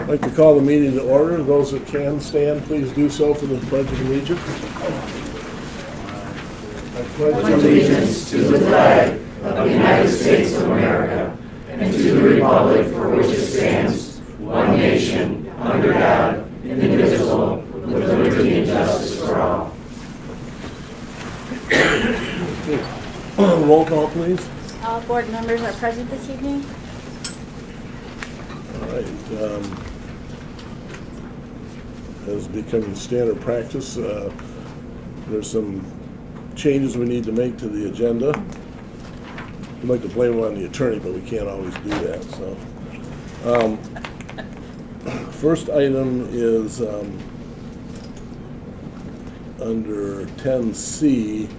I'd like to call the meeting to order. Those that can stand, please do so for the Pledge of Allegiance. I pledge allegiance to the flag of the United States of America and to the republic for which it stands, one nation, under God, indivisible, with liberty and justice for all. Roll call, please. All board members are present this evening. All right. As becoming standard practice, there's some changes we need to make to the agenda. I'd like to blame it on the attorney, but we can't always do that. So, first item is under 10C.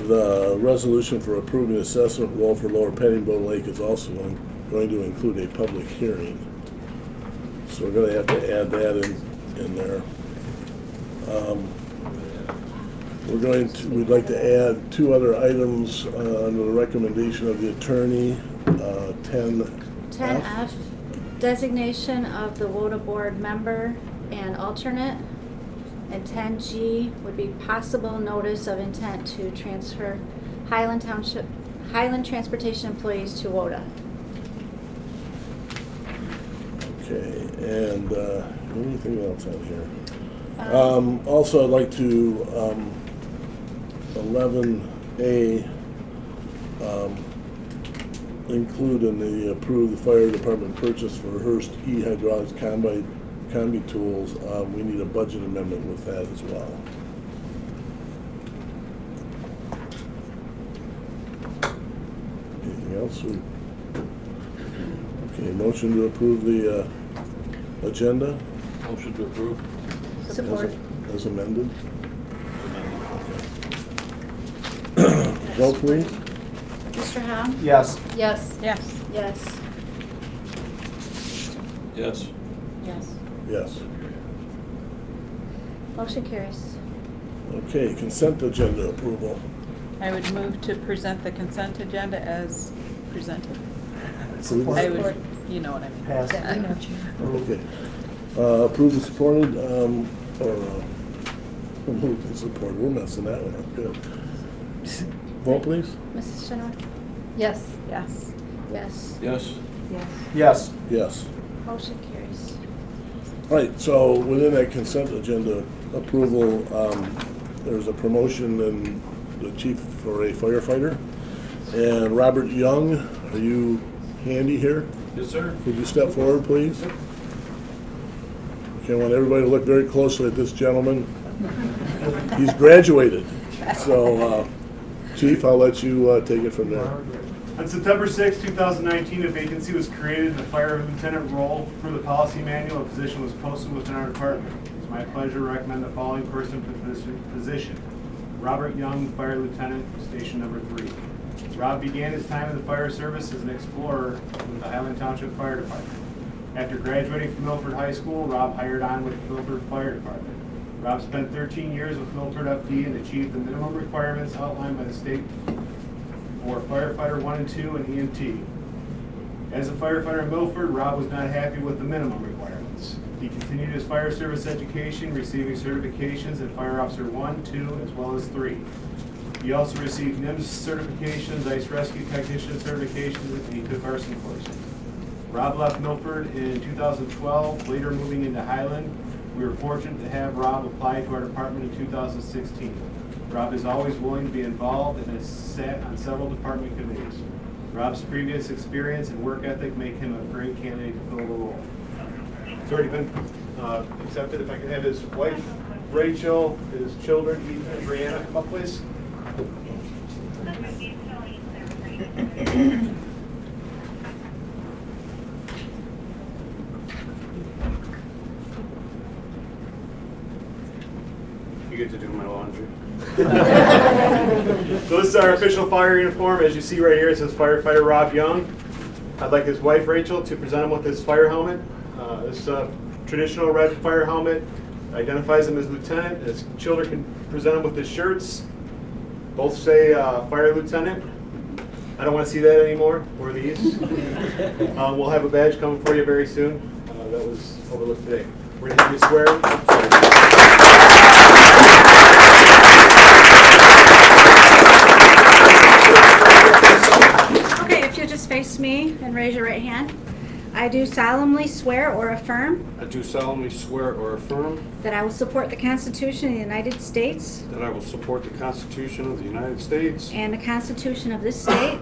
The resolution for approving assessment roll for Lower Pettibone Lake is also going to include a public hearing. So we're going to have to add that in there. We'd like to add two other items under the recommendation of the attorney. 10F. Designation of the WODA board member and alternate. And 10G would be possible notice of intent to transfer Highland Township, Highland transportation employees to WODA. Okay, and anything else on here? Also, I'd like to 11A include in the approved fire department purchase for Hearst E-hydraulics combi tools. We need a budget amendment with that as well. Anything else? Okay, motion to approve the agenda. Motion to approve. Support. As amended. Vote please. Mr. Howe? Yes. Yes. Yes. Yes. Yes. Yes. Yes. Motion carries. Okay, consent agenda approval. I would move to present the consent agenda as presented. Support. I would, you know what I mean. Pass. I know. Okay. Approved and supported, moved and supported. We're messing that one up. Good. Vote please. Mrs. Chenoweth? Yes. Yes. Yes. Yes. Yes. Yes. Yes. Motion carries. All right, so within that consent agenda approval, there's a promotion in the chief for a firefighter. And Robert Young, are you handy here? Yes, sir. Could you step forward, please? Okay, I want everybody to look very closely at this gentleman. He's graduated. So, Chief, I'll let you take it from there. On September 6, 2019, a vacancy was created in the fire lieutenant role. Per the policy manual, a position was posted within our department. It's my pleasure to recommend the following person for this position. Robert Young, fire lieutenant, station number 3. Rob began his time in the fire service as an explorer with the Highland Township Fire Department. After graduating from Milford High School, Rob hired on with the Milford Fire Department. Rob spent 13 years with Milford FD and achieved the minimum requirements outlined by the state for firefighter 1 and 2 and EMT. As a firefighter in Milford, Rob was not happy with the minimum requirements. He continued his fire service education, receiving certifications in Fire Officer 1, 2, as well as 3. He also received NIMS certifications, Ice Rescue Technician certifications, and he took arson courses. Rob left Milford in 2012, later moving into Highland. We were fortunate to have Rob apply to our department in 2016. Rob is always willing to be involved and has sat on several department committees. Rob's previous experience and work ethic make him a great candidate to fill the role. It's already been accepted. If I can have his wife, Rachel, his children, Ethan and Brianna, come up, please. You get to do my laundry. So this is our official fire uniform. As you see right here, it says Firefighter Rob Young. I'd like his wife, Rachel, to present him with his fire helmet. This traditional red fire helmet identifies him as lieutenant. His children can present him with his shirts. Both say fire lieutenant. I don't want to see that anymore, or these. We'll have a badge coming for you very soon. that was overlooked today. We're going to have you swear. Okay, if you'll just face me and raise your right hand. I do solemnly swear or affirm I do solemnly swear or affirm that I will support the Constitution of the United States that I will support the Constitution of the United States and the Constitution of this state,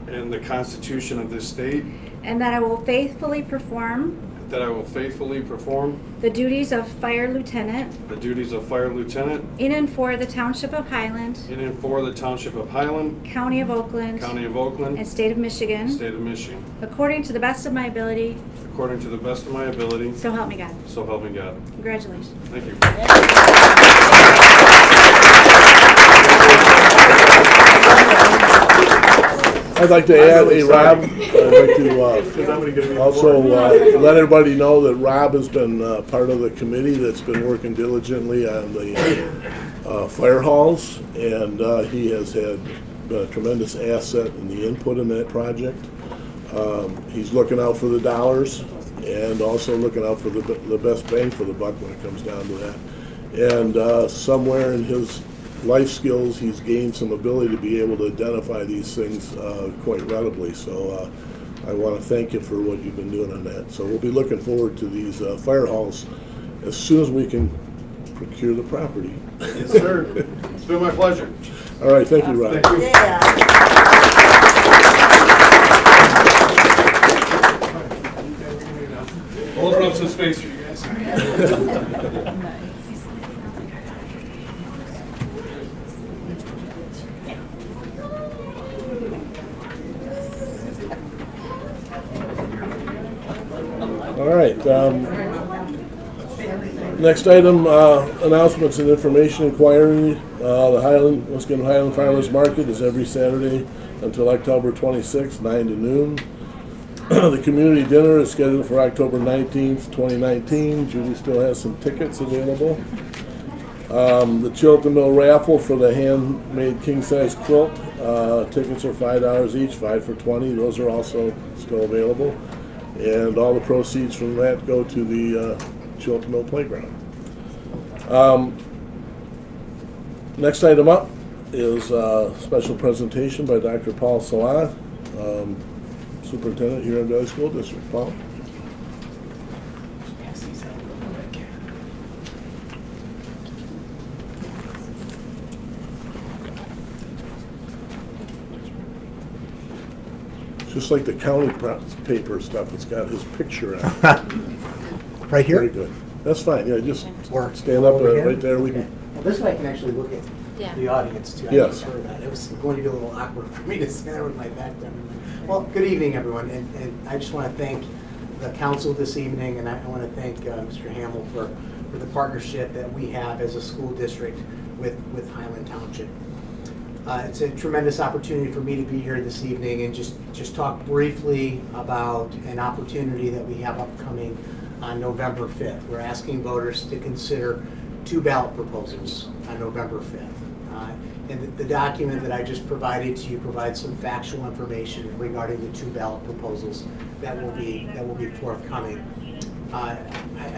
and the Constitution of this state, and that I will faithfully perform that I will faithfully perform the duties of Fire Lieutenant the duties of Fire Lieutenant in and for the Township of Highland, in and for the Township of Highland, County of Oakland, County of Oakland, and State of Michigan, State of Michigan, according to the best of my ability, according to the best of my ability, so help me God. so help me God. Congratulations. Thank you. I'd like to add, hey Rob, I'd like to also let everybody know that Rob has been part of the committee that's been working diligently on the fire halls, and he has had been a tremendous asset in the input in that project. He's looking out for the dollars and also looking out for the best bang for the buck when it comes down to that. And somewhere in his life skills, he's gained some ability to be able to identify these things quite readily. So I want to thank you for what you've been doing on that. So we'll be looking forward to these fire halls as soon as we can procure the property. Yes, sir. It's been my pleasure. All right, thank you, Rob. Thank you. We'll open up some space for you guys. All right. Next item, announcements and information inquiry. The Wisconsin Highland Farmers Market is every Saturday until October 26th, 9 to noon. The community dinner is scheduled for October 19th, 2019. Judy still has some tickets available. The Chilton Mill raffle for the handmade king-size quilt. Tickets are $5 each, 5 for $20. Those are also still available. And all the proceeds from that go to the Chilton Mill Playground. Next item up is a special presentation by Dr. Paul Salah, Superintendent here in Valley School District. Paul? Just like the county paper stuff, it's got his picture on it. Right here? Very good. That's fine, yeah, just Or stand up over here? right there. We Okay. can. Well, this way I can actually look at Yeah. the audience too. I Yes. prefer that. It was going to be a little awkward for me to stand there with my back done. Well, good evening, everyone, and I just want to thank the council this evening, and I want to thank Mr. Hamill for the partnership that we have as a school district with Highland Township. It's a tremendous opportunity for me to be here this evening and just talk briefly about an opportunity that we have upcoming on November 5th. We're asking voters to consider 2 ballot proposals on November 5th. And the document that I just provided to you provides some factual information regarding the 2 ballot proposals that will be forthcoming. I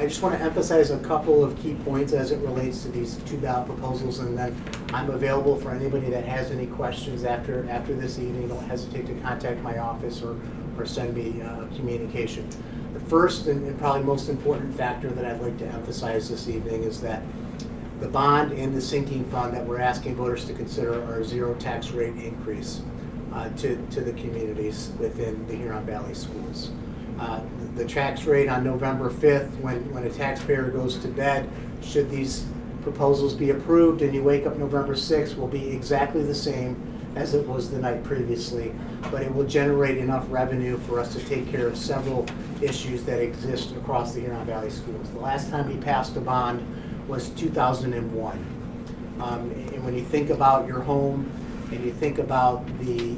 just want to emphasize a couple of key points as it relates to these 2 ballot proposals, and then I'm available for anybody that has any questions after this evening. Don't hesitate to contact my office or send me a communication. The first and probably most important factor that I'd like to emphasize this evening is that the bond and the sinking fund that we're asking voters to consider are a 0 tax rate increase to the communities within the Huron Valley schools. The tax rate on November 5th, when a taxpayer goes to bed, should these proposals be approved and you wake up November 6th, will be exactly the same as it was the night previously, but it will generate enough revenue for us to take care of several issues that exist across the Huron Valley schools. The last time we passed a bond was 2001. And when you think about your home and you think about the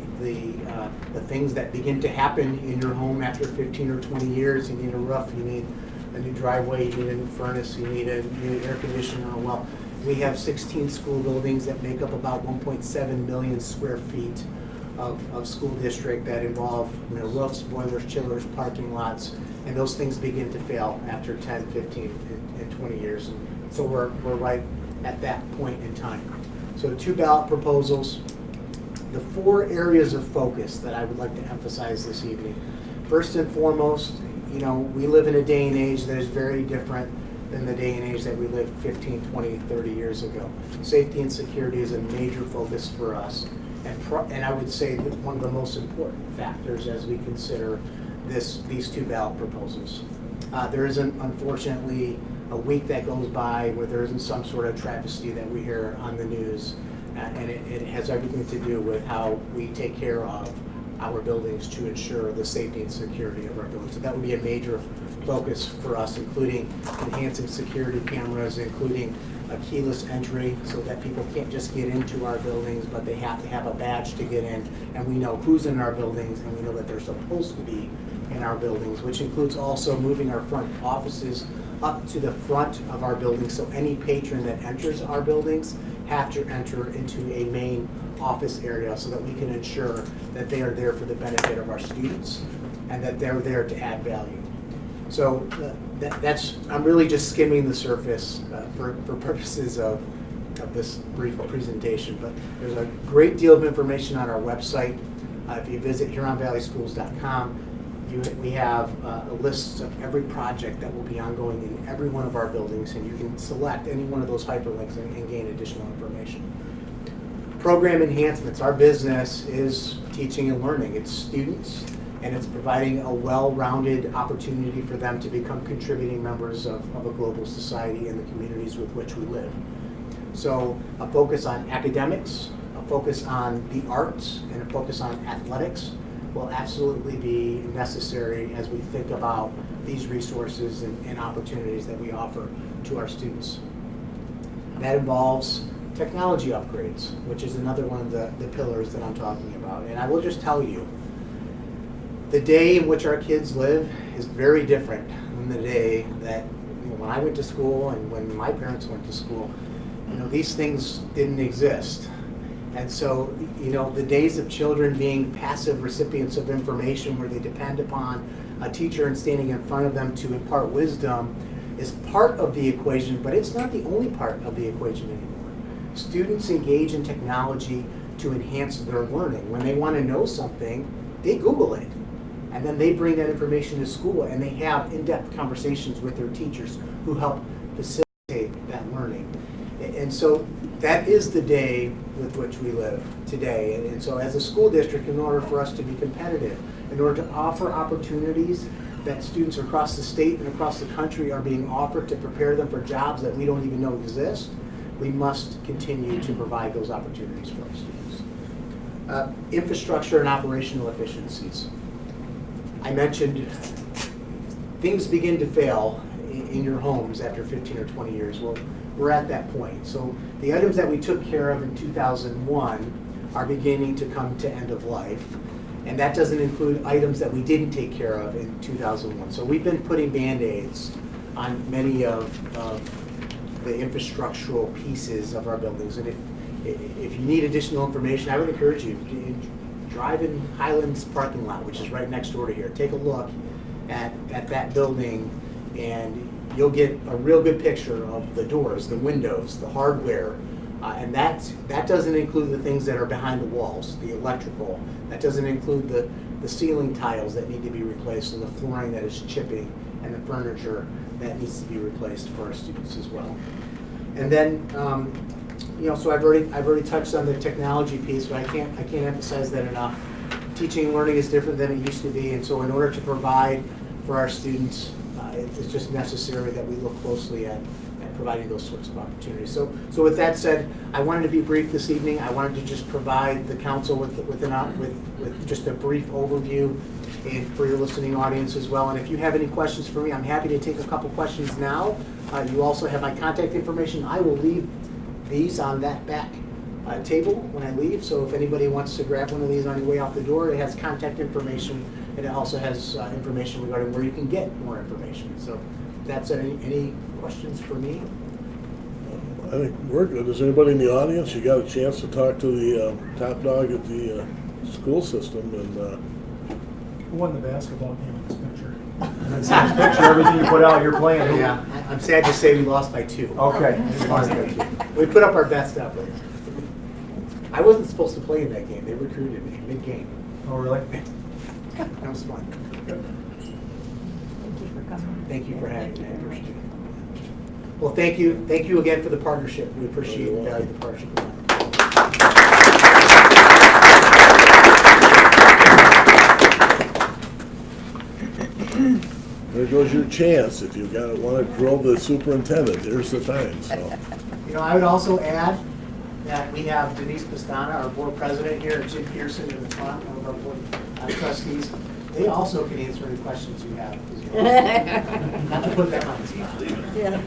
things that begin to happen in your home after 15 or 20 years, you need a roof, you need a new driveway, you need a new furnace, you need a new air conditioner. Well, we have 16 school buildings that make up about 1.7 million square feet of school district that involve, roofs, boilers, chillers, parking lots, and those things begin to fail after 10, 15, and 20 years. And so we're right at that point in time. So 2 ballot proposals. The 4 areas of focus that I would like to emphasize this evening. First and foremost, we live in a day and age that is very different than the day and age that we lived 15, 20, 30 years ago. Safety and security is a major focus for us. And I would say that one of the most important factors as we consider these 2 ballot proposals. There isn't, unfortunately, a week that goes by where there isn't some sort of travesty that we hear on the news. And it has everything to do with how we take care of our buildings to ensure the safety and security of our buildings. So that would be a major focus for us, including enhancing security cameras, including a keyless entry so that people can't just get into our buildings, but they have to have a badge to get in, and we know who's in our buildings, and we know that they're supposed to be in our buildings, which includes also moving our front offices up to the front of our buildings, so any patron that enters our buildings have to enter into a main office area so that we can ensure that they are there for the benefit of our students and that they're there to add value. So I'm really just skimming the surface for purposes of this brief presentation, but there's a great deal of information on our website. If you visit HuronValleySchools.com, we have a list of every project that will be ongoing in every one of our buildings, and you can select any one of those hyperlinks and gain additional information. Program enhancements. Our business is teaching and learning. It's students, and it's providing a well-rounded opportunity for them to become contributing members of a global society in the communities with which we live. So a focus on academics, a focus on the arts, and a focus on athletics will absolutely be necessary as we think about these resources and opportunities that we offer to our students. That involves technology upgrades, which is another one of the pillars that I'm talking about. And I will just tell you, the day in which our kids live is very different than the day that when I went to school and when my parents went to school. These things didn't exist. And so, the days of children being passive recipients of information where they depend upon a teacher and standing in front of them to impart wisdom is part of the equation, but it's not the only part of the equation anymore. Students engage in technology to enhance their learning. When they want to know something, they Google it. And then they bring that information to school and they have in-depth conversations with their teachers who help facilitate that learning. And so that is the day with which we live today. And so as a school district, in order for us to be competitive, in order to offer opportunities that students across the state and across the country are being offered to prepare them for jobs that we don't even know exist, we must continue to provide those opportunities for our students. Infrastructure and operational efficiencies. I mentioned things begin to fail in your homes after 15 or 20 years. Well, we're at that point. So the items that we took care of in 2001 are beginning to come to end of life. And that doesn't include items that we didn't take care of in 2001. So we've been putting Band-Aids on many of the infrastructural pieces of our buildings. And if you need additional information, I would encourage you to drive in Highland's parking lot, which is right next door to here. Take a look at that building, and you'll get a real good picture of the doors, the windows, the hardware, and that doesn't include the things that are behind the walls, the electrical. That doesn't include the ceiling tiles that need to be replaced, and the flooring that is chipping, and the furniture that needs to be replaced for our students as well. And then, so I've already touched on the technology piece, but I can't emphasize that enough. Teaching and learning is different than it used to be, and so in order to provide for our students, it's just necessary that we look closely at providing those sorts of opportunities. So with that said, I wanted to be brief this evening. I wanted to just provide the council with just a brief overview, and for your listening audience as well. And if you have any questions for me, I'm happy to take a couple questions now. You also have my contact information. I will leave these on that back table when I leave. So if anybody wants to grab one of these on your way out the door, it has contact information, and it also has information regarding where you can get more information. So that's any questions for me? I think we're good. Is anybody in the audience? You got a chance to talk to the top dog at the school system, and Who won the basketball game in this picture? This picture, everything you put out, you're playing. Yeah, I'm sad to say we lost by 2. Okay. We lost by 2. We put up our best effort. I wasn't supposed to play in that game. They recruited me mid-game. Oh, really? That was fun. Thank you for coming. Thank you for having me. I appreciate it. Well, thank you. Thank you again for the partnership. We appreciate and value the partnership. there goes your chance. If you want to drill the superintendent, here's the time. So, You know, I would also add that we have Denise Pastana, our board president here, and Jim Pearson in the front, one of our board trustees. They also can answer any questions you have as well. Not to put them on the spot. Yeah.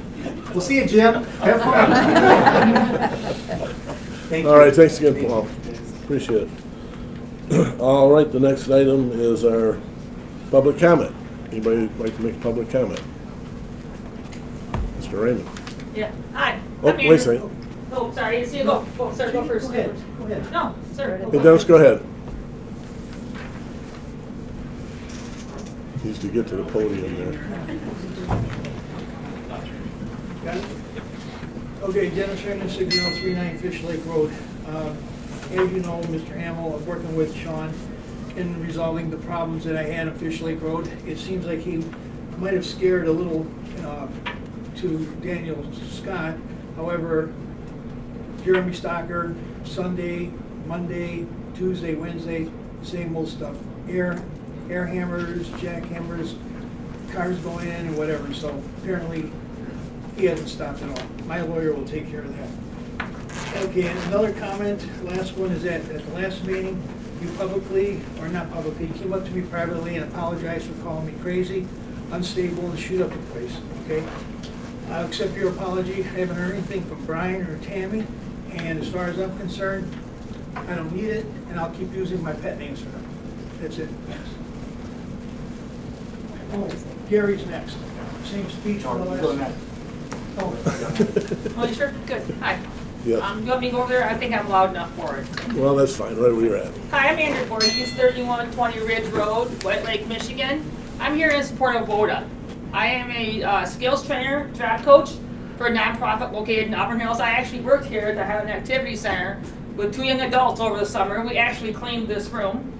We'll see you, Jim. Have fun. Thank you. all right, thanks again, Paul. Appreciate it. All right, the next item is our public comment. Anybody like to make a public comment? Mr. Raymond. Yeah, hi. Oh, I'm wait a Andrew. second. Oh, sorry, it's you go. Oh, sir, go first. Go ahead. Go ahead. No, sir. Hey, Dennis, go ahead. Needs to get to the podium there. Okay, Dennis Raymond, 6039 Fish Lake Road. As you know, Mr. Hamill, I'm working with Sean in resolving the problems that I had on Fish Lake Road. It seems like he might have scared a little to Daniel Scott. However, Jeremy Stocker, Sunday, Monday, Tuesday, Wednesday, same old stuff. Air hammers, jackhammers, cars going in and whatever. So apparently he hasn't stopped at all. My lawyer will take care of that. Okay, and another comment, last one is that at the last meeting, you publicly, or not publicly, you came up to me privately and apologized for calling me crazy, unstable, and shoot up the place, okay? I'll accept your apology. I haven't heard anything from Brian or Tammy, and as far as I'm concerned, I don't need it, and I'll keep using my pet names for them. That's it. Oh, Gary's next. Same speech for the last. Oh, you sure? Good. Hi. Yeah. You want me to go over there? I think I'm loud enough for it. Well, that's fine. Right where you're at. Hi, I'm Andrew Voorhees, 3120 Ridge Road, White Lake, Michigan. I'm here in support of WODA. I am a skills trainer, track coach for a nonprofit located in Auburn Hills. I actually worked here at the Highland Activity Center with 2 young adults over the summer. We actually cleaned this room.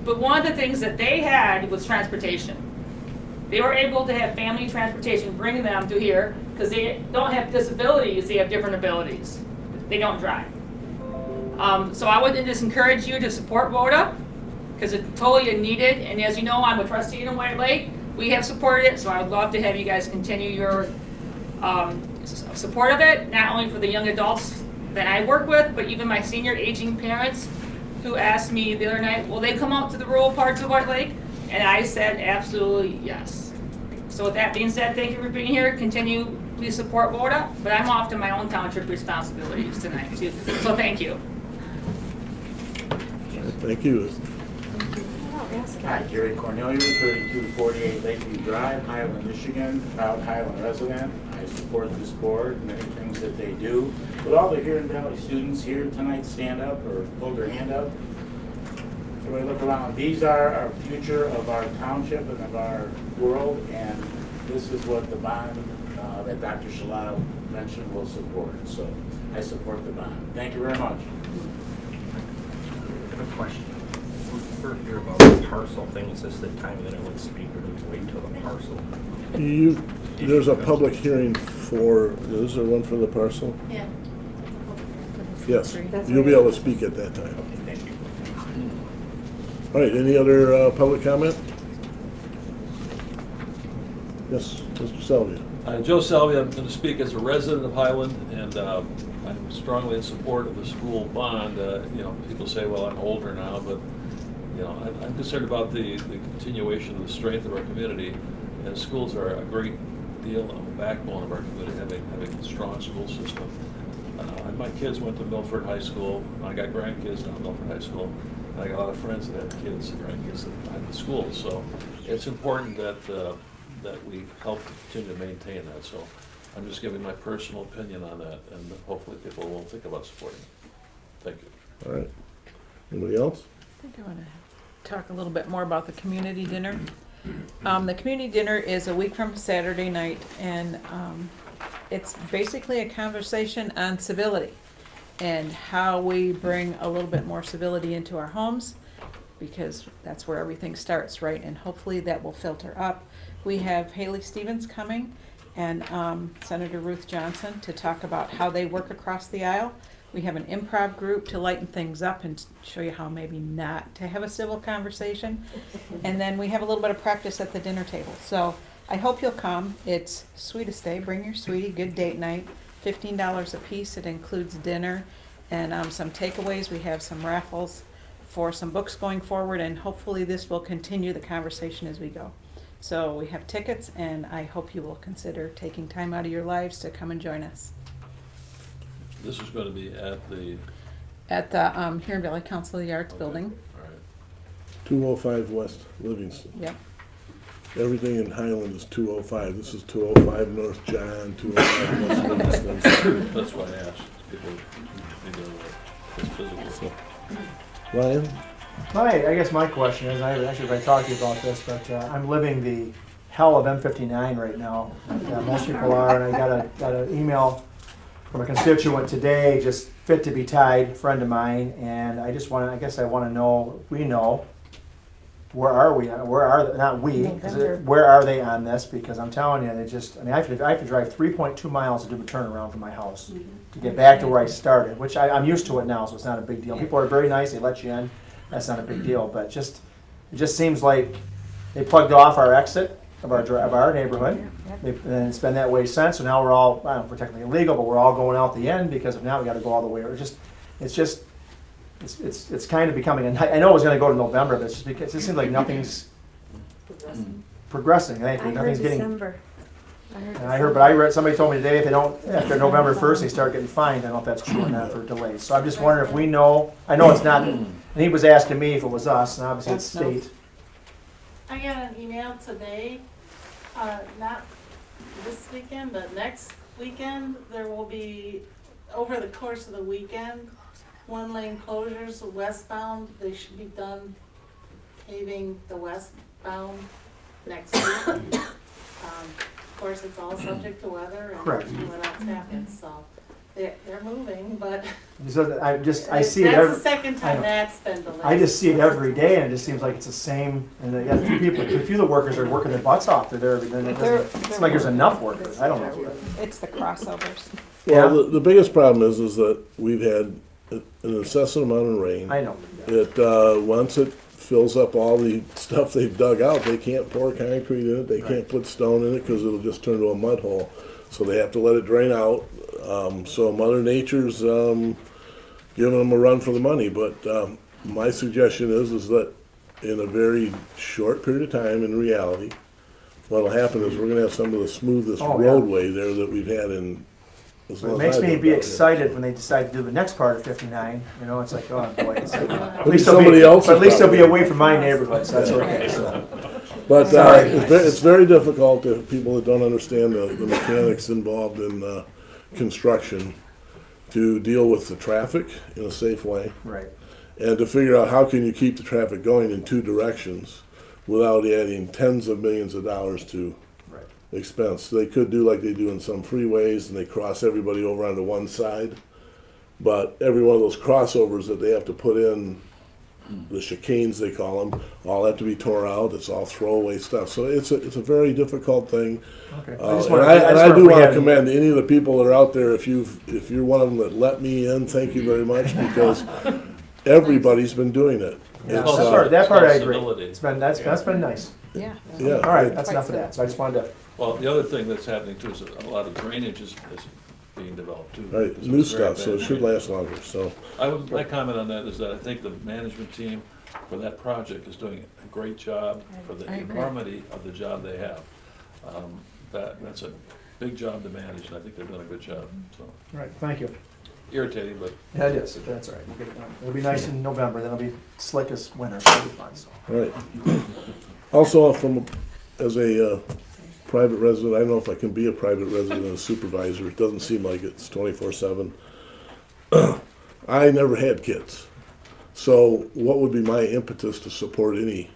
But one of the things that they had was transportation. They were able to have family transportation, bring them to here, because they don't have disabilities, they have different abilities. They don't drive. So I would just encourage you to support WODA, because it's totally needed. And as you know, I'm a trustee in White Lake. We have supported it, so I would love to have you guys continue your support of it, not only for the young adults that I work with, but even my senior aging parents who asked me the other night, will they come out to the rural parts of White Lake? And I said, absolutely yes. So with that being said, thank you for being here. Continue, please support WODA, but I'm off to my own township responsibilities tonight too. So thank you. Thank you. Hi, Gary Cornelius, 3248 Lakeview Drive, Highland, Michigan, proud Highland resident. I support this board, many things that they do. Would all the Huron Valley students here tonight stand up or hold their hand up? Everybody look around. These are our future of our township and of our world, and this is what the bond that Dr. Shalal mentioned will support. So I support the bond. Thank you very much. I have a question. We're here about the parcel thing. Is this the time that I would speak, or do we wait till the parcel? There's a public hearing for, is there one for the parcel? Yeah. Yes, you'll be able to speak at that time. Okay, thank you. All right, any other public comment? Yes, Mr. Salvia. Joe Salvia, I'm going to speak as a resident of Highland, and I'm strongly in support of the school bond. You know, people say, well, I'm older now, but you know, I'm concerned about the continuation of the strength of our community, and schools are a great deal of the backbone of our community, having a strong school system. And my kids went to Milford High School. I got grandkids now at Milford High School. And I got a lot of friends that have kids and grandkids at the school. So it's important that that we help to continue to maintain that. So I'm just giving my personal opinion on that, and hopefully people will think about supporting it. Thank you. All right. Anybody else? think I want to talk a little bit more about the community dinner. The community dinner is a week from Saturday night, and it's basically a conversation on civility and how we bring a little bit more civility into our homes, because that's where everything starts, right? And hopefully that will filter up. We have Haley Stevens coming and Senator Ruth Johnson to talk about how they work across the aisle. We have an improv group to lighten things up and show you how maybe not to have a civil conversation. And then we have a little bit of practice at the dinner table. So I hope you'll come. It's Sweetest Day. Bring your sweetie. Good date night. $15 a piece. It includes dinner and some takeaways. We have some raffles for some books going forward, and hopefully this will continue the conversation as we go. So we have tickets, and I hope you will consider taking time out of your lives to come and join us. This is going to be At the Huron Valley Council of the Arts building. All right. 205 West Livingston. Yep. Everything in Highland is 205. This is 205 North John, 205 West Livingston. That's why I asked. People need to know it's physical. So, Ryan? I guess my question is, I actually if I talked to you about this, but I'm living the hell of M59 right now. Most people are, and I got an email from a constituent today, just fit to be tied, friend of mine, and I just want to, I guess I want to know, if we know, where are we, not we, where are they on this? Because I'm telling you, they just, I mean, I have to drive 3.2 miles to do a turnaround from my house to get back to where I started, which I'm used to it now, so it's not a big deal. People are very nice, they let you in, that's not a big deal, but it just seems like they plugged off our exit of our neighborhood. And it's been that way since, so now we're all, I don't know if we're technically illegal, but we're all going out the end because of now we got to go all the way. It's kind of becoming, I know it was going to go to November, but it's just because it seems like nothing's progressing. I heard Nothing's getting. December. But I read, somebody told me today if they don't, after November 1st, they start getting fined. I don't know if that's true or not for delays. So I'm just wondering if we know, I know it's not, and he was asking me if it was us, and obviously it's state. I got an email today, not this weekend, but next weekend, there will be, over the course of the weekend, 1-lane closures westbound. They should be done paving the westbound next week. Of course, it's all subject to weather and Correct. what else happens, so they're moving, but So I see it that's every. the second I time know. that's been delayed. I just see it every day, and it just seems like it's the same. And a few of the workers are working their butts off. They're there. It seems like there's enough workers. I don't know. It's the crossovers. Well, the biggest problem is that we've had an incessant amount of rain. I know. Once it fills up all the stuff they've dug out, they can't pour concrete in it, they can't put stone in it because it'll just turn to a mud hole. So they have to let it drain out. So Mother Nature's giving them a run for the money. But my suggestion is that in a very short period of time, in reality, what'll happen is we're going to have some of the smoothest roadway there that we've had in. It makes me be excited when they decide to do the next part of 59. You know, it's like, oh boy. It's like, at least they'll be away from my neighborhood, so that's okay. So. But it's very difficult to people that don't understand the mechanics involved in construction to deal with the traffic in a safe way. Right. And to figure out how can you keep the traffic going in two directions without adding tens of millions of dollars to expense. They could do like they do in some freeways, and they cross everybody over onto one side. But every one of those crossovers that they have to put in, the chicanes they call them, all have to be torn out. It's all throwaway stuff. So it's a very difficult thing. Okay. I do want to commend any of the people that are out there. If you're one of them that let me in, thank you very much, because everybody's been doing it. Yeah, that part I agree. That's been nice. Yeah. Yeah. All right, that's enough of that. So I just wanted to. Well, the other thing that's happening too is a lot of drainage is being developed too. Right, new stuff, so it should last longer. So my comment on that is that I think the management team for that project is doing a great job for the enormity of the job they have. That's a big job to manage, and I think they're doing a good job. So. All right, thank you. Irritating, but yeah, it is. That's all right. We'll get it done. It'll be nice in November. Then it'll be slick as winter. So it'll be fun. So. All right. Also, as a private resident, I don't know if I can be a private resident as a supervisor. It doesn't seem like it's 24/7. I never had kids. So what would be my impetus to support any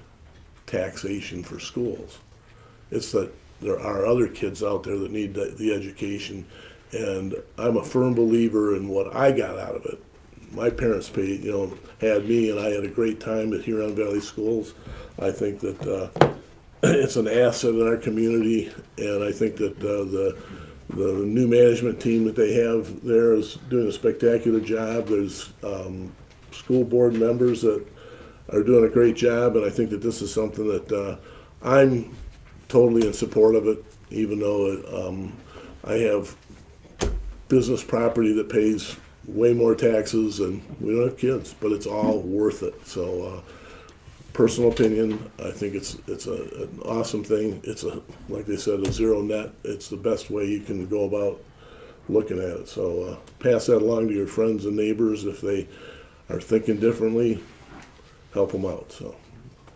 taxation for schools? It's that there are other kids out there that need the education, and I'm a firm believer in what I got out of it. My parents paid, had me, and I had a great time at Huron Valley Schools. I think that it's an asset in our community, and I think that the new management team that they have there is doing a spectacular job. There's school board members that are doing a great job, and I think that this is something that I'm totally in support of it, even though I have business property that pays way more taxes and we don't have kids, but it's all worth it. So personal opinion, I think it's an awesome thing. It's like they said, a zero net. It's the best way you can go about looking at it. So pass that along to your friends and neighbors. If they are thinking differently, help them out. So,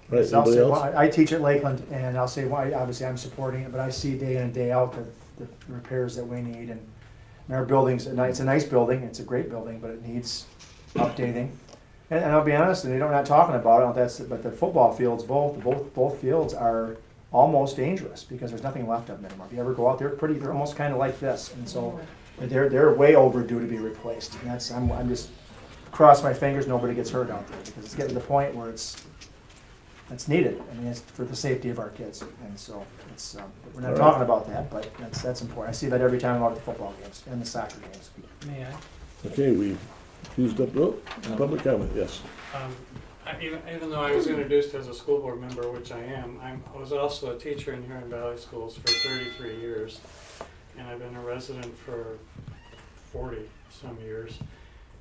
right, Yes, I'll anybody say, else? well, I teach at Lakeland, and I'll say, well, obviously I'm supporting it, but I see day in and day out the repairs that we need. And our building's it's a nice building, it's a great building, but it needs updating. And I'll be honest, and we're not talking about it, but the football fields, both fields are almost dangerous because there's nothing left of them anymore. If you ever go out there, they're almost kind of like this, and so they're way overdue to be replaced. And I'm just cross my fingers nobody gets hurt out there, because it's getting to the point where it's needed. I mean, it's for the safety of our kids, and so it's we're not talking about that, but that's important. I see that every time I'm out at the football games and the soccer games. May I? Okay, we used up, public comment, yes. Even though I was introduced as a school board member, which I am, I was also a teacher in Huron Valley Schools for 33 years, and I've been a resident for 40 some years.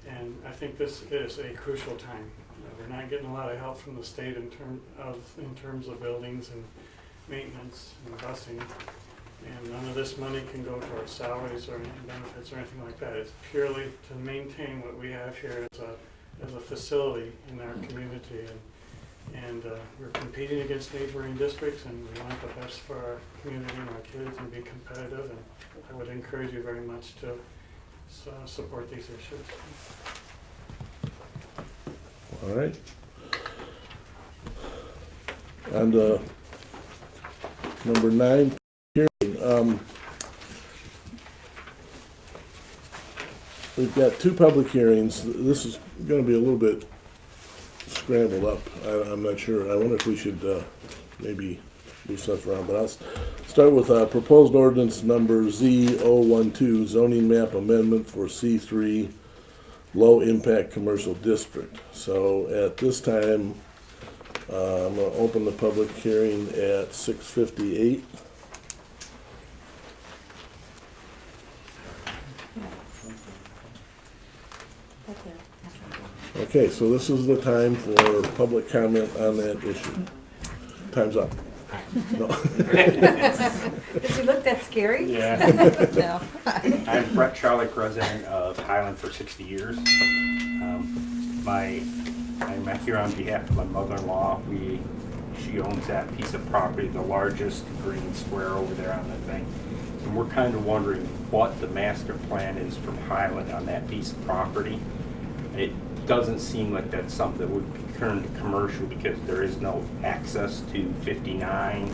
And I think this is a crucial time. We're not getting a lot of help from the state in terms of buildings and maintenance and busing, and none of this money can go towards salaries or benefits or anything like that. It's purely to maintain what we have here as a facility in our community, and we're competing against neighboring districts, and we want the best for our community and our kids and be competitive. And I would encourage you very much to support these issues. All right. And number 9, hearing. We've got 2 public hearings. This is going to be a little bit scrambled up. I'm not sure. I wonder if we should maybe move stuff around. But I'll start with proposed ordinance number Z012, zoning map amendment for C3 low impact commercial district. So at this time, I'm going to open the public hearing at 6:58. Okay, so this is the time for public comment on that issue. Time's up. No. Does he look that scary? Yeah. No. I'm Brett Charlick, resident of Highland for 60 years. I'm here on behalf of my mother-in-law. She owns that piece of property, the largest green square over there on the thing. And we're kind of wondering what the master plan is from Highland on that piece of property. It doesn't seem like that's something that would be turned to commercial because there is no access to 59.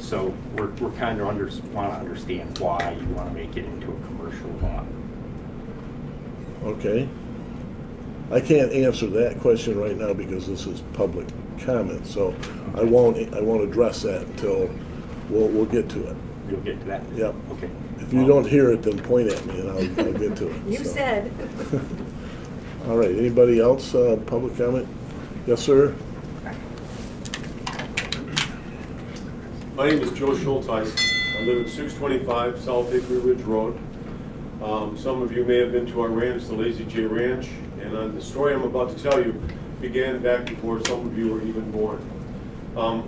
So we're kind of want to understand why you want to make it into a commercial lot. Okay. I can't answer that question right now because this is public comment, so I won't address that until we'll get to it. You'll get to that? Yep. Okay. If you don't hear it, then point at me and I'll get to it. You said. All right, anybody else, public comment? Yes, sir? My name is Joe Schulteis. I live at 625 South Hickory Ridge Road. Some of you may have been to our ranch, the Lazy J Ranch, and the story I'm about to tell you began back before some of you were even born.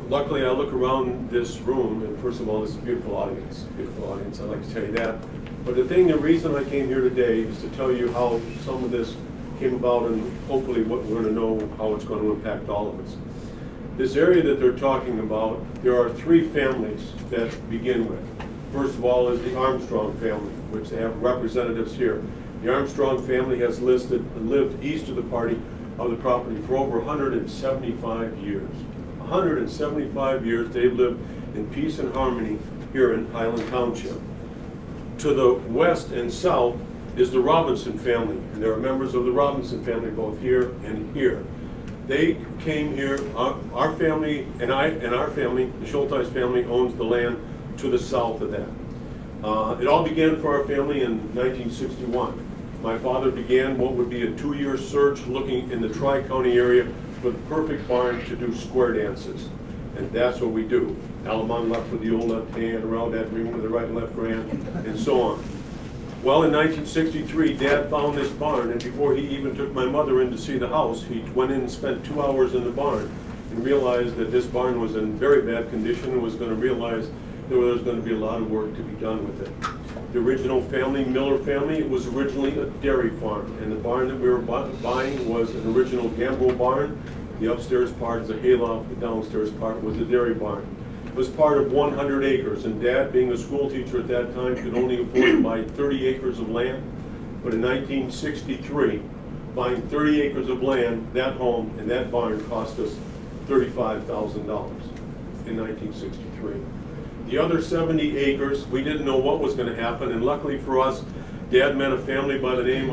Luckily, I look around this room, and first of all, this is a beautiful audience, I'd like to tell you that. But the reason I came here today is to tell you how some of this came about, and hopefully what we're going to know how it's going to impact all of us. This area that they're talking about, there are 3 families that begin with. First of all is the Armstrong family, which they have representatives here. The Armstrong family has lived east of the property for over 175 years. 175 years they've lived in peace and harmony here in Highland Township. To the west and south is the Robinson family, and there are members of the Robinson family both here and here. They came here, our family and our family, the Schulteis family, owns the land to the south of that. It all began for our family in 1961. My father began what would be a 2-year search looking in the Tri-County area for the perfect barn to do square dances. And that's what we do. Alamon left with the old left hand, around that ring with the right and left hand, and so on. Well, in 1963, Dad found this barn, and before he even took my mother in to see the house, he went in and spent 2 hours in the barn and realized that this barn was in very bad condition and was going to realize there was going to be a lot of work to be done with it. The original family, Miller family, it was originally a dairy farm, and the barn that we were buying was an original Gambrel barn. The upstairs part is a hayloft, the downstairs part was a dairy barn. It was part of 100 acres, and Dad, being a school teacher at that time, could only afford to buy 30 acres of land. But in 1963, buying 30 acres of land, that home and that barn cost us $35,000 in 1963. The other 70 acres, we didn't know what was going to happen, and luckily for us, Dad met a man by the name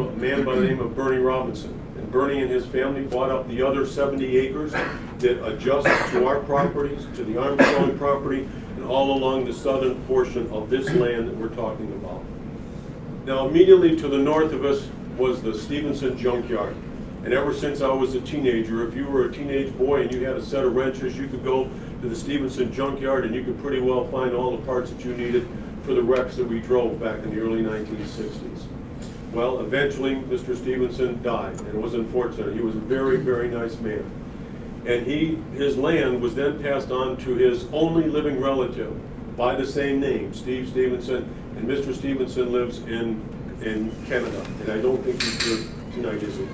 of Bernie Robinson. And Bernie and his family bought up the other 70 acres that adjusted to our properties, to the Armstrong property, and all along the southern portion of this land that we're talking about. Now, immediately to the north of us was the Stevenson Junkyard. And ever since I was a teenager, if you were a teenage boy and you had a set of wrenches, you could go to the Stevenson Junkyard and you could pretty well find all the parts that you needed for the wrecks that we drove back in the early 1960s. Well, eventually, Mr. Stevenson died, and it was unfortunate. He was a very, very nice man. And his land was then passed on to his only living relative by the same name, Steve Stevenson, and Mr. Stevenson lives in Canada, and I don't think he's here tonight, is he?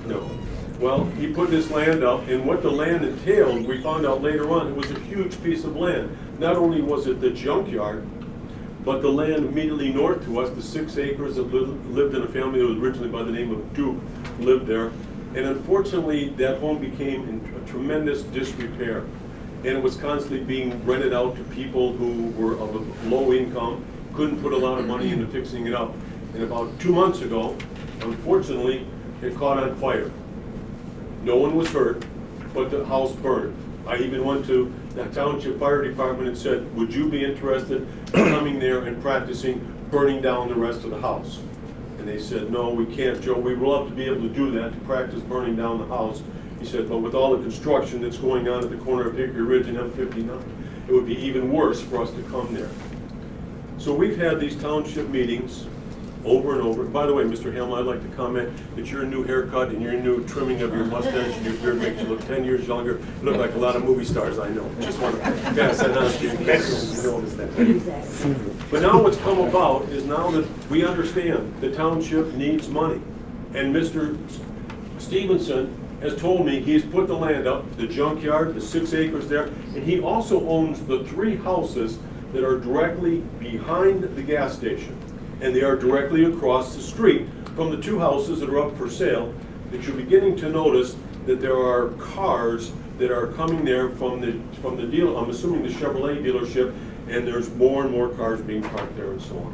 No. Well, he put this land up, and what the land entailed, we found out later on, it was a huge piece of land. Not only was it the junkyard, but the land immediately north to us, the 6 acres that lived in a family that was originally by the name of Duke, lived there. And unfortunately, that home became in a tremendous disrepair. And it was constantly being rented out to people who were of a low income, couldn't put a lot of money into fixing it up. And about 2 months ago, unfortunately, it caught on fire. No one was hurt, but the house burned. I even went to the Township Fire Department and said, would you be interested in coming there and practicing burning down the rest of the house? And they said, no, we can't, Joe. We would love to be able to do that, to practice burning down the house. He said, but with all the construction that's going on at the corner of Hickory Ridge and M59, it would be even worse for us to come there. So we've had these township meetings over and over. By the way, Mr. Hamill, I'd like to comment that your new haircut and your new trimming of your mustache and your beard makes you look 10 years younger. You look like a lot of movie stars I know. Just want to pass that on to you. You notice that. But now what's come about is now that we understand the township needs money. And Mr. Stevenson has told me he's put the land up, the junkyard, the 6 acres there, and he also owns the 3 houses that are directly behind the gas station. And they are directly across the street from the 2 houses that are up for sale, that you're beginning to notice that there are cars that are coming there from the deal, I'm assuming the Chevrolet dealership, and there's more and more cars being parked there and so on.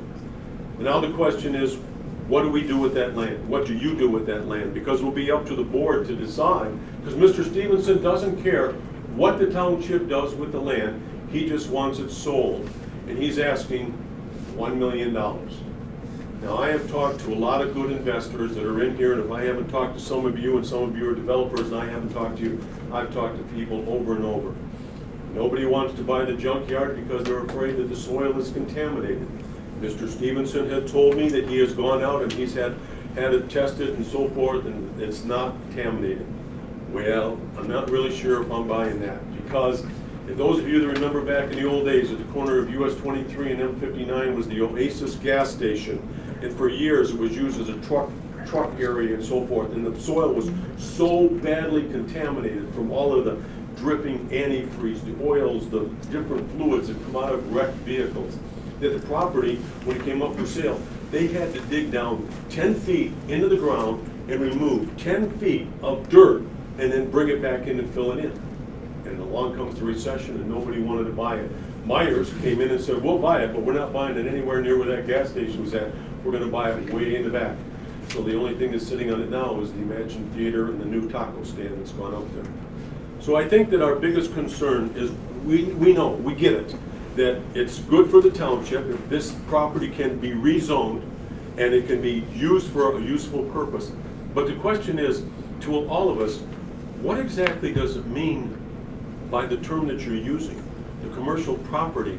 And now the question is, what do we do with that land? What do you do with that land? Because it will be up to the board to decide, because Mr. Stevenson doesn't care what the township does with the land, he just wants it sold. And he's asking $1 million. Now, I have talked to a lot of good investors that are in here, and if I haven't talked to some of you, and some of you are developers and I haven't talked to you, I've talked to people over and over. Nobody wants to buy the junkyard because they're afraid that the soil is contaminated. Mr. Stevenson had told me that he has gone out and he's had it tested and so forth, and it's not contaminated. Well, I'm not really sure if I'm buying that, because if those of you that remember back in the old days, at the corner of US 23 and M59 was the Oasis gas station. And for years it was used as a truck area and so forth. And the soil was so badly contaminated from all of the dripping antifreeze, the oils, the different fluids that come out of wrecked vehicles, that the property, when it came up for sale, they had to dig down 10 feet into the ground and remove 10 feet of dirt and then bring it back in and fill it in. And along comes the recession and nobody wanted to buy it. Myers came in and said, we'll buy it, but we're not buying it anywhere near where that gas station was at. We're gonna buy it way in the back. So the only thing that's sitting on it now is the Imagine Theater and the new taco stand that's gone up there. So I think that our biggest concern is, we know, we get it, that it's good for the township if this property can be rezoned and it can be used for a useful purpose. But the question is, to all of us, what exactly does it mean by the term that you're using, the commercial property?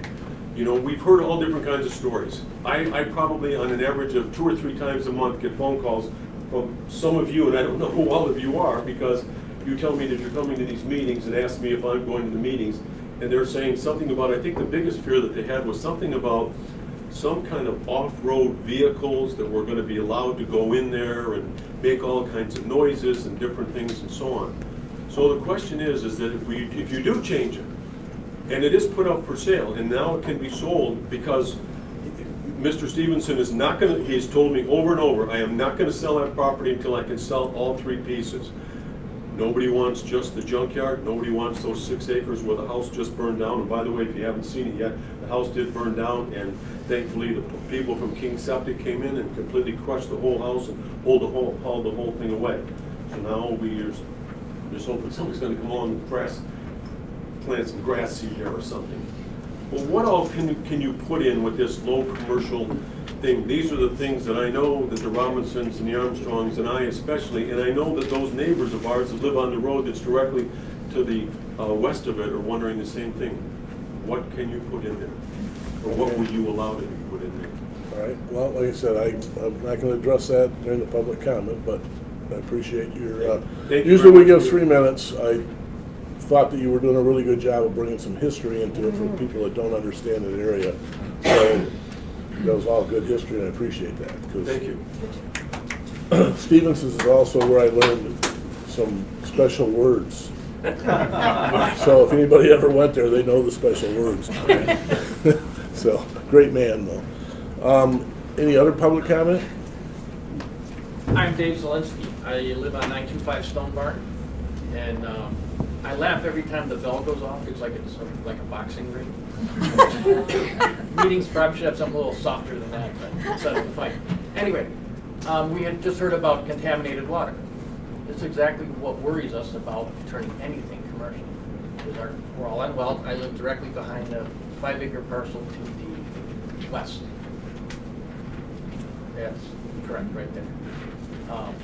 You know, we've heard all different kinds of stories. I probably, on an average of 2 or 3 times a month, get phone calls from some of you, and I don't know who all of you are, because you tell me that you're coming to these meetings and ask me if I'm going to the meetings, and they're saying something about, I think the biggest fear that they had was something about some kind of off-road vehicles that were going to be allowed to go in there and make all kinds of noises and different things and so on. So the question is that if you do change it, and it is put up for sale, and now it can be sold, because Mr. Stevenson is not going to, he's told me over and over, I am not going to sell that property until I can sell all 3 pieces. Nobody wants just the junkyard, nobody wants those 6 acres where the house just burned down, and by the way, if you haven't seen it yet, the house did burn down, and thankfully the people from King Septic came in and completely crushed the whole house and hauled the whole thing away. So now we're just hoping somebody's going to come on and plant some grass seed there or something. Well, what all can you put in with this low commercial thing? These are the things that I know that the Robinsons and the Armstrongs and I especially, and I know that those neighbors of ours that live on the road that's directly to the west of it are wondering the same thing. What can you put in there? Or what would you allow to be put in there? All right, well, like I said, I'm not going to address that during the public comment, but I appreciate your, usually we give 3 minutes. I thought that you were doing a really good job of bringing some history into it for people that don't understand the area. So that was all good history, and I appreciate that. Thank you. Stevenson's is also where I learned some special words. So if anybody ever went there, they know the special words. So, great man, though. Any other public comment? I'm Dave Zielinski. I live on 925 Stone Barn, and I laugh every time the bell goes off. It's like a boxing ring. Meetings probably should have something a little softer than that, but instead of a fight. Anyway, we had just heard about contaminated water. It's exactly what worries us about turning anything commercial. We're all unwell. I live directly behind a 5-acre parcel to the west. That's correct, right there.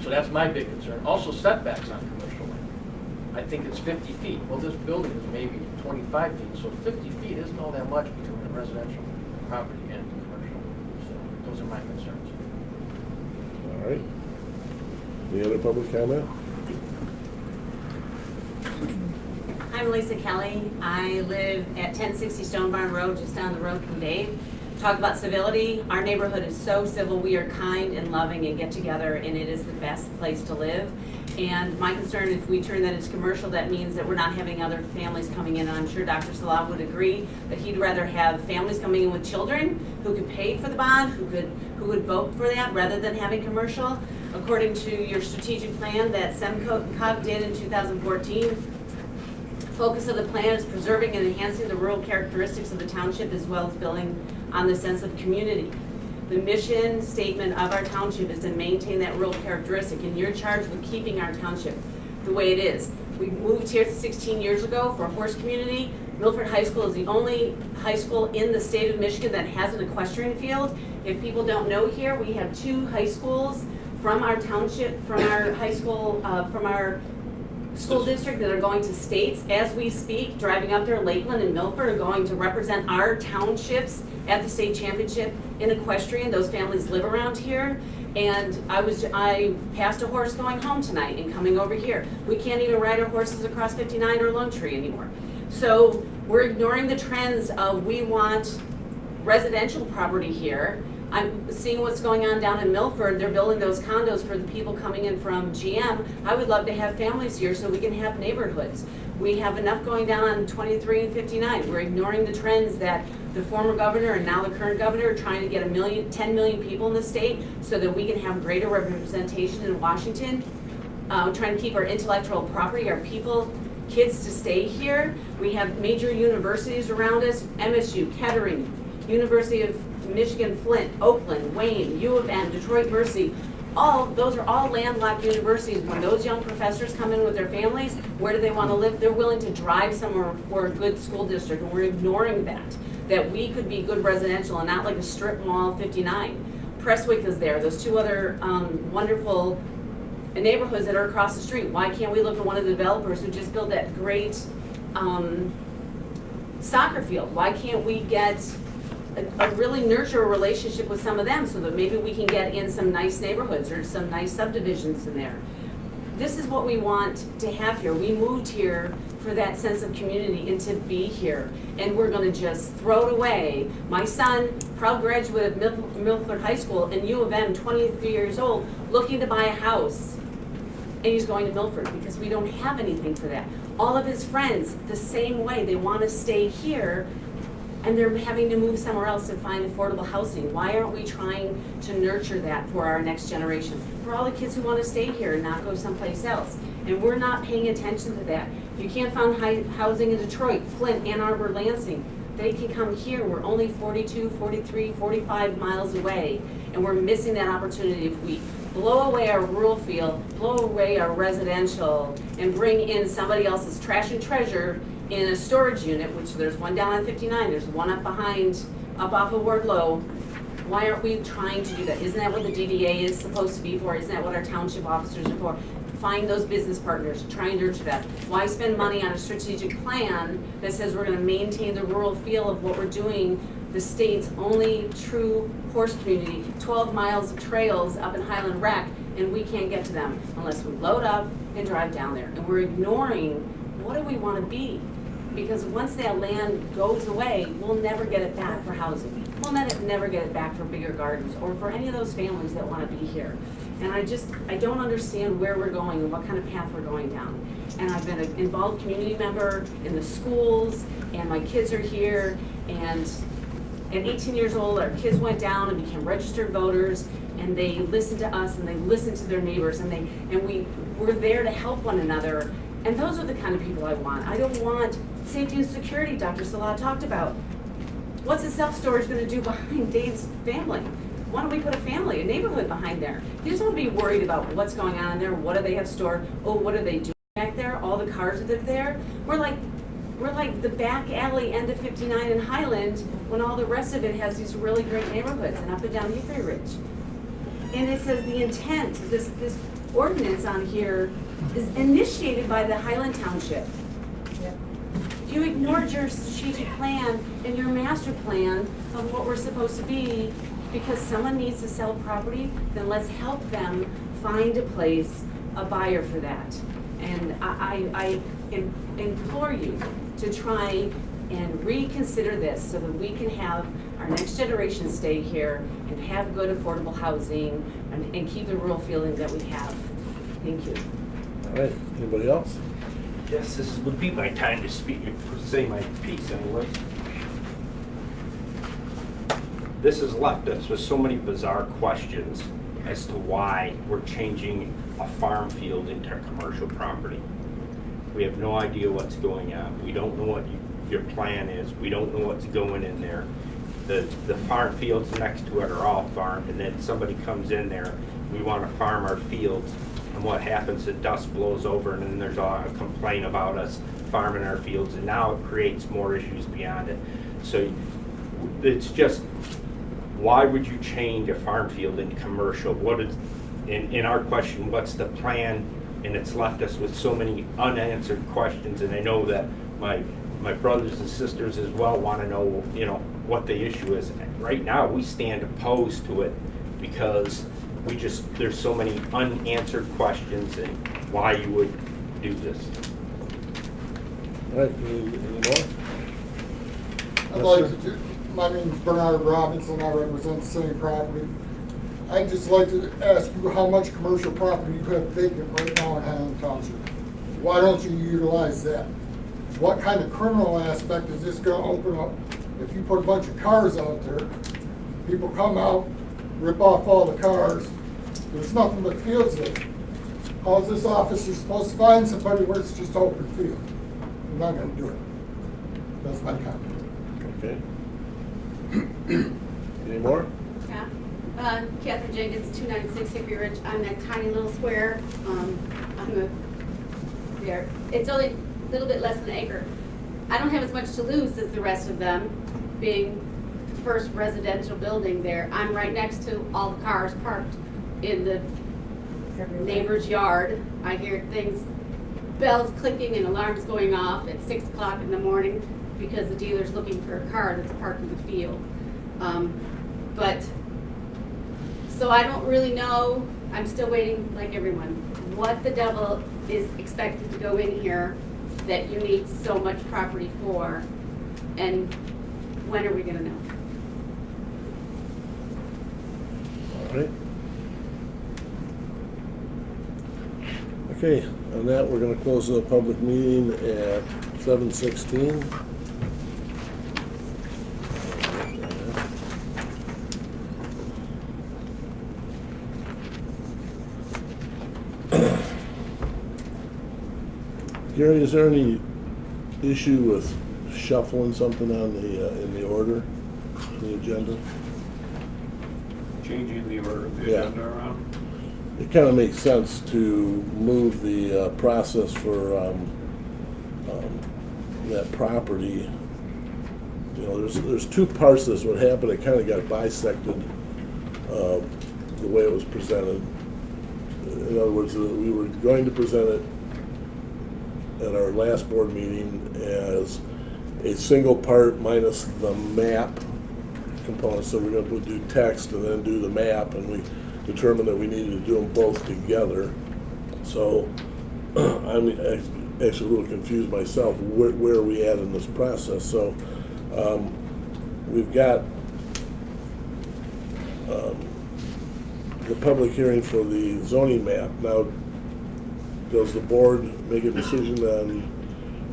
So that's my big concern. Also, setbacks on commercial land. I think it's 50 feet. Well, this building is maybe 25 feet, so 50 feet isn't all that much between a residential property and commercial. So those are my concerns. All right. Any other public comment? I'm Lisa Kelly. I live at 1060 Stone Barn Road, just down the road from Dave. Talk about civility. Our neighborhood is so civil. We are kind and loving and get together, and it is the best place to live. And my concern, if we turn that into commercial, that means that we're not having other families coming in. And I'm sure Dr. Salah would agree that he'd rather have families coming in with children who could pay for the bond, who would vote for that, rather than having commercial. According to your strategic plan that SEMCOG did in 2014, focus of the plan is preserving and enhancing the rural characteristics of the township, as well as building on the sense of community. The mission statement of our township is to maintain that rural characteristic, and you're charged with keeping our township the way it is. We moved here 16 years ago for a horse community. Milford High School is the only high school in the state of Michigan that has an equestrian field. If people don't know here, we have 2 high schools from our township, from our high school, from our school district that are going to states as we speak. Driving up there, Lakeland and Milford are going to represent our townships at the state championship in equestrian. Those families live around here. And I passed a horse going home tonight and coming over here. We can't even ride our horses across 59 or Lone Tree anymore. So we're ignoring the trends of we want residential property here. I'm seeing what's going on down in Milford. They're building those condos for the people coming in from GM. I would love to have families here so we can have neighborhoods. We have enough going down on 23 and 59. We're ignoring the trends that the former governor and now the current governor are trying to get 10 million people in the state so that we can have greater representation in Washington. Trying to keep our intellectual property, our people, kids to stay here. We have major universities around us, MSU, Kettering, University of Michigan, Flint, Oakland, Wayne, U of M, Detroit Mercy. Those are all landlocked universities. When those young professors come in with their families, where do they want to live? They're willing to drive somewhere for a good school district, and we're ignoring that we could be good residential and not like a strip mall 59. Prestwick is there. Those two other wonderful neighborhoods that are across the street. Why can't we look at one of the developers who just built that great soccer field? Why can't we really nurture a relationship with some of them so that maybe we can get in some nice neighborhoods or some nice subdivisions in there? This is what we want to have here. We moved here for that sense of community and to be here, and we're going to just throw it away. My son, proud graduate of Milford High School and U of M, 23 years old, looking to buy a house, and he's going to Milford because we don't have anything for that. All of his friends, the same way, they want to stay here, and they're having to move somewhere else to find affordable housing. Why aren't we trying to nurture that for our next generation? For all the kids who want to stay here and not go someplace else. And we're not paying attention to that. You can't find housing in Detroit, Flint, Ann Arbor, Lansing. They can come here. We're only 42, 43, 45 miles away, and we're missing that opportunity if we blow away our rural feel, blow away our residential, and bring in somebody else's trash and treasure in a storage unit, which there's one down on 59, there's one up off of Wardlow. Why aren't we trying to do that? Isn't that what the DDA is supposed to be for? Isn't that what our township officers are for? Find those business partners, try and nurture that. Why spend money on a strategic plan that says we're gonna maintain the rural feel of what we're doing, the state's only true horse community, 12 miles of trails up in Highland Rec, and we can't get to them unless we load up and drive down there. And we're ignoring what do we wanna be? Because once that land goes away, we'll never get it back for housing. We'll never get it back for bigger gardens or for any of those families that want to be here. And I don't understand where we're going and what kind of path we're going down. And I've been an involved community member in the schools, and my kids are here, and at 18 years old, our kids went down and became registered voters, and they listened to us and they listened to their neighbors, and we were there to help one another. And those are the kind of people I want. I don't want safety and security Dr. Salah talked about. What's a self-storage going to do behind Dave's family? Why don't we put a neighborhood behind there? You just want to be worried about what's going on in there. What do they have stored? Oh, what are they doing back there? All the cars that are there. We're like the back alley end of 59 in Highland when all the rest of it has these really great neighborhoods and up and down Hickory Ridge. And it says the intent, this ordinance on here is initiated by the Highland Township. Yep. You ignored your strategic plan and your master plan of what we're supposed to be because someone needs to sell property, then let's help them find a place, a buyer for that. And I implore you to try and reconsider this so that we can have our next generation stay here and have good affordable housing and keep the rural feeling that we have. Thank you. All right, anybody else? Yes, this would be my time to speak, say my piece anyways. This has left us with so many bizarre questions as to why we're changing a farm field into a commercial property. We have no idea what's going on. We don't know what your plan is. We don't know what's going in there. The farm fields next to it are all farmed, and then somebody comes in there, we want to farm our fields, and what happens, the dust blows over, and then there's a complaint about us farming our fields, and now it creates more issues beyond it. So it's just, why would you change a farm field into commercial? What is, in our question, what's the plan? And it's left us with so many unanswered questions, and I know that my brothers and sisters as well want to know, you know, what the issue is. Right now, we stand opposed to it because there's so many unanswered questions and why you would do this. All right, any more? I'd like to My name is Bernard Robinson. I represent the same property. I'd just like to ask you how much commercial property you have vacant right now in Highland Township. Why don't you utilize that? What kind of criminal aspect is this going to open up if you put a bunch of cars out there? People come out, rip off all the cars. There's nothing but fields there. How is this officer supposed to find somebody where it's just open field? You're not going to do it. That's my comment. Okay. Any more? Yeah. Catherine Jenkins, 296 Hickory Ridge. I'm that tiny little square. There. It's only a little bit less than an acre. I don't have as much to lose as the rest of them, being the first residential building there. I'm right next to all the cars parked in the neighbor's yard. I hear things, bells clicking and alarms going off at 6 o'clock in the morning because the dealer's looking for a car that's parked in the field. So I don't really know, I'm still waiting like everyone, what the devil is expected to go in here that you need so much property for, and when are we gonna know? All right. Okay, on that, we're gonna close the public meeting at 7:16. Gary, is there any issue with shuffling something on the, in the order, the agenda? Changing the order of the agenda around? It kind of makes sense to move the process for that property. You know, there's two parts to this. What happened, it kind of got bisected the way it was presented. In other words, we were going to present it at our last board meeting as a single part minus the map component. So we're going to do text and then do the map, and we determined that we needed to do them both together. So I'm actually a little confused myself. Where are we at in this process? So we've got the public hearing for the zoning map. Now, does the board make a decision on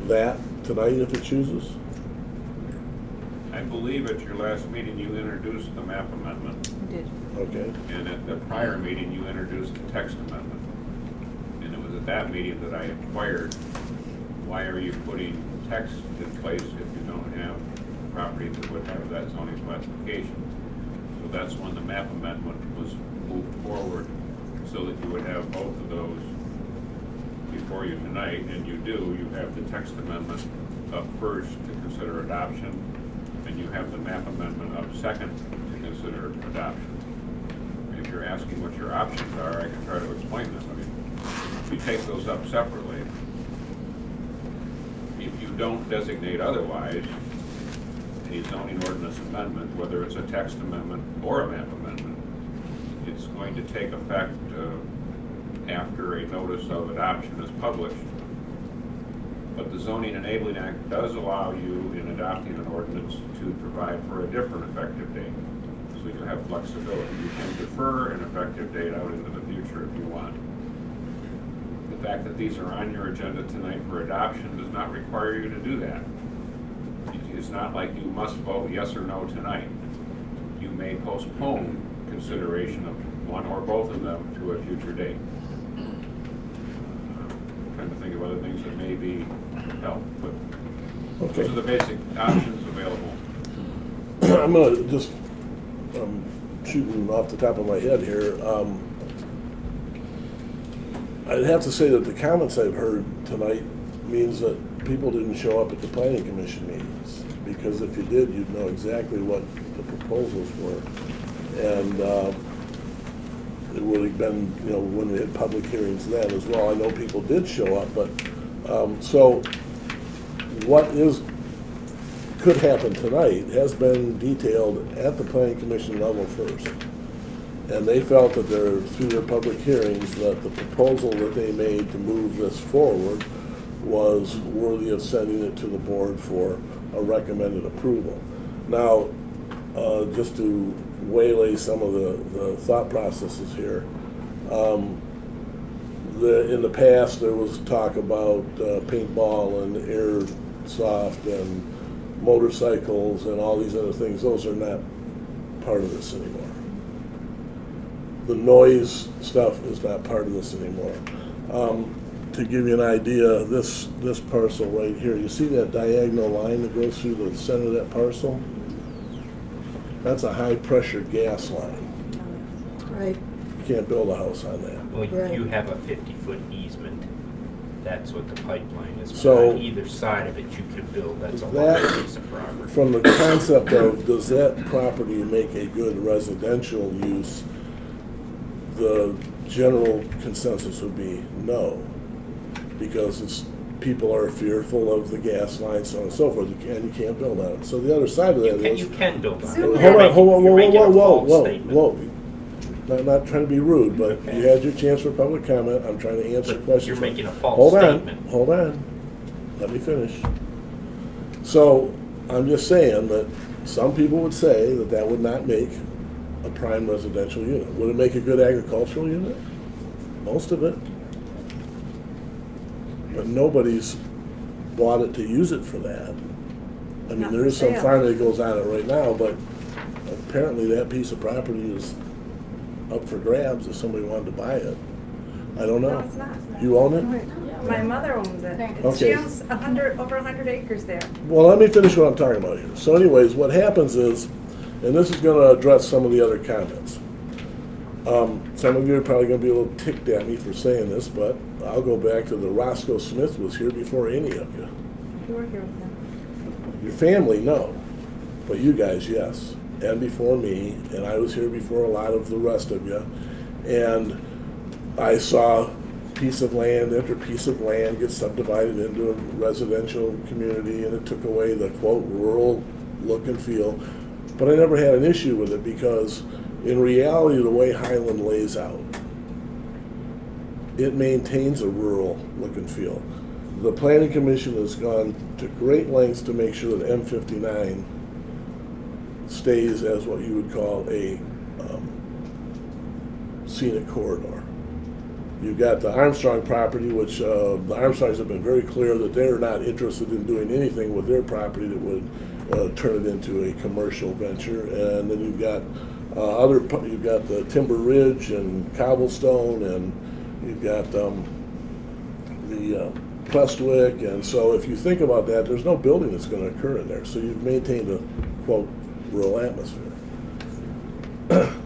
that tonight if it chooses? I believe at your last meeting you introduced the map amendment. You did. Okay. And at the prior meeting you introduced the text amendment. And it was at that meeting that I inquired, why are you putting text in place if you don't have property that would have that zoning classification? So that's when the map amendment was moved forward, so that you would have both of those before you tonight, and you do. You have the text amendment up first to consider adoption, and you have the map amendment up second to consider adoption. If you're asking what your options are, I can try to explain them. I mean, if you take those up separately, if you don't designate otherwise, a zoning ordinance amendment, whether it's a text amendment or a map amendment, it's going to take effect after a notice of adoption is published. But the Zoning Enabling Act does allow you, in adopting an ordinance, to provide for a different effective date. So you have flexibility. You can defer an effective date out into the future if you want. The fact that these are on your agenda tonight for adoption does not require you to do that. It's not like you must vote yes or no tonight. You may postpone consideration of one or both of them to a future date. Trying to think of other things that may be help, but those are the basic options available. I'm gonna just shooting off the top of my head here. I'd have to say that the comments I've heard tonight means that people didn't show up at the planning commission meetings, because if you did, you'd know exactly what the proposals were, and it would have been, you know, when we had public hearings then as well. I know people did show up, but so what could happen tonight has been detailed at the planning commission level first, and they felt that through their public hearings that the proposal that they made to move this forward was worthy of sending it to the board for a recommended approval. Now, just to waylay some of the thought processes here. In the past, there was talk about paintball and airsoft and motorcycles and all these other things. Those are not part of this anymore. The noise stuff is not part of this anymore. To give you an idea, this parcel right here, you see that diagonal line that goes through the center of that parcel? That's a high pressure gas line. Right. You can't build a house on that. Well, Right. you have a 50-foot easement. That's what the pipeline is. So- On either side of it, you can build. That's a That- large piece of property. From the concept of, does that property make a good residential use, the general consensus would be no. Because people are fearful of the gas lines, so on and so forth, and you can't build on it. So the other side of that is... You can build on it. Hold You're on, hold on, you're making a false whoa. statement. Not trying to be rude, but Okay. you had your chance for public comment. I'm trying to answer But questions. you're making a false statement. Hold on. Let me finish. So, I'm just saying that some people would say that that would not make a prime residential unit. Would it make a good agricultural unit? Most of it. But nobody's bought it to use it for that. I mean, Not there for is some sale. farm that goes on it right now, but apparently that piece of property is up for grabs if somebody wanted to buy it. I don't know. No, it's not. You own it? My mother owns it. Okay. She owns over 100 acres there. Well, let me finish what I'm talking about here. So anyways, what happens is, and this is gonna address some of the other comments. Some of you are probably gonna be a little ticked at me for saying this, but I'll go back to the Roscoe Smith was here before any of you. You were here with them. Your family, no, but you guys, yes, and before me, and I was here before a lot of the rest of you, and I saw piece of land after piece of land get subdivided into a residential community, and it took away the quote rural look and feel, but I never had an issue with it because in reality, the way Highland lays out, it maintains a rural look and feel. The Planning Commission has gone to great lengths to make sure that M59 stays as what you would call a scenic corridor. You've got the Armstrong property, which the Armstrongs have been very clear that they're not interested in doing anything with their property that would turn it into a commercial venture. And then you've got you've got the Timber Ridge and Cobblestone, and you've got the Prestwick, and so if you think about that, there's no building that's going to occur in there. So you've maintained a, quote, rural atmosphere.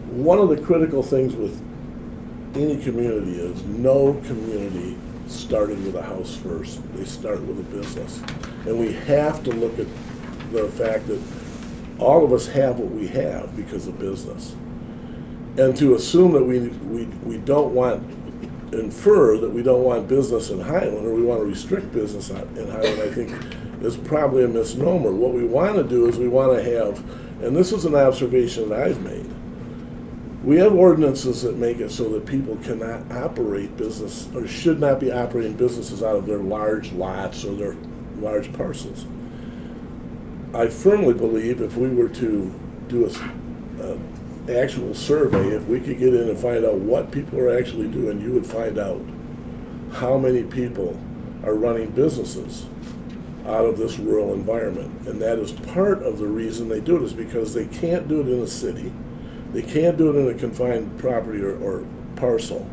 One of the critical things with any community is no community started with a house first. They start with a business. And we have to look at the fact that all of us have what we have because of business. And to assume that we don't want, infer that we don't want business in Highland, or we want to restrict business in Highland, I think is probably a misnomer. What we want to do is we want to have, and this is an observation that I've made, we have ordinances that make it so that people cannot operate business, or should not be operating businesses out of their large lots or their large parcels. I firmly believe if we were to do an actual survey, if we could get in and find out what people are actually doing, you would find out how many people are running businesses out of this rural environment. And that is part of the reason they do it, is because they can't do it in a city. They can't do it in a confined property or parcel.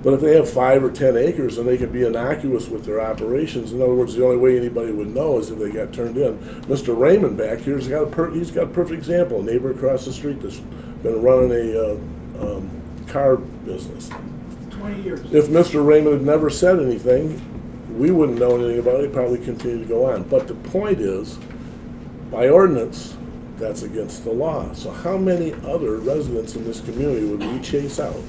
But if they have 5 or 10 acres and they can be innocuous with their operations, in other words, the only way anybody would know is if they got turned in. Mr. Raymond back here, he's got a perfect example. A neighbor across the street that's been running a car business. 20 years. If Mr. Raymond had never said anything, we wouldn't know anything about it. He'd probably continue to go on. But the point is, by ordinance, that's against the law. So how many other residents in this community would we chase out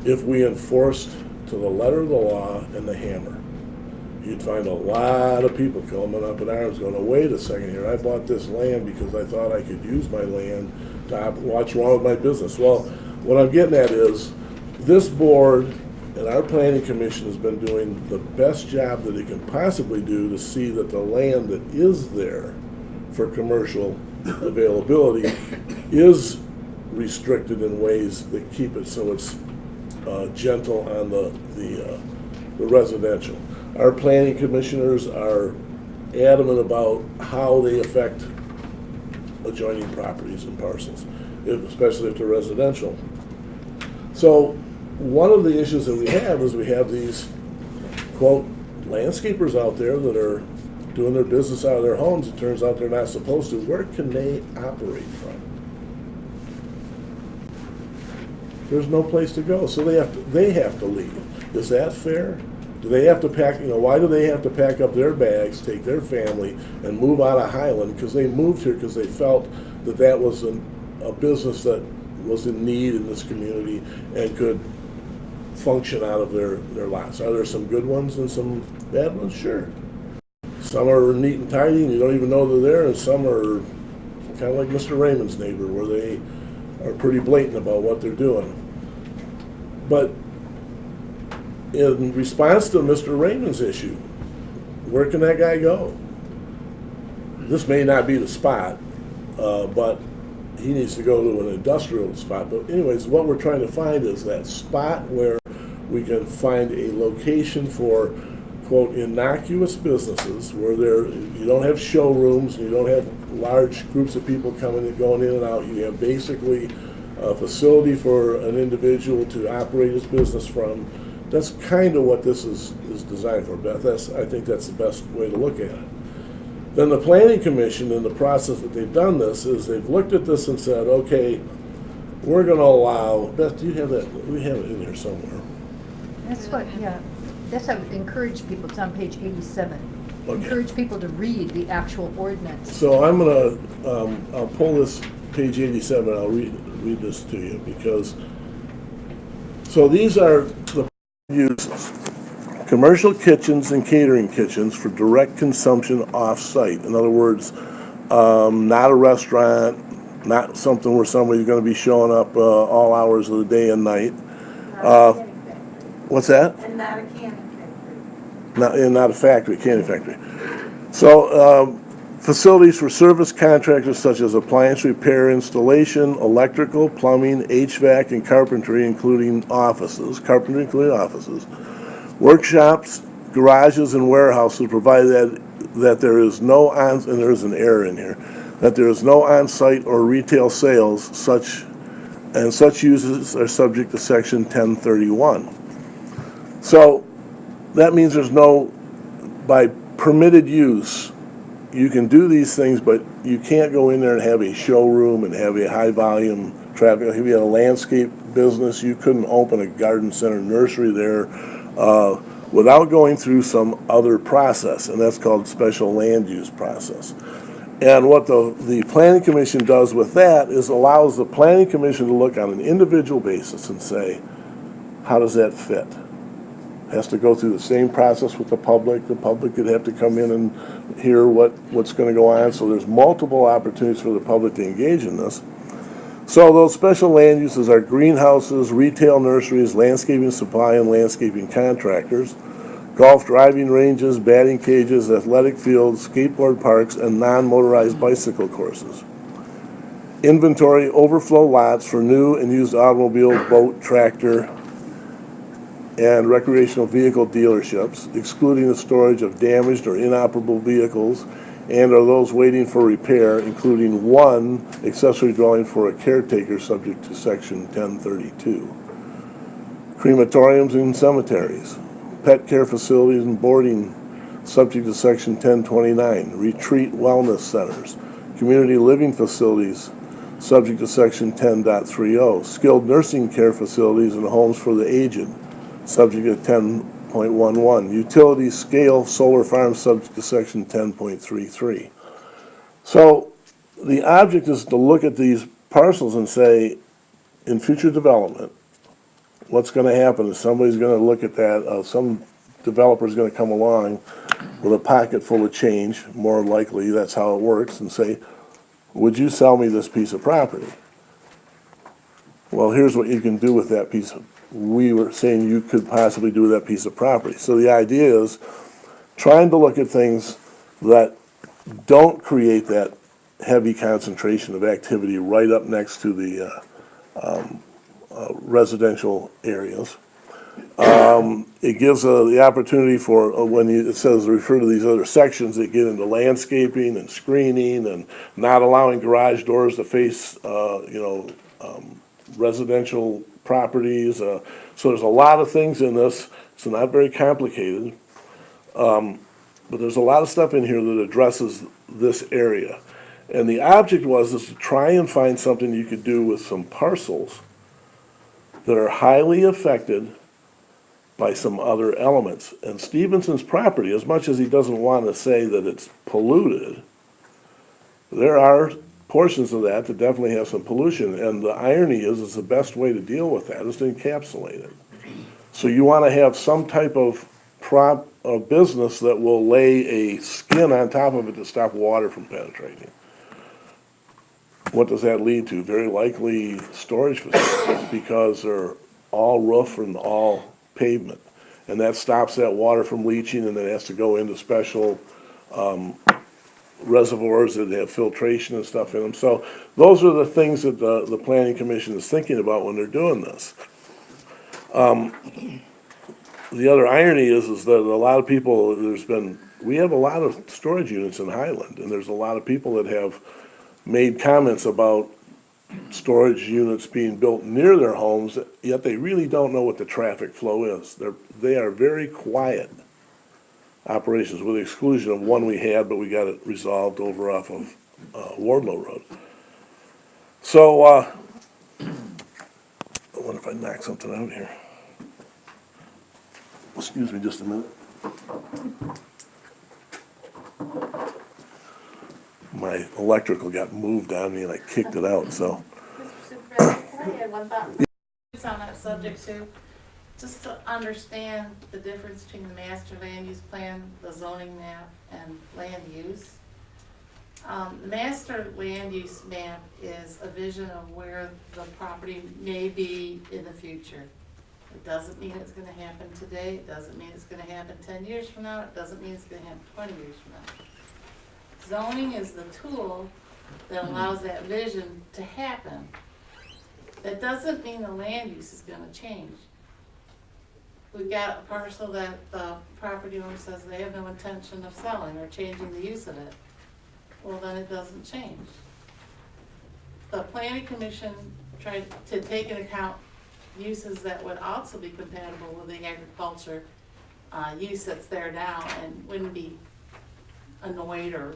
if we enforced to the letter of the law and the hammer? You'd find a lot of people coming up in arms going, oh, wait a second here, I bought this land because I thought I could use my land to what's wrong with my business. Well, what I'm getting at is this board and our planning commission has been doing the best job that it can possibly do to see that the land that is there for commercial availability is restricted in ways that keep it so it's gentle on the residential. Our planning commissioners are adamant about how they affect adjoining properties and parcels, especially if they're residential. So one of the issues that we have is we have these, quote, landscapers out there that are doing their business out of their homes. It turns out they're not supposed to. Where can they operate from? There's no place to go, so they have to leave. Is that fair? Do they have to pack, why do they have to pack up their bags, take their family, and move out of Highland? Because they moved here because they felt that that was a business that was in need in this community and could function out of their lots. Are there some good ones and some bad ones? Sure. Some are neat and tidy and you don't even know they're there, and some are kind of like Mr. Raymond's neighbor where they are pretty blatant about what they're doing. But in response to Mr. Raymond's issue, where can that guy go? This may not be the spot, but he needs to go to an industrial spot. But anyways, what we're trying to find is that spot where we can find a location for, quote, innocuous businesses where you don't have showrooms, you don't have large groups of people coming and going in and out. You have basically a facility for an individual to operate his business from. That's kind of what this is designed for, Beth. I think that's the best way to look at it. Then the Planning Commission, in the process that they've done this, is they've looked at this and said, okay, we're going to allow, Beth, do you have that? We have it in here somewhere. That's what, yeah. That's how I encourage people. It's on page 87. Okay. Encourage people to read the actual ordinance. So I'm going to, I'll pull this page 87, I'll read this to you because, so these are the uses. Commercial kitchens and catering kitchens for direct consumption off-site. In other words, not a restaurant, not something where somebody's going to be showing up all hours of the day and night. What's that? And not a canning factory. Not a factory, canning factory. So facilities for service contractors such as appliance repair, installation, electrical, plumbing, HVAC, and carpentry, including offices. Carpentry including offices. Workshops, garages, and warehouses, provided that there is no and there's an error in here, that there is no on-site or retail sales, such uses are subject to section 1031. So that means there's no, by permitted use, you can do these things, but you can't go in there and have a showroom and have a high volume traffic. If you had a landscape business, you couldn't open a garden center nursery there without going through some other process, and that's called special land use process. And what the Planning Commission does with that is allows the Planning Commission to look on an individual basis and say, how does that fit? Has to go through the same process with the public. The public would have to come in and hear what's going to go on. So there's multiple opportunities for the public to engage in this. So those special land uses are greenhouses, retail nurseries, landscaping supply and landscaping contractors, golf driving ranges, batting cages, athletic fields, skateboard parks, and non-motorized bicycle courses. Inventory overflow lots for new and used automobile, boat, tractor, and recreational vehicle dealerships, excluding the storage of damaged or inoperable vehicles, and are those waiting for repair, including one accessory dwelling for a caretaker subject to section 1032. Crematoriums and cemeteries, pet care facilities and boarding subject to section 1029, retreat wellness centers, community living facilities subject to section 10.30, skilled nursing care facilities and homes for the aged subject to 10.11, utility scale solar farms subject to section 10.33. So the object is to look at these parcels and say, in future development, what's going to happen is somebody's going to look at that, some developer's going to come along with a pocket full of change, more likely that's how it works, and say, would you sell me this piece of property? Well, here's what you can do with that piece of we were saying you could possibly do with that piece of property. So the idea is trying to look at things that don't create that heavy concentration of activity right up next to the residential areas. It gives the opportunity for, when it says refer to these other sections, that get into landscaping and screening and not allowing garage doors to face, residential properties. So there's a lot of things in this. It's not very complicated. But there's a lot of stuff in here that addresses this area. And the object was to try and find something you could do with some parcels that are highly affected by some other elements. And Stevenson's property, as much as he doesn't want to say that it's polluted, there are portions of that that definitely have some pollution. And the irony is the best way to deal with that is to encapsulate it. So you want to have some type of business that will lay a skin on top of it to stop water from penetrating. What does that lead to? Very likely storage facilities, because they're all roof and all pavement. And that stops that water from leaching, and it has to go into special reservoirs that have filtration and stuff in them. So those are the things that the Planning Commission is thinking about when they're doing this. The other irony is that a lot of people, we have a lot of storage units in Highland, and there's a lot of people that have made comments about storage units being built near their homes, yet they really don't know what the traffic flow is. They are very quiet operations, with the exclusion of one we had, but we got it resolved over off of Wardlow Road. So, I wonder if I knock something out here. Excuse me just a minute. My electrical got moved on me and I kicked it out, so. Can I add one thought? It's on that subject too. Just to understand the difference between the master land use plan, the zoning map, and land use. The master land use map is a vision of where the property may be in the future. It doesn't mean it's gonna happen today, it doesn't mean it's gonna happen 10 years from now, it doesn't mean it's gonna happen 20 years from now. Zoning is the tool that allows that vision to happen. That doesn't mean the land use is gonna change. We've got a parcel that the property owner says they have no intention of selling or changing the use of it. Well, then it doesn't change. The Planning Commission tried to take into account uses that would also be compatible with the agriculture use that's there now and wouldn't be annoyed or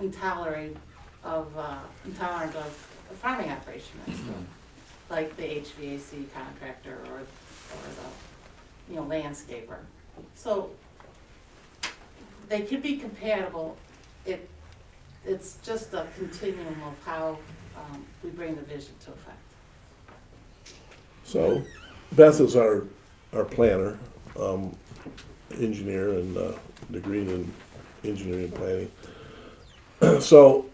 intolerant of farming operation next door, like the HVAC contractor or the landscaper. So they could be compatible. It's just a continuum of how we bring the vision to effect. So Beth is our planner, engineer, and degree in engineering and planning. So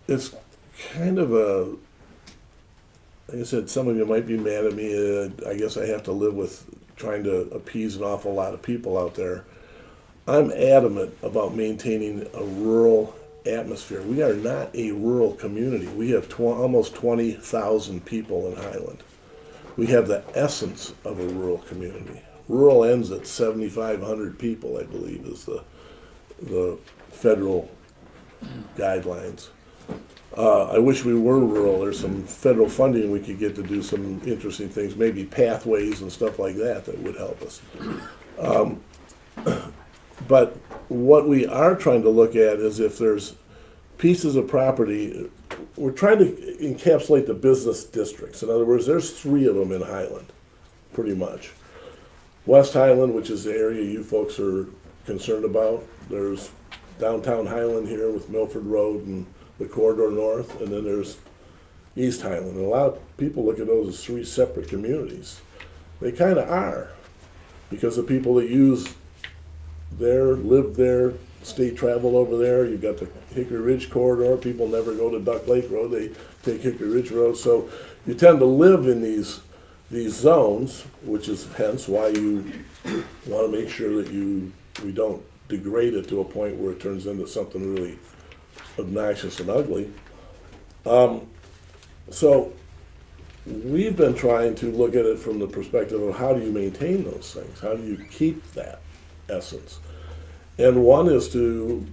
it's kind of like I said, some of you might be mad at me. I guess I have to live with trying to appease an awful lot of people out there. I'm adamant about maintaining a rural atmosphere. We are not a rural community. We have almost 20,000 people in Highland. We have the essence of a rural community. Rural ends at 7,500 people, I believe, is the federal guidelines. I wish we were rural. There's some federal funding we could get to do some interesting things, maybe pathways and stuff like that would help us. But what we are trying to look at is if there's pieces of property, we're trying to encapsulate the business districts. In other words, there's 3 of them in Highland, pretty much. West Highland, which is the area you folks are concerned about. There's downtown Highland here with Milford Road and the corridor north, and then there's East Highland. And a lot of people look at those as 3 separate communities. They kind of are, because the people that use there, live there, state travel over there. You've got the Hickory Ridge corridor. People never go to Duck Lake Road. They take Hickory Ridge Road. So you tend to live in these zones, which is hence why you want to make sure that we don't degrade it to a point where it turns into something really obnoxious and ugly. So we've been trying to look at it from the perspective of how do you maintain those things? How do you keep that essence? And one is to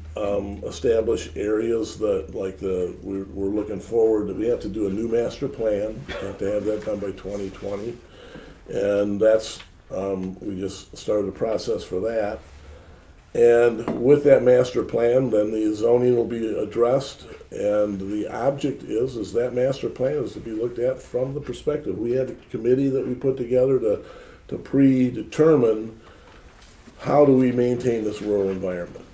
establish areas that, like we're looking forward to, we have to do a new master plan, we have to have that done by 2020. And that's, we just started a process for that. And with that master plan, then the zoning will be addressed, and the object is that master plan is to be looked at from the perspective. We had a committee that we put together to predetermine how do we maintain this rural environment.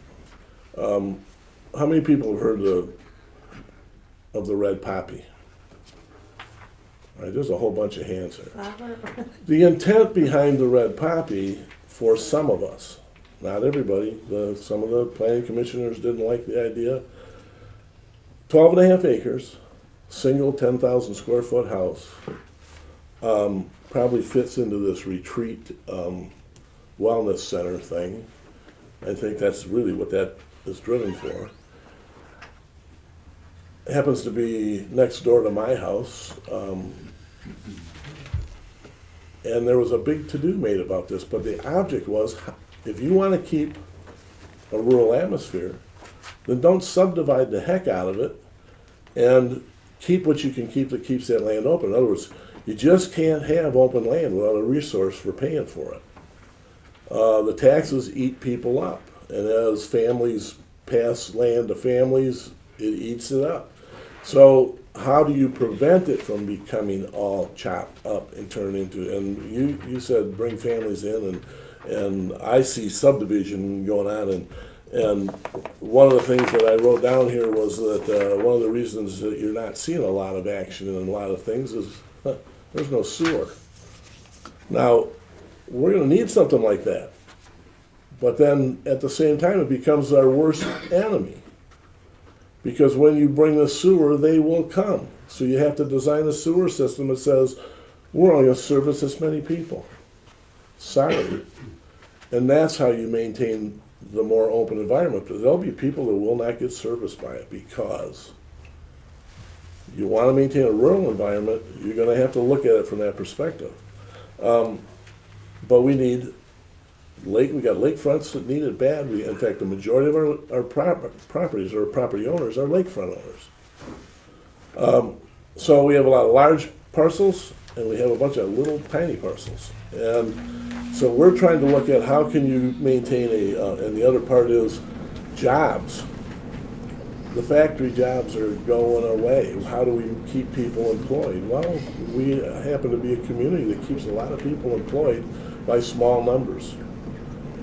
How many people have heard of the red poppy? All right, there's a whole bunch of hands there. The intent behind the red poppy, for some of us, not everybody, some of the planning commissioners didn't like the idea. 12.5 acres, single 10,000 square foot house, probably fits into this retreat wellness center thing. I think that's really what that is driven for. It happens to be next door to my house. And there was a big to-do made about this, but the object was, if you want to keep a rural atmosphere, then don't subdivide the heck out of it and keep what you can keep that keeps that land open. In other words, you just can't have open land without a resource for paying for it. The taxes eat people up, and as families pass land to families, it eats it up. So how do you prevent it from becoming all chopped up and turned into, and you said bring families in, and I see subdivision going on, and one of the things that I wrote down here was that one of the reasons that you're not seeing a lot of action in a lot of things is there's no sewer. Now, we're going to need something like that, but then at the same time it becomes our worst enemy. Because when you bring the sewer, they will come. So you have to design a sewer system that says, we're only going to service this many people. Sorry. And that's how you maintain the more open environment. But there'll be people that will not get serviced by it, because you want to maintain a rural environment, you're going to have to look at it from that perspective. But we need we got lakefronts that need it badly. In fact, the majority of our properties or property owners are lakefront owners. So we have a lot of large parcels, and we have a bunch of little tiny parcels. And so we're trying to look at how can you maintain and the other part is jobs. The factory jobs are going away. How do we keep people employed? Well, we happen to be a community that keeps a lot of people employed by small numbers.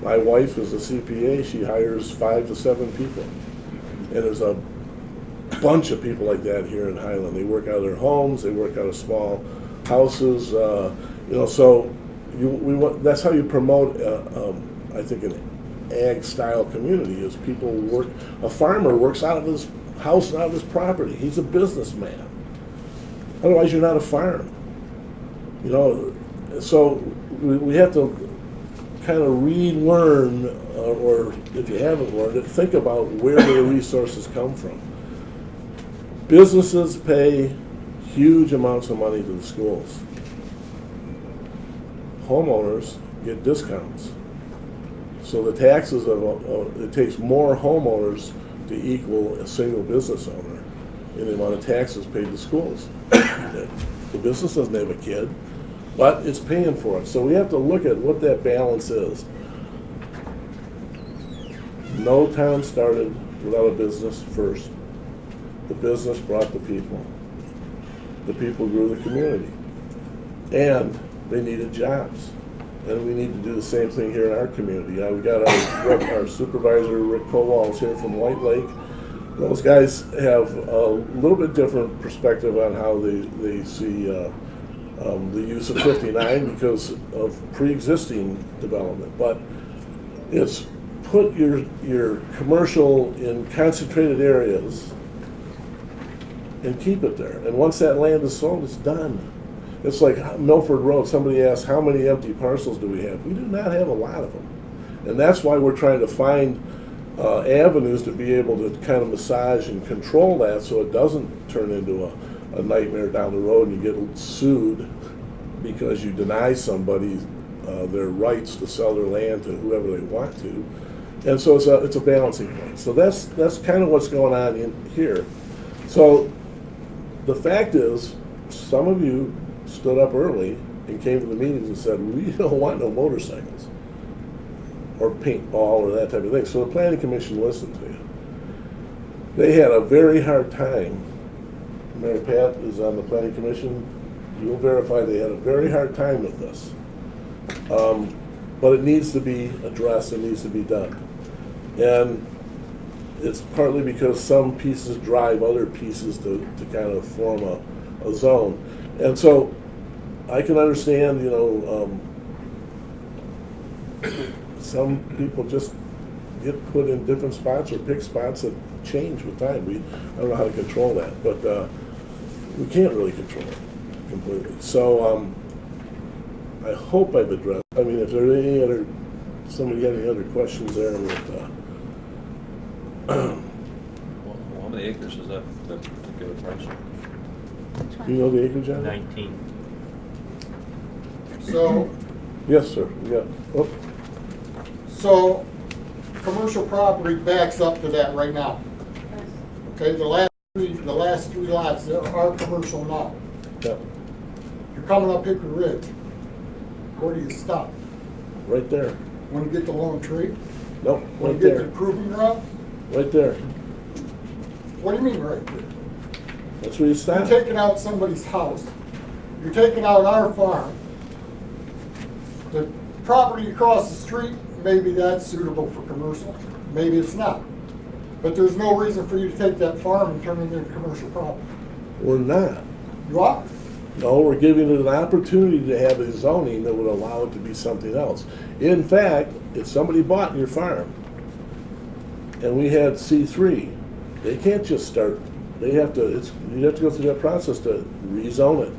My wife is a CPA. She hires 5 to 7 people. And there's a bunch of people like that here in Highland. They work out of their homes. They work out of small houses. So that's how you promote, I think, an ag-style community is people work. A farmer works out of his house and out of his property. He's a businessman. Otherwise, you're not a farm. So we have to kind of relearn, or if you haven't learned it, think about where do the resources come from. Businesses pay huge amounts of money to the schools. Homeowners get discounts. So the taxes it takes more homeowners to equal a single business owner in the amount of taxes paid to schools. The business doesn't have a kid, but it's paying for it. So we have to look at what that balance is. No town started without a business first. The business brought the people. The people grew the community. And they needed jobs. And we need to do the same thing here in our community. We got our supervisor, Rick Kowals, here from White Lake. Those guys have a little bit different perspective on how they see the use of 59 because of pre-existing development. But it's put your commercial in concentrated areas and keep it there. And once that land is sold, it's done. It's like Milford Road. Somebody asked, how many empty parcels do we have? We do not have a lot of them. And that's why we're trying to find avenues to be able to kind of massage and control that so it doesn't turn into a nightmare down the road and you get sued because you deny somebody their rights to sell their land to whoever they want to. And so it's a balancing point. So that's kind of what's going on in here. So the fact is, some of you stood up early and came to the meetings and said, we don't want no motorcycles or paintball or that type of thing. So the Planning Commission listened to you. They had a very hard time. Mary Pat is on the Planning Commission. You'll verify they had a very hard time with this. But it needs to be addressed, it needs to be done. And it's partly because some pieces drive other pieces to kind of form a zone. And so I can understand, you know, some people just get put in different spots or pick spots that change with time. I don't know how to control that, but we can't really control it completely. So I hope I've addressed. I mean, if there are somebody got any other questions there with. How many acres is that particular parcel? Do you know the acreage on it? 19. So, Yes, sir. Yeah. Oh. so commercial property backs up to that right now. Okay, the last three lots that are commercial now. Yeah. You're coming up Hickory Ridge. Where do you stop? Right there. When you get to Lone Tree? Nope. When Right you get there. to Proving Ground? Right there. What do you mean right there? That's where you stop. You're taking out somebody's house. You're taking out our farm. The property across the street, maybe that's suitable for commercial, maybe it's not. But there's no reason for you to take that farm and turn it into commercial property. We're not. You are? No, we're giving it an opportunity to have a zoning that would allow it to be something else. In fact, if somebody bought your farm and we had C3, they can't just start, you have to go through that process to rezone it.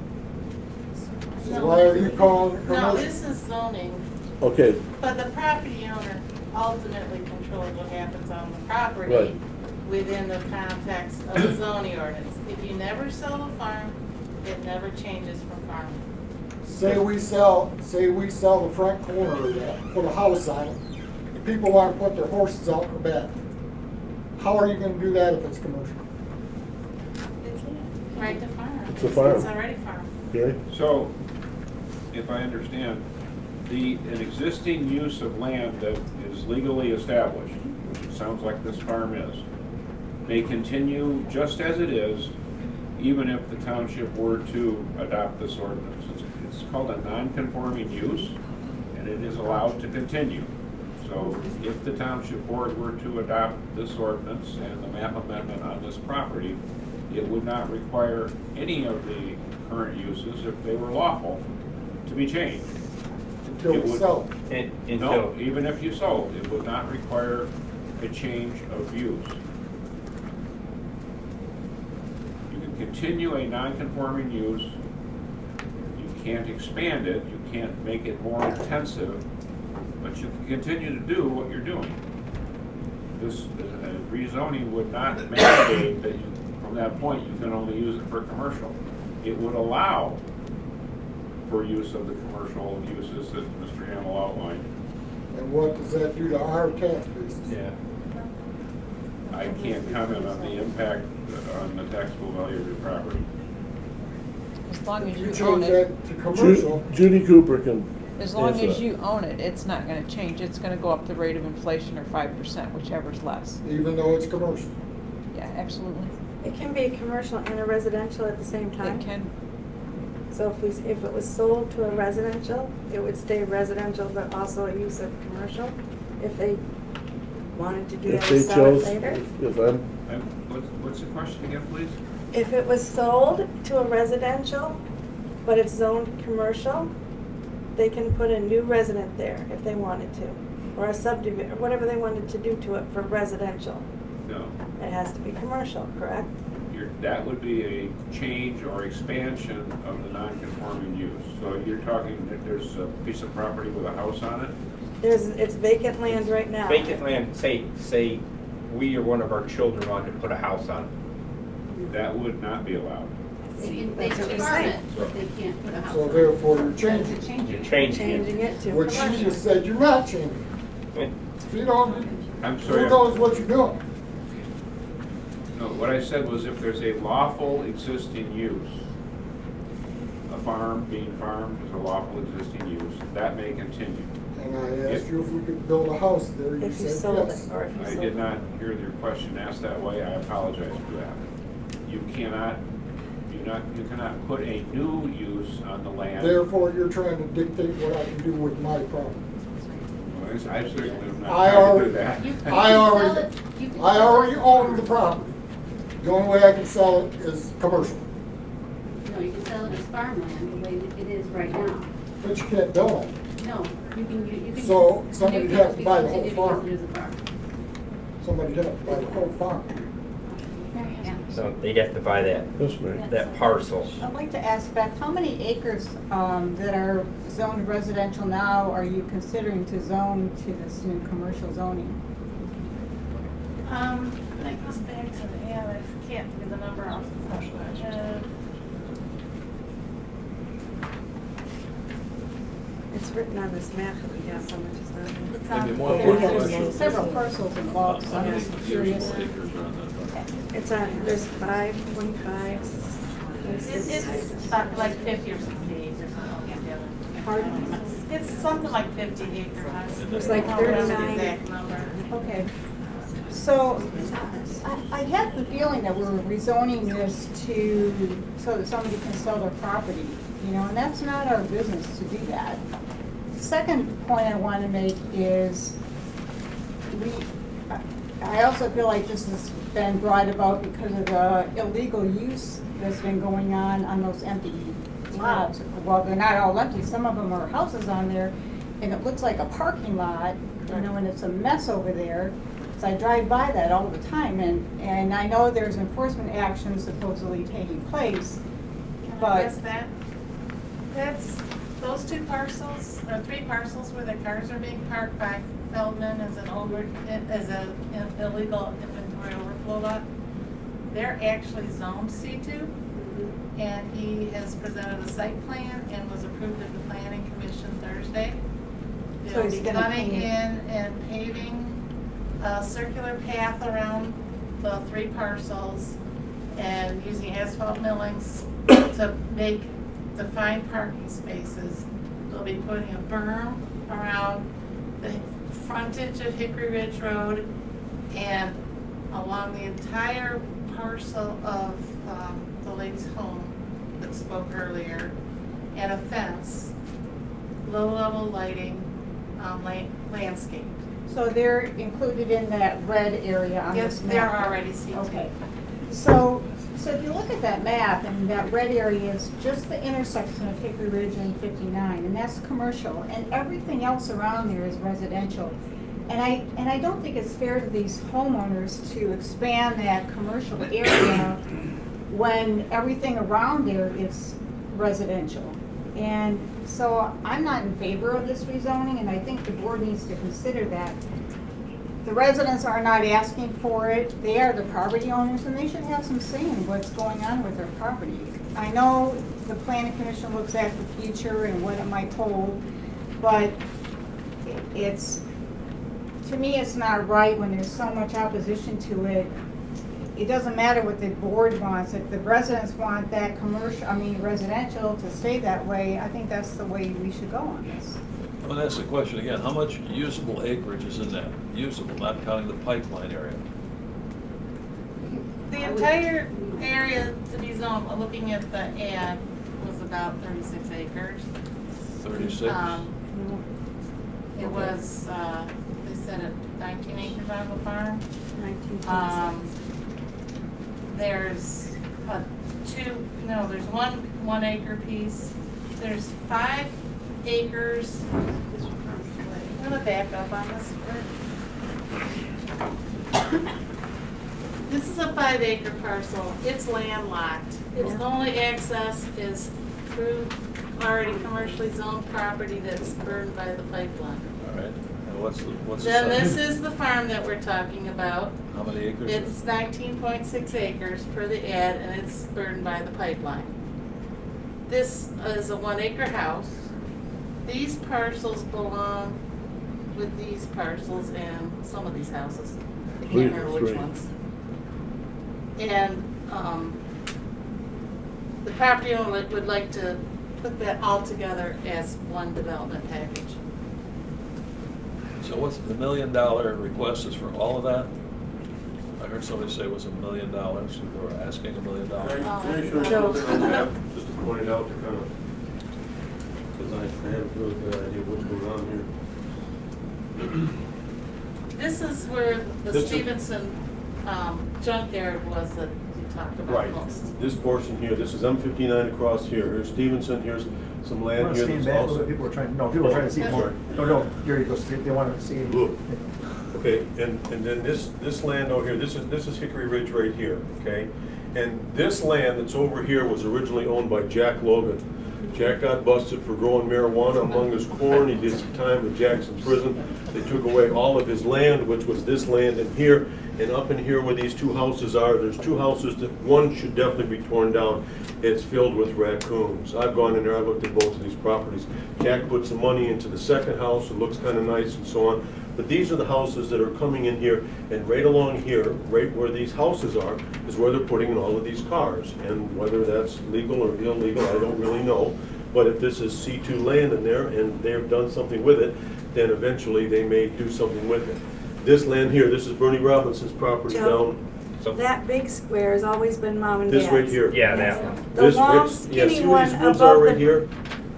So why are you calling it commercial? No, this is zoning, Okay, but the property owner ultimately controls what happens on the property Right. within the context of the zoning ordinance. If you never sell the farm, it never changes from farming. Say we sell the front corner of that, put a house on it, and people want to put their horses out in the back. How are you gonna do that if it's commercial? It's right to farm. It's a farm. It's already farm. Gary? So, if I understand, an existing use of land that is legally established, which it sounds like this farm is, may continue just as it is, even if the township were to adopt this ordinance. It's called a non-conforming use, and it is allowed to continue. So if the township board were to adopt this ordinance and the map amendment on this property, it would not require any of the current uses, if they were lawful, to be changed. Until we sell it. No, even if you sold, it would not require a change of use. You can continue a non-conforming use. You can't expand it, you can't make it more intensive, but you can continue to do what you're doing. This rezoning would not mandate that you, from that point, you can only use it for commercial. It would allow for use of the commercial uses that Mr. Hamel outlined. And what does that do to our tax basis? Yeah. I can't comment on the impact on the taxable value of your property. As long as You you change own it, that to commercial. Judy Cooper can as long answer as that. you own it, it's not gonna change. It's gonna go up the rate of inflation or 5%, whichever's less. Even though it's commercial. Yeah, absolutely. It can be commercial and a residential at the same time? It can. So if it was sold to a residential, it would stay residential, but also a use of commercial? If they wanted to do If that they and sell it chose, later? if I'm, What's the question again, please? If it was sold to a residential, but it's zoned commercial, they can put a new resident there if they wanted to, or a subdivision, or whatever they wanted to do to it for residential. No. It has to be commercial, correct? That would be a change or expansion of the non-conforming use. So you're talking that there's a piece of property with a house on it? It's vacant land right now. Vacant land, say we or one of our children wanted to put a house on it. That would not be allowed. They That's what can you're farm saying. it, but they can't put a house So on it. therefore, you're changing. You're changing Changing it. it to Which she commercial. just said you're not changing. So you don't, I'm who sorry. knows what you're doing? No, what I said was if there's a lawful existing use, a farm being farmed is a lawful existing use, that may continue. And I asked you if we could build a house there, you If you said sold yes. it, or if you I sold did it. not hear your question asked that way. I apologize for that. You cannot put a new use on the land. Therefore, you're trying to dictate what I can do with my property. I certainly am not I trying to do already, that. I already own the property. The only way I can sell it is commercial, No, you can sell it as farmland, the way it is right now. but you can't build on it. No, you can. So somebody'd have to buy the whole continue to farm. use it as a farm. Somebody'd have to buy the whole farm. So they'd have to buy that parcel. I'd like to ask Beth, how many acres that are zoned residential now are you considering to zone to this new commercial zoning? That goes back to the ad, I can't give the number off the top of my head. It's written on this map that we have, so much is not. It's Maybe on- more There's question. several parcels involved, so I'm just curious. It's on, there's 5.5. It's like 50 or 60 acres. Pardon? It's something like 50 acres. It's like I don't remember the 39. exact number. Okay. So I have the feeling that we're rezoning this so that somebody can sell their property, and that's not our business to do that. The second point I want to make is I also feel like this has been brought about because of the illegal use that's been going on those empty lots. Well, they're not all empty. Some of them are houses on there, and it looks like a parking lot, and it's a mess over there. So I drive by that all the time, and I know there's enforcement action supposedly taking place, but. Yes, that's those 2 parcels, or 3 parcels where the cars are being parked by Feldman as an illegal inventory overflow lot. They're actually zoned C2, and he has presented a site plan and was approved at the Planning Commission Thursday. So They'll he's be gonna coming paint it. in and paving a circular path around the 3 parcels and using asphalt millings to make defined parking spaces. They'll be putting a berm around the frontage of Hickory Ridge Road and along the entire parcel of the lady's home that spoke earlier, and a fence, low-level lighting, landscape. So they're included in that red area on Yes, this map? they're already seen. Okay. So if you look at that map, and that red area is just the intersection of Hickory Ridge and 59, and that's commercial, and everything else around there is residential. And I don't think it's fair to these homeowners to expand that commercial area when everything around there is residential. And so I'm not in favor of this rezoning, and I think the board needs to consider that. The residents are not asking for it. They are the property owners, and they should have some say in what's going on with their property. I know the planning commission looks at the future and what it might hold, but to me, it's not right when there's so much opposition to it. It doesn't matter what the board wants. If the residents want that residential to stay that way, I think that's the way we should go on this. I'm gonna ask the question again, how much usable acreage is in that? Usable, not counting the pipeline area. The entire area to be zoned, looking at the ad, was about 36 acres. 36? It was, they said it 19 acres on the farm. 19. There's there's one acre piece. There's 5 acres. I'm gonna back up on this. This is a 5-acre parcel. It's landlocked. Its only access is through already commercially zoned property that's burned by the pipeline. All right. And what's the Then size? this is the farm that we're talking about. How many acres? It's 19.6 acres per the ad, and it's burned by the pipeline. This is a 1 acre house. These parcels belong with these parcels and some of these houses. I can't remember which ones. And the property owner would like to put that all together as one development package. So what's the $1 million request is for all of that? I heard somebody say it was $1 million, they were asking $1 million. Can I show you something on the map, just to point it out to kind of, because I have a really good idea what's going on here. This is where the This is- Stevenson Junkyard was that you talked about Right, most. this portion here, this is M59 across here, here's Stevenson, here's some land Want to here. stand that's back a also- little bit? People are trying, no, people are trying to see more. No, here you go, they want to see. Look. Okay, and then this land over here, this is Hickory Ridge right here, okay? And this land that's over here was originally owned by Jack Logan. Jack got busted for growing marijuana among his corn. He did some time in Jackson prison. They took away all of his land, which was this land in here. And up in here where these two houses are, there's two houses that one should definitely be torn down. It's filled with raccoons. I've gone in there, I've looked at both of these properties. Jack put some money into the second house, it looks kind of nice and so on. But these are the houses that are coming in here, and right along here, right where these houses are, is where they're putting in all of these cars. And whether that's legal or illegal, I don't really know. But if this is C2 land in there and they've done something with it, then eventually they may do something with it. This land here, this is Bernie Robinson's property Joe, down. That big square has always been mom and dad's. This right here. Yeah, that one. The This long right- yeah, skinny see where one these woods are above right the. here?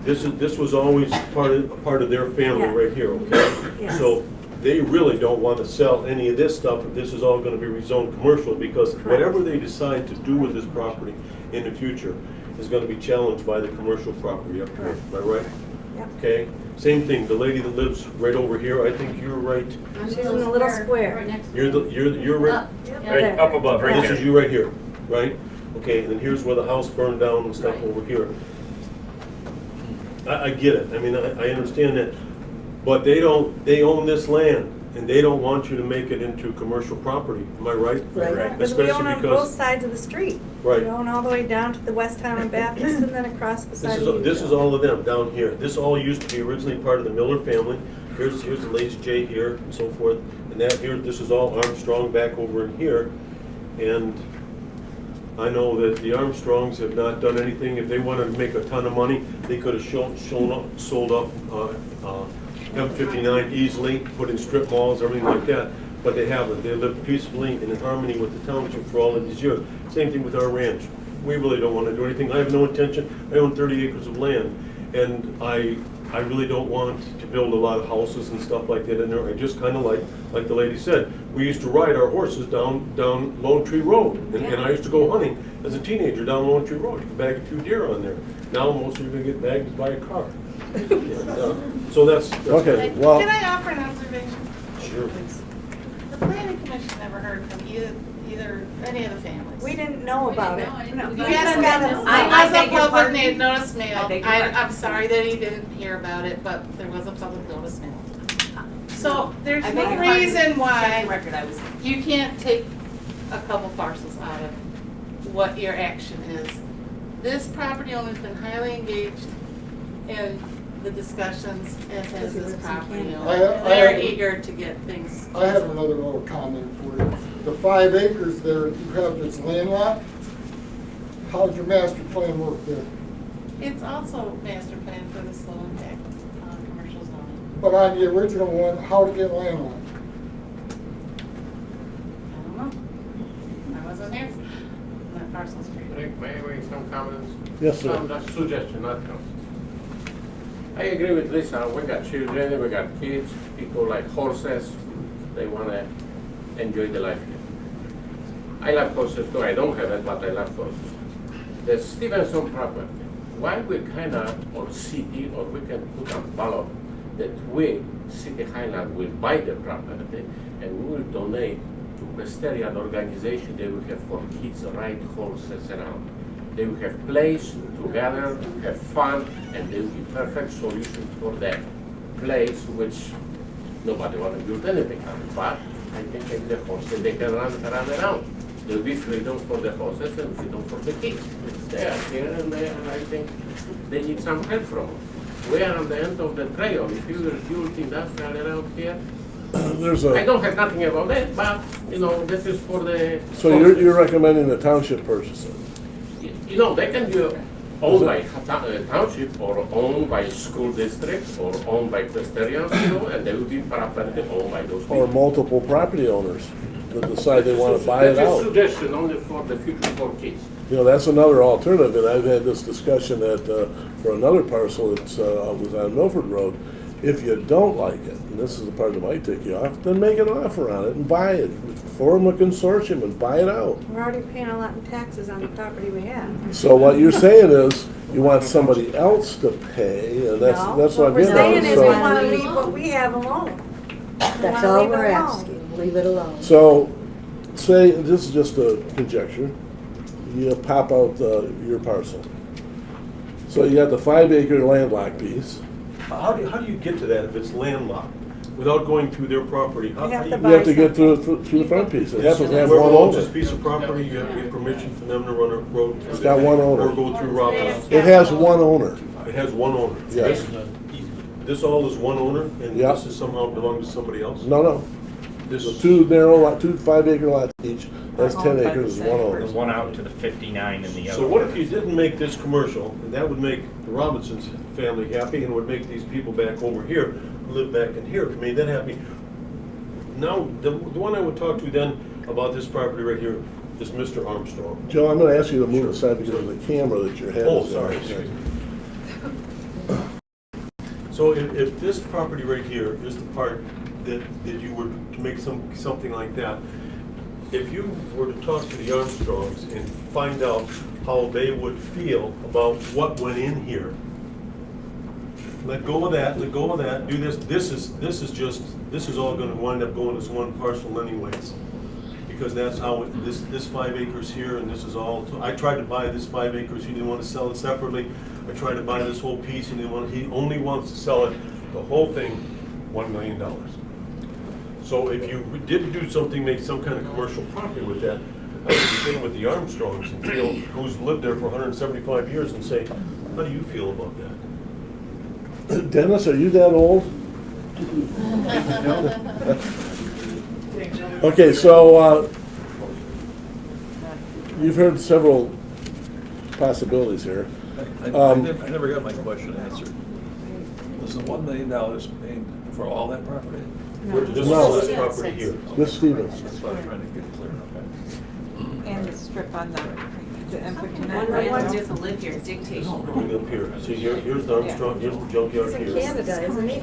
This was always part of their family Yeah. right here, okay? Yes. So they really don't want to sell any of this stuff if this is all going to be rezoned commercial, because whatever they decide to do with this property in the future is going to be challenged by the commercial property up here, am I right? Yep. Okay, same thing, the lady that lives right over here, I think you're right. She's in the little square. You're right. Right up above, right This there. is you right here, right? Okay, and then here's where the house burned down and stuff over here. I get it, I mean, I understand that, but they own this land, and they don't want you to make it into commercial property, am I right? Right, because we Especially own on because- both sides of the street. Right. We own all the way down to the West Highland Baptist and then across beside you. This is all of them down here. This all used to be originally part of the Miller family. Here's the Lazy J here and so forth. And that here, this is all Armstrong back over in here. And I know that the Armstrongs have not done anything. If they wanted to make a ton of money, they could have sold off M59 easily, put in strip malls, everything like that. But they haven't. They lived peacefully and in harmony with the township for all of these years. Same thing with our ranch. We really don't want to do anything. I have no intention. I own 30 acres of land. And I really don't want to build a lot of houses and stuff like that in there. I just kind of like the lady said, we used to ride our horses down Lone Tree Road. And I used to go hunting as a teenager down Lone Tree Road. You could bag a few deer on there. Now most of you are going to get bagged by a car. And, so that's Okay, well, Can I offer an observation? Sure. The planning commission never heard from either any of the families. We didn't know about it. No, You we guys just got got a- I beg your public pardon? notice mail. I beg your pardon? I'm sorry that he didn't hear about it, but there was a public notice mail. So there's I beg no your pardon. reason Check the why record, I was. you can't take a couple parcels out of what your action is. This property owner's been highly engaged in the discussions, as has this property owner. They're eager to get things. I have another little comment for you. The 5 acres there, you have this landlocked. How's your master plan work there? It's also master plan for this low impact commercial zoning. But on the original one, how to get landlocked? I don't know. I wasn't here on that parcel street. May I make some comments? Yes, sir. Some suggestion, not comments. I agree with Lisa. We got children, we got kids, people like horses. They want to enjoy the life here. I love horses too. I don't have it, but I love horses. The Stevenson property, why we cannot, or city, or we can put a ballot that we, City Highland, will buy the property and we will donate to equestrian organization. They will have for kids ride horses around. They will have place to gather, have fun, and they will be perfect solution for that place which nobody wanna build anything on it, but I think if the horses, they can run around. There'll be freedom for the horses and freedom for the kids. It's there, here and there, and I think they need some help from us. We are on the end of the trail. If you will build industrial around here, I don't have nothing about it, but, you know, this is for the. So you're recommending the township purchase it? You know, they can be owned by township or owned by school districts or owned by Presbyterians, you know, and they will be properly owned by those people. Or multiple property owners that decide they want to buy it out. That's a suggestion only for the future for kids. You know, that's another alternative, and I've had this discussion for another parcel that was on Milford Road. If you don't like it, and this is the part that might take you off, then make an offer on it and buy it. Form a consortium and buy it out. We're already paying a lot in taxes on the property we have. So what you're saying is, you want somebody else to pay, and that's what I'm What we're getting saying at. is we want to leave what we have alone. That's all we're asking, leave it alone. So, say, this is just a conjecture, you pop out your parcel. So you got the 5-acre landlocked piece. How do you get to that if it's landlocked, without going through their property? You have to get through the front piece. It happens to have one Whoever owns owner. this piece of property, you have to get permission from them to run a road. It's got one owner. Or go through Robbins. It has one owner. It has one owner. Yes. This all is one owner, and this is somehow belong to somebody else? No. This The two 5-acre lots each, that's 10 acres, is one owner. There's one out to the 59 in the other. So what if you didn't make this commercial, and that would make the Robinsons family happy, and would make these people back over here, who live back in here, if you made that happy. Now, the one I would talk to then about this property right here is Mr. Armstrong. Joe, I'm gonna ask you to move aside because of the camera that your head Oh, is sorry, in. excuse me. So if this property right here is the part that you were to make something like that, if you were to talk to the Armstrongs and find out how they would feel about what went in here, let go of that, do this, this is all gonna wind up going as one parcel anyways. Because that's how, this 5 acres here, and this is all, I tried to buy this 5 acres, he didn't want to sell it separately. I tried to buy this whole piece, and he only wants to sell it, the whole thing, $1 million. So if you did do something, make some kind of commercial property with that, I would be sitting with the Armstrongs and feel, who's lived there for 175 years, and say, how do you feel about that? Dennis, are you that old? Okay, so you've heard several possibilities here. I never got my question answered. Was the $1 million paid for all that property? This property here. This Stevens. That's what I'm trying to get clear on. And the strip on the M59. One man doesn't live here, it's dictation. Going up here, see here's the Armstrong, here's the junkyard here. He's in Canada, isn't he?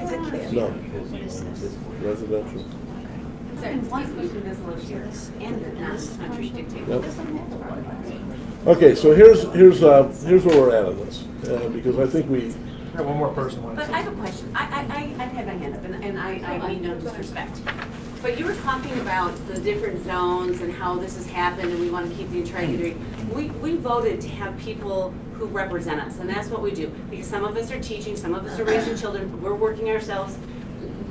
He's in Canada. No. Residential. And one person doesn't live here, and they're not country dictation. Yep. Okay, so here's where we're at on this, because I think we. One more person wants But I have a question. I've had my hand up, and I mean no disrespect. But you were talking about the different zones and how this has happened, and we want to keep the integrity. We voted to have people who represent us, and that's what we do. Because some of us are teaching, some of us are raising children, we're working ourselves.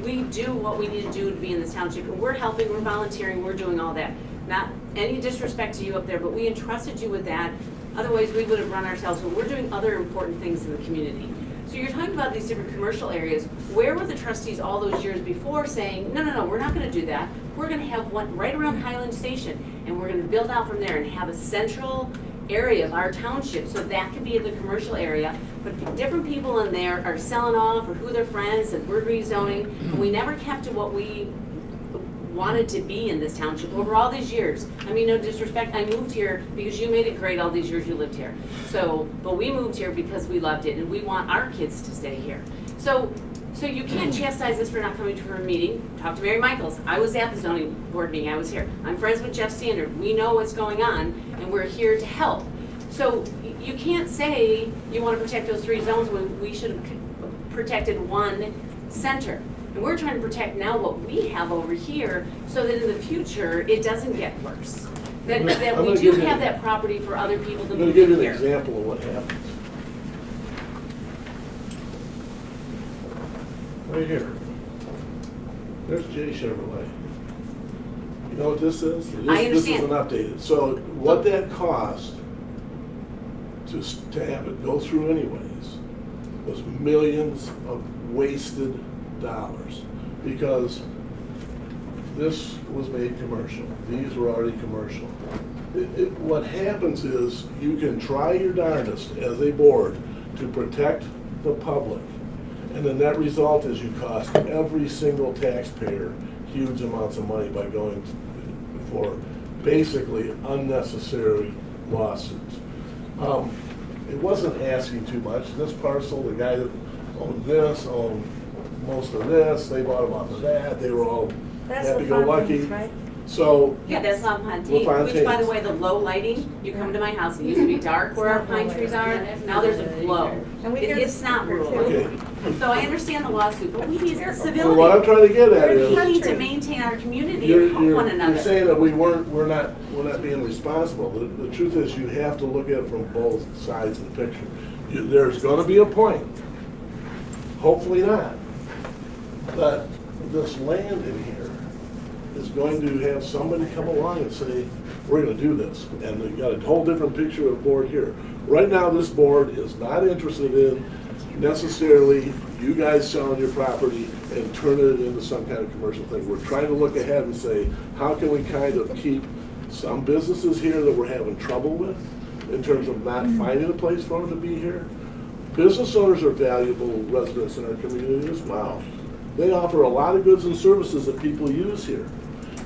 We do what we need to do to be in this township, and we're helping, we're volunteering, we're doing all that. Not any disrespect to you up there, but we entrusted you with that. Otherwise, we would have run ourselves, but we're doing other important things in the community. So you're talking about these different commercial areas. Where were the trustees all those years before saying, no, we're not gonna do that. We're gonna have one right around Highland Station, and we're gonna build out from there and have a central area of our township, so that could be the commercial area. But different people in there are selling off, or who they're friends, and we're rezoning, and we never kept to what we wanted to be in this township over all these years. I mean, no disrespect, I moved here because you made it great all these years you lived here. So, but we moved here because we loved it, and we want our kids to stay here. So you can't chastise us for not coming to our meeting. Talk to Mary Michaels. I was at the zoning board meeting, I was here. I'm friends with Jeff Standard. We know what's going on, and we're here to help. So you can't say you want to protect those 3 zones when we should have protected one center. And we're trying to protect now what we have over here, so that in the future, it doesn't get worse. That we do have that property for other people to move in here. I'm going to give you an example of what happens. Right here. There's J Chevrolet. You know what this is? I This understand. isn't updated. So what that cost to have it go through anyways was millions of wasted dollars, because this was made commercial. These were already commercial. What happens is you can try your darndest as a board to protect the public, and the net result is you cost every single taxpayer huge amounts of money by going for basically unnecessary lawsuits. It wasn't asking too much. This parcel, the guy that owned this owned most of this. They bought them off of that. They were all happy-go-lucky. right? So Yeah, that's LaFontaine, which, by the way, the low lighting, you come to my house, it used to be dark where our pine trees are, now there's a glow. It's not rural. Okay. So I understand the lawsuit, but we need Well, civility. what I'm trying to get at is We need to maintain our community and help one another. You're saying that we're not being responsible. The truth is, you have to look at it from both sides of the picture. There's going to be a point, hopefully not, that this land in here is going to have somebody come along and say, we're going to do this. And we've got a whole different picture of the board here. Right now, this board is not interested in necessarily you guys selling your property and turning it into some kind of commercial thing. We're trying to look ahead and say, how can we kind of keep some businesses here that we're having trouble with in terms of not finding a place for them to be here? Business owners are valuable residents in our community as well. They offer a lot of goods and services that people use here.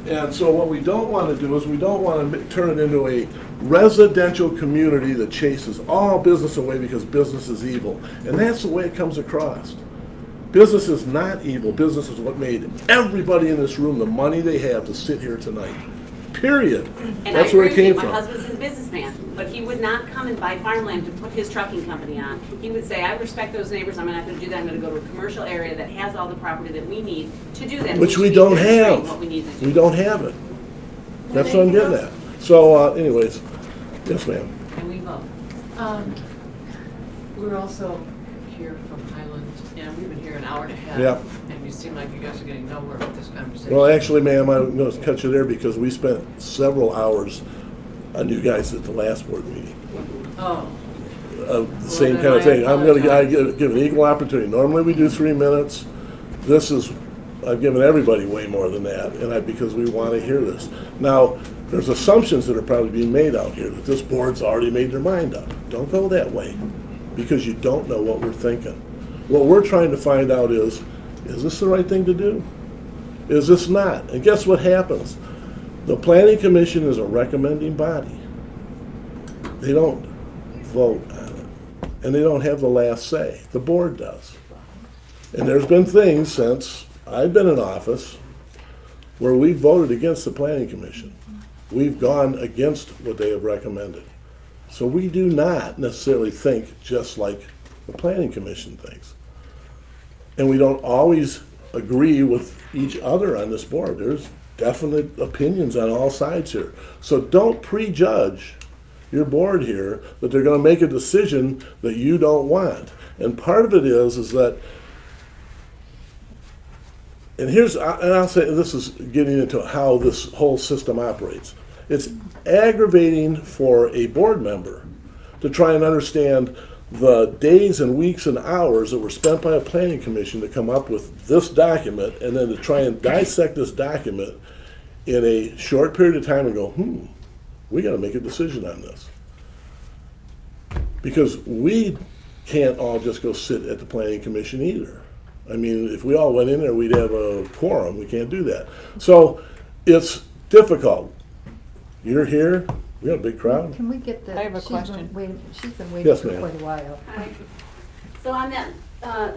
And so what we don't want to do is we don't want to turn it into a residential community that chases all business away because business is evil. And that's the way it comes across. Business is not evil. Business is what made everybody in this room the money they have to sit here tonight. Period. And That's I where agree it came with you. from. My husband's a businessman, but he would not come and buy farmland to put his trucking company on. He would say, I respect those neighbors, I'm not going to do that, I'm going to go to a commercial area that has all the property that we need to do that. Which we don't have. What we need to do. We don't have it. That's what I'm getting at. So anyways, yes ma'am. Can we vote? We're also here from Highland, and we've been here an hour and a half. Yeah. And you seem like you guys are getting nowhere with this conversation. Well, actually, ma'am, I'm going to cut you there because we spent several hours on you guys at the last board meeting. Oh. The same kind of thing. I'm going to give an equal opportunity. Normally we do 3 minutes. This is, I've given everybody way more than that, and because we want to hear this. Now, there's assumptions that are probably being made out here that this board's already made their mind up. Don't go that way, because you don't know what we're thinking. What we're trying to find out is this the right thing to do? Is this not? And guess what happens? The Planning Commission is a recommending body. They don't vote on it, and they don't have the last say. The board does. And there's been things since I've been in office where we voted against the Planning Commission. We've gone against what they have recommended. So we do not necessarily think just like the Planning Commission thinks. And we don't always agree with each other on this board. There's definite opinions on all sides here. So don't prejudge your board here that they're going to make a decision that you don't want. And part of it is that, and I'll say this is getting into how this whole system operates. It's aggravating for a board member to try and understand the days and weeks and hours that were spent by a planning commission to come up with this document, and then to try and dissect this document in a short period of time and go, we got to make a decision on this. Because we can't all just go sit at the planning commission either. I mean, if we all went in there, we'd have a quorum. We can't do that. So it's difficult. You're here. We got a big crowd. Can we get the? I have a question. She's been waiting Yes, for ma'am. quite a while. Hi. So on that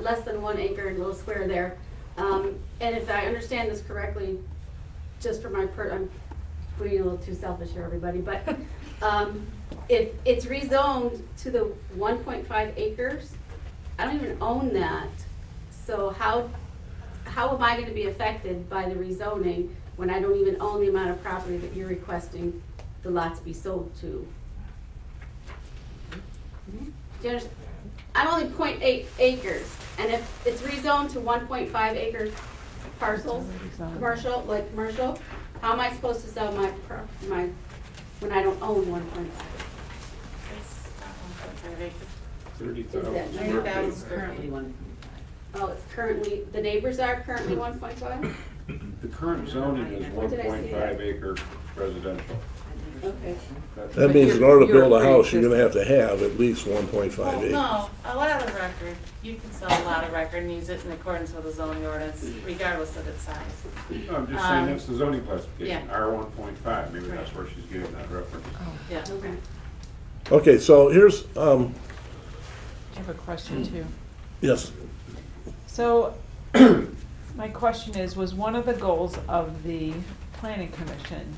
less than 1 acre little square there, and if I understand this correctly, just for my I'm putting a little too selfish here, everybody, but if it's rezoned to the 1.5 acres, I don't even own that. So how am I going to be affected by the rezoning when I don't even own the amount of property that you're requesting the lots be sold to? Do you understand? I'm only 0.8 acres, and if it's rezoned to 1.5 acres, parcels, commercial, like commercial, how am I supposed to sell my, when I don't own 1.5? Is that 30,000 currently one. Oh, it's currently, the neighbors are currently 1.5? The current zoning is What did I say? 1.5 acre residential. Okay. That means in order to build a house, you're gonna have to have at least 1.5 acres. No, a lot of record, you can sell a lot of record and use it in accordance with the zoning ordinance, regardless of its size. No, I'm just saying that's the zoning classification, yeah. R 1.5, maybe that's where she's getting that reference. Yeah. Okay. Okay, so here's, I have a question too. yes, So, my question is, was one of the goals of the planning commission,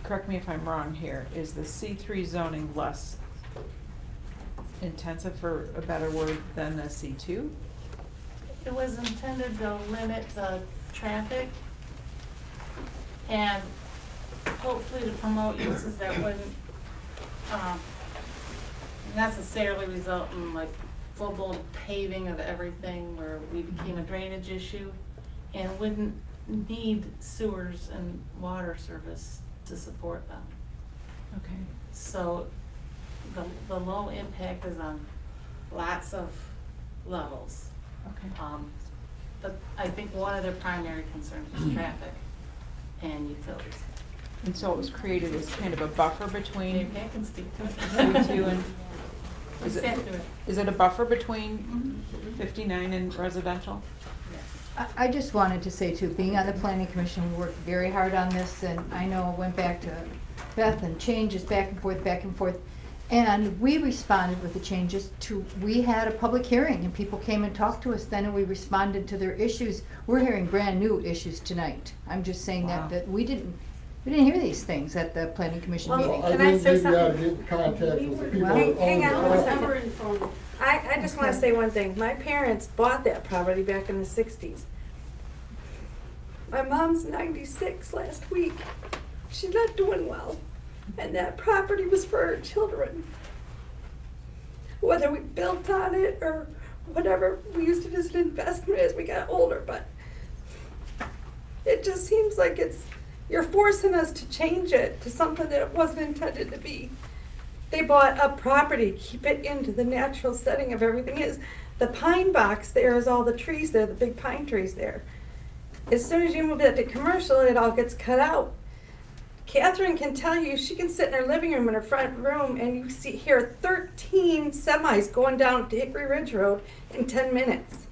correct me if I'm wrong here, is the C3 zoning less intensive, for a better word, than the C2? It was intended to limit the traffic and hopefully to promote uses that wouldn't necessarily result in like full-blown paving of everything where we became a drainage issue and wouldn't need sewers and water service to support them. Okay. So the low impact is on lots of levels. Okay. But I think one of their primary concerns is traffic and utilities. And so it was created as kind of a buffer between Maybe I can speak to it. C2 and, is it a buffer between 59 and residential? I just wanted to say too, being on the planning commission, we worked very hard on this, and I know it went back to Beth and changes back and forth. And we responded with the changes to, we had a public hearing and people came and talked to us then and we responded to their issues. We're hearing brand new issues tonight. I'm just saying that we didn't hear these things at the planning commission meeting. Can I say something? You gotta get in contact with the people Hang that own hang on the one property. second. I just want to say one thing. My parents bought that property back in the 60s. My mom's 96 last week. She's not doing well. And that property was for her children. Whether we built on it or whatever, we used it as an investment as we got older, but it just seems like you're forcing us to change it to something that it wasn't intended to be. They bought a property, keep it into the natural setting of everything is. The pine box there is all the trees there, the big pine trees there. As soon as you move that to commercial, it all gets cut out. Catherine can tell you, she can sit in her living room in her front room and you hear 13 semis going down to Hickory Ridge Road in 10 minutes.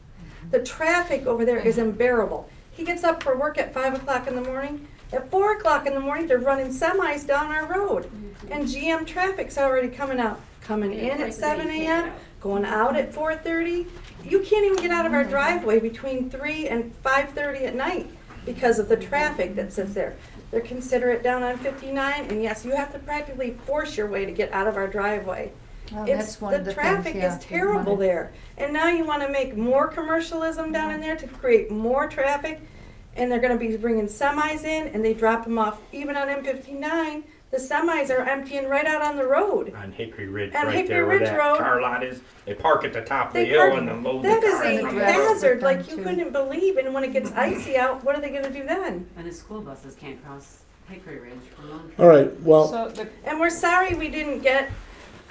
The traffic over there is unbearable. He gets up for work at 5 o'clock in the morning. At 4 o'clock in the morning, they're running semis down our road. And GM traffic's already coming in at 7 a.m., going out at 4:30. You can't even get out of our driveway between 3 and 5:30 at night because of the traffic that sits there. They're considerate down on 59, and yes, you have to practically force your way to get out of our driveway. Oh, that's one of the traffic things, yeah, is terrible there. And now you want to make more commercialism down in there to create more traffic, and they're going to be bringing semis in, and they drop them off even on M59. The semis are emptying right out on the road. On Hickory Ridge, On right Hickory there where Ridge that Road. car lot is, they park at the top of the They hill park- and then load the That is cars a up. hazard like you couldn't believe, and when it gets icy out, what are they going to do then? And the school buses can't cross Hickory Ridge from Lone all right, well, And we're sorry we didn't get,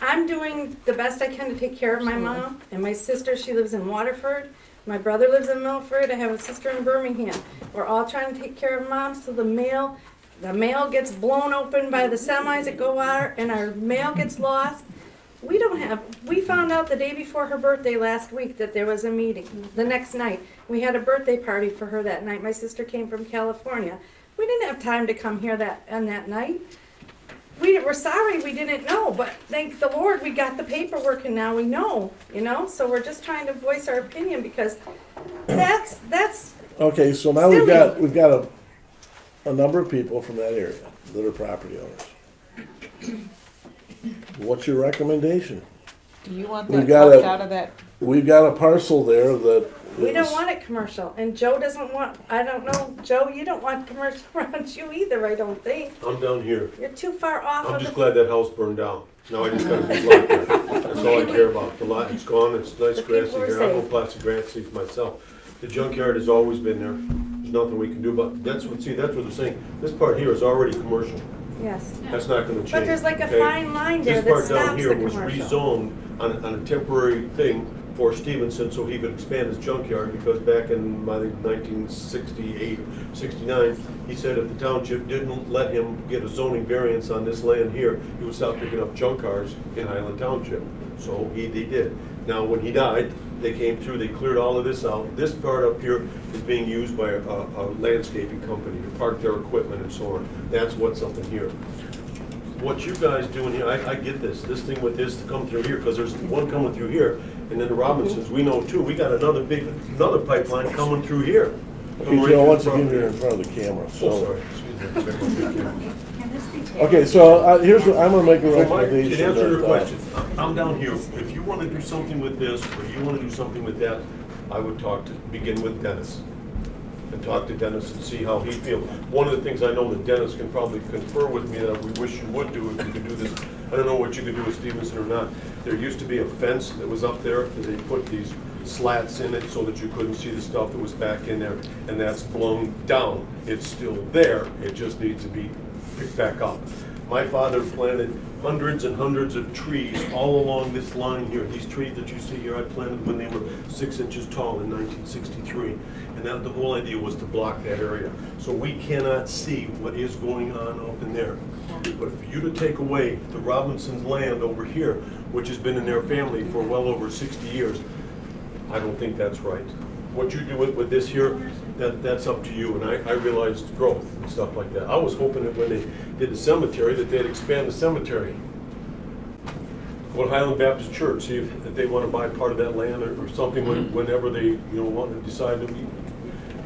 I'm doing the best I can to take care of my mom and my sister. She lives in Waterford. My brother lives in Milford. I have a sister in Birmingham. We're all trying to take care of mom, so the mail gets blown open by the semis that go out, and our mail gets lost. We found out the day before her birthday last week that there was a meeting. The next night, we had a birthday party for her that night. My sister came from California. We didn't have time to come here on that night. We're sorry we didn't know, but thank the Lord we got the paperwork and now we know, so we're just trying to voice our opinion because that's okay, so now silly. we've got a number of people from that area that are property owners. What's your recommendation? Do you want We've that got left out of that? We've got a parcel there that We don't want it commercial, and Joe doesn't want, I don't know, Joe, you don't want commercial around you either, I don't think. I'm down here. You're too far off I'm of just the. glad that house burned down. Now I just got a big lot there. That's all I care about. The lot is gone, it's nice The people grassy are here. I'll go safe. plastic grass seeds myself. The junkyard has always been there. There's nothing we can do, but that's what they're saying. This part here is already commercial. Yes. That's not gonna change. But there's like a okay? fine line there that This part down stops here the was commercial. rezoned on a temporary thing for Stevenson so he could expand his junkyard, because back in, I think, 1968, 69, he said if the township didn't let him get a zoning variance on this land here, he would stop picking up junk cars in Highland Township. So he did. Now, when he died, they came through, they cleared all of this out. This part up here is being used by a landscaping company to park their equipment and so on. That's what's up in here. What you guys doing here, I get this thing with this to come through here, because there's one coming through here, and then the Robinsons, we know too, we got another pipeline coming through here. Okay, Joe, once again, you're in front of the camera, so. Oh, sorry, excuse me. Okay, so here's what, I'm gonna make a So Mike, recommendation. to answer your that, question, I'm down here. If you want to do something with this, or you want to do something with that, I would begin with Dennis. And talk to Dennis and see how he feels. One of the things I know that Dennis can probably confer with me that we wish you would do if you could do this. I don't know what you could do with Stevenson or not. There used to be a fence that was up there, that they put these slats in it so that you couldn't see the stuff that was back in there, and that's blown down. It's still there, it just needs to be picked back up. My father planted hundreds and hundreds of trees all along this line here. These trees that you see here, I planted when they were 6 inches tall in 1963. And that, the whole idea was to block that area. So we cannot see what is going on up in there. But for you to take away the Robinsons' land over here, which has been in their family for well over 60 years, I don't think that's right. What you do with this here, that's up to you, and I realized growth and stuff like that. I was hoping that when they did the cemetery, that they'd expand the cemetery. Go to Highland Baptist Church, see if they want to buy part of that land or something whenever they want to decide to.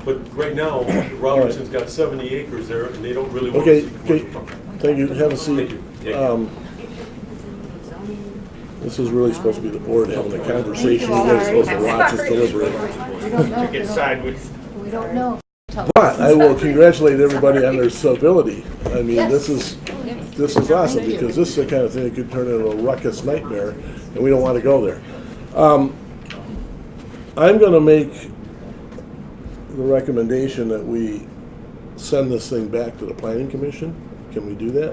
But right now, Robinson's got 70 acres there, and they don't really want to see commercial property. Thank you, have a seat. Thank you. This is really supposed to be the board having a conversation, you're supposed to watch us deliberate. We don't know. Get sideways. We don't know. But I will congratulate everybody on their civility. I mean, this is awesome, because this is the kind of thing that could turn into a ruckus nightmare, and we don't want to go there. I'm gonna make the recommendation that we send this thing back to the planning commission. Can we do that?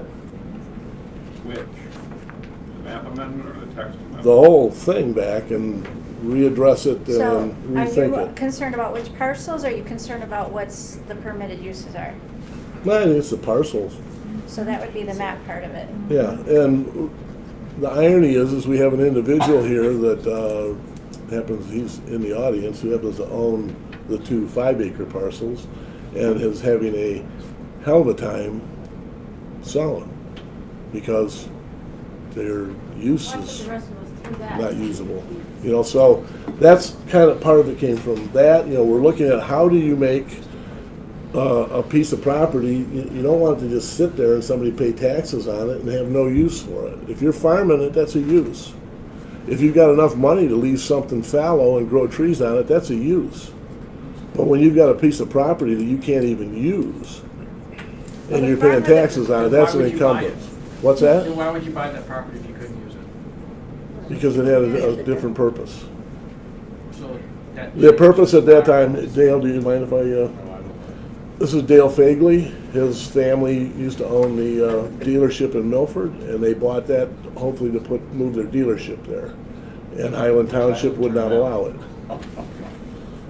Which? The map amendment or the text amendment? The whole thing back and readdress it So, and are rethink you it. concerned about which parcels, or are you concerned about what's the permitted uses are? No, I think it's the parcels. So that would be the map part of it. Yeah, and the irony is we have an individual here that happens, he's in the audience, who happens to own the 2 5-acre parcels and is having a hell of a time selling because their use is not usable. You know, so that's kind of part of it came from that. You know, we're looking at how do you make a piece of property, you don't want it to just sit there and somebody pay taxes on it and have no use for it. If you're farming it, that's a use. If you've got enough money to leave something fallow and grow trees on it, that's a use. But when you've got a piece of property that you can't even use, and you're paying taxes on it, that's an encumbrance. What's that? Then why would you buy that property if you couldn't use it? Because it had a different purpose. So that. The purpose at that time, Dale, do you mind if I, this is Dale Fagley. His family used to own the dealership in Milford, and they bought that hopefully to move their dealership there. And Highland Township would not allow it.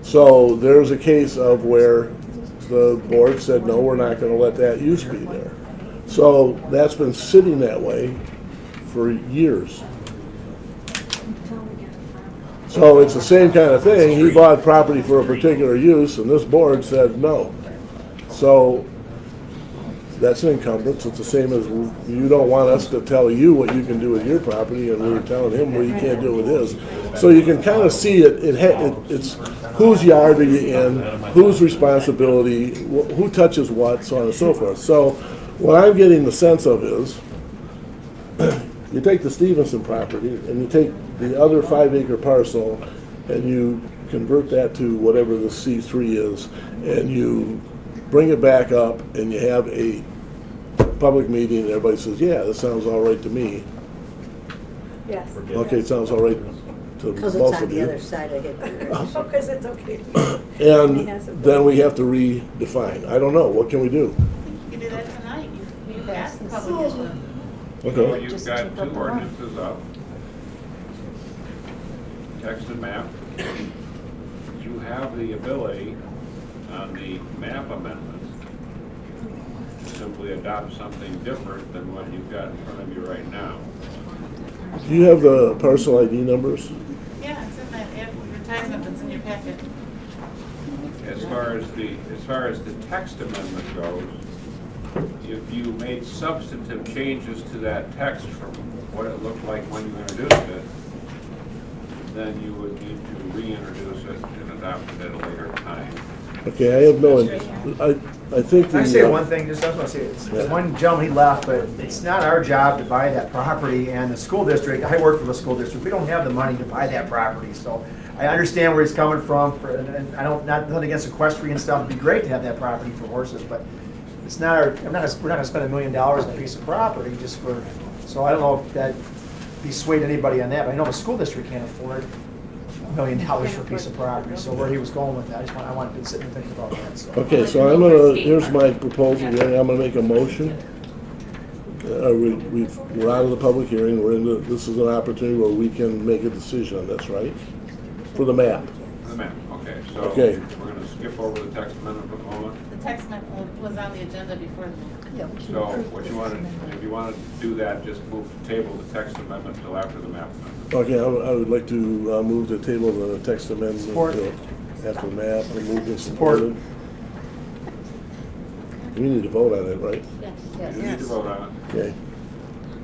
So there's a case of where the board said, no, we're not gonna let that use be there. So that's been sitting that way for years. So it's the same kind of thing. He bought property for a particular use, and this board said no. So that's an encumbrance. It's the same as you don't want us to tell you what you can do with your property, and we were telling him what you can't do with his. So you can kind of see it's whose yard are you in, whose responsibility, who touches what, so on and so forth. So what I'm getting the sense of is, you take the Stevenson property and you take the other 5-acre parcel and you convert that to whatever the C3 is, and you bring it back up and you have a public meeting and everybody says, yeah, that sounds all right to me. Yes. Okay, it sounds all right to Because most it's on of the you. other side of Hickory Ridge. Because it's okay. And then we have to redefine. I don't know, what can we do? You can do that tonight. You asked the public input. So Okay. you've got two ordinances up. Text and map. You have the ability on the map amendments to simply adopt something different than what you've got in front of you right now. Do you have the parcel ID numbers? Yeah, it's in that advertisement that's in your packet. As far as the text amendment goes, if you made substantive changes to that text from what it looked like when you introduced it, then you would need to reintroduce it and adopt it at a later time. Okay, I have no, I think Can I the, say one thing, just, I was gonna say, Yeah. one gentleman, he left, but it's not our job to buy that property, and the school district, I work for the school district, we don't have the money to buy that property, so I understand where he's coming from, and I don't, nothing against equestrian stuff, it'd be great to have that property for horses, but it's not our, we're not gonna spend $1 million on a piece of property just for, so I don't know if that swayed anybody on that, but I know the school district can't afford $1 million for a piece of property, so where he was going with that, I wanted to sit and think about that, so. okay, so I'm gonna, here's my proposal, here. I'm gonna make a motion. We're out of the public hearing, we're into, this is an opportunity where we can make a decision on this, right? For the map. The map, okay. So Okay. we're going to skip over the text amendment for the moment. The text amendment was on the agenda before the. So what you want to, if you want to do that, just move to table the text amendment till after the map amendment. Okay, I would like to move the table of the text amendment Support. till after the map, and move and supported. We need to vote on it, right? Yes. You need to vote on it. Okay.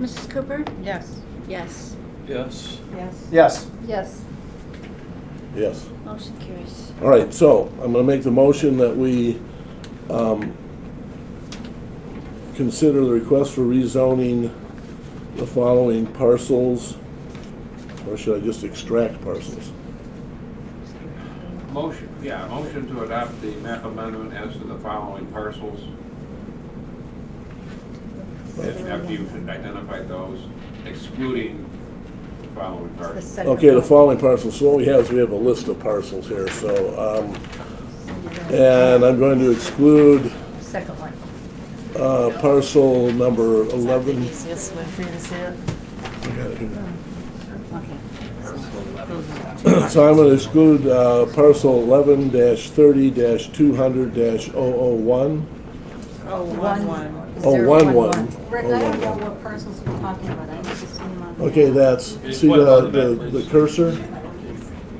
Mrs. Cooper? Yes. Yes. Yes. Yes. Yes. Yes. Yes. Motion carries. All right, so I'm gonna make the motion that we consider the request for rezoning the following parcels, or should I just extract parcels? Motion, yeah, motion to adopt the map amendment as to the following parcels. And after you've identified those, excluding the following parcels. Okay, the following parcels, so what we have is we have a list of parcels here, so, and I'm going to exclude Second one. parcel number 11. Easiest way for you to see it. I got it here. Okay. So I'm going to exclude parcel 11-30-200-001. Oh, one. Oh, 11. Rick, I don't know what parcels you're talking about, I need to see them on. Okay, that's, see the cursor?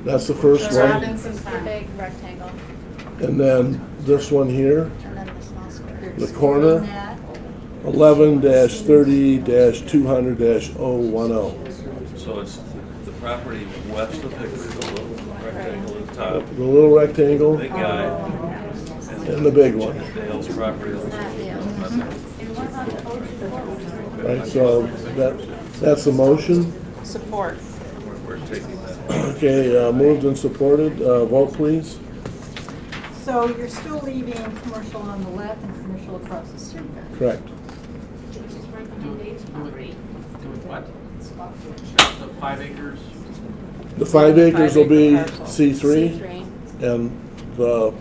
That's the first The one. Robinson The Farm. big rectangle, And then this one here, and then the small square. the corner, 11-30-200-010. So it's the property west of Hickory, the little rectangle at the top. The little rectangle Big guy. and the big one. Dale's property. Right, so that's the motion. Support. We're taking that. Okay, moved and supported. Vote, please. So you're still leaving commercial on the left and commercial across the street? Correct. Do it what? The 5 acres? The 5 acres will be Parcel. C3, and the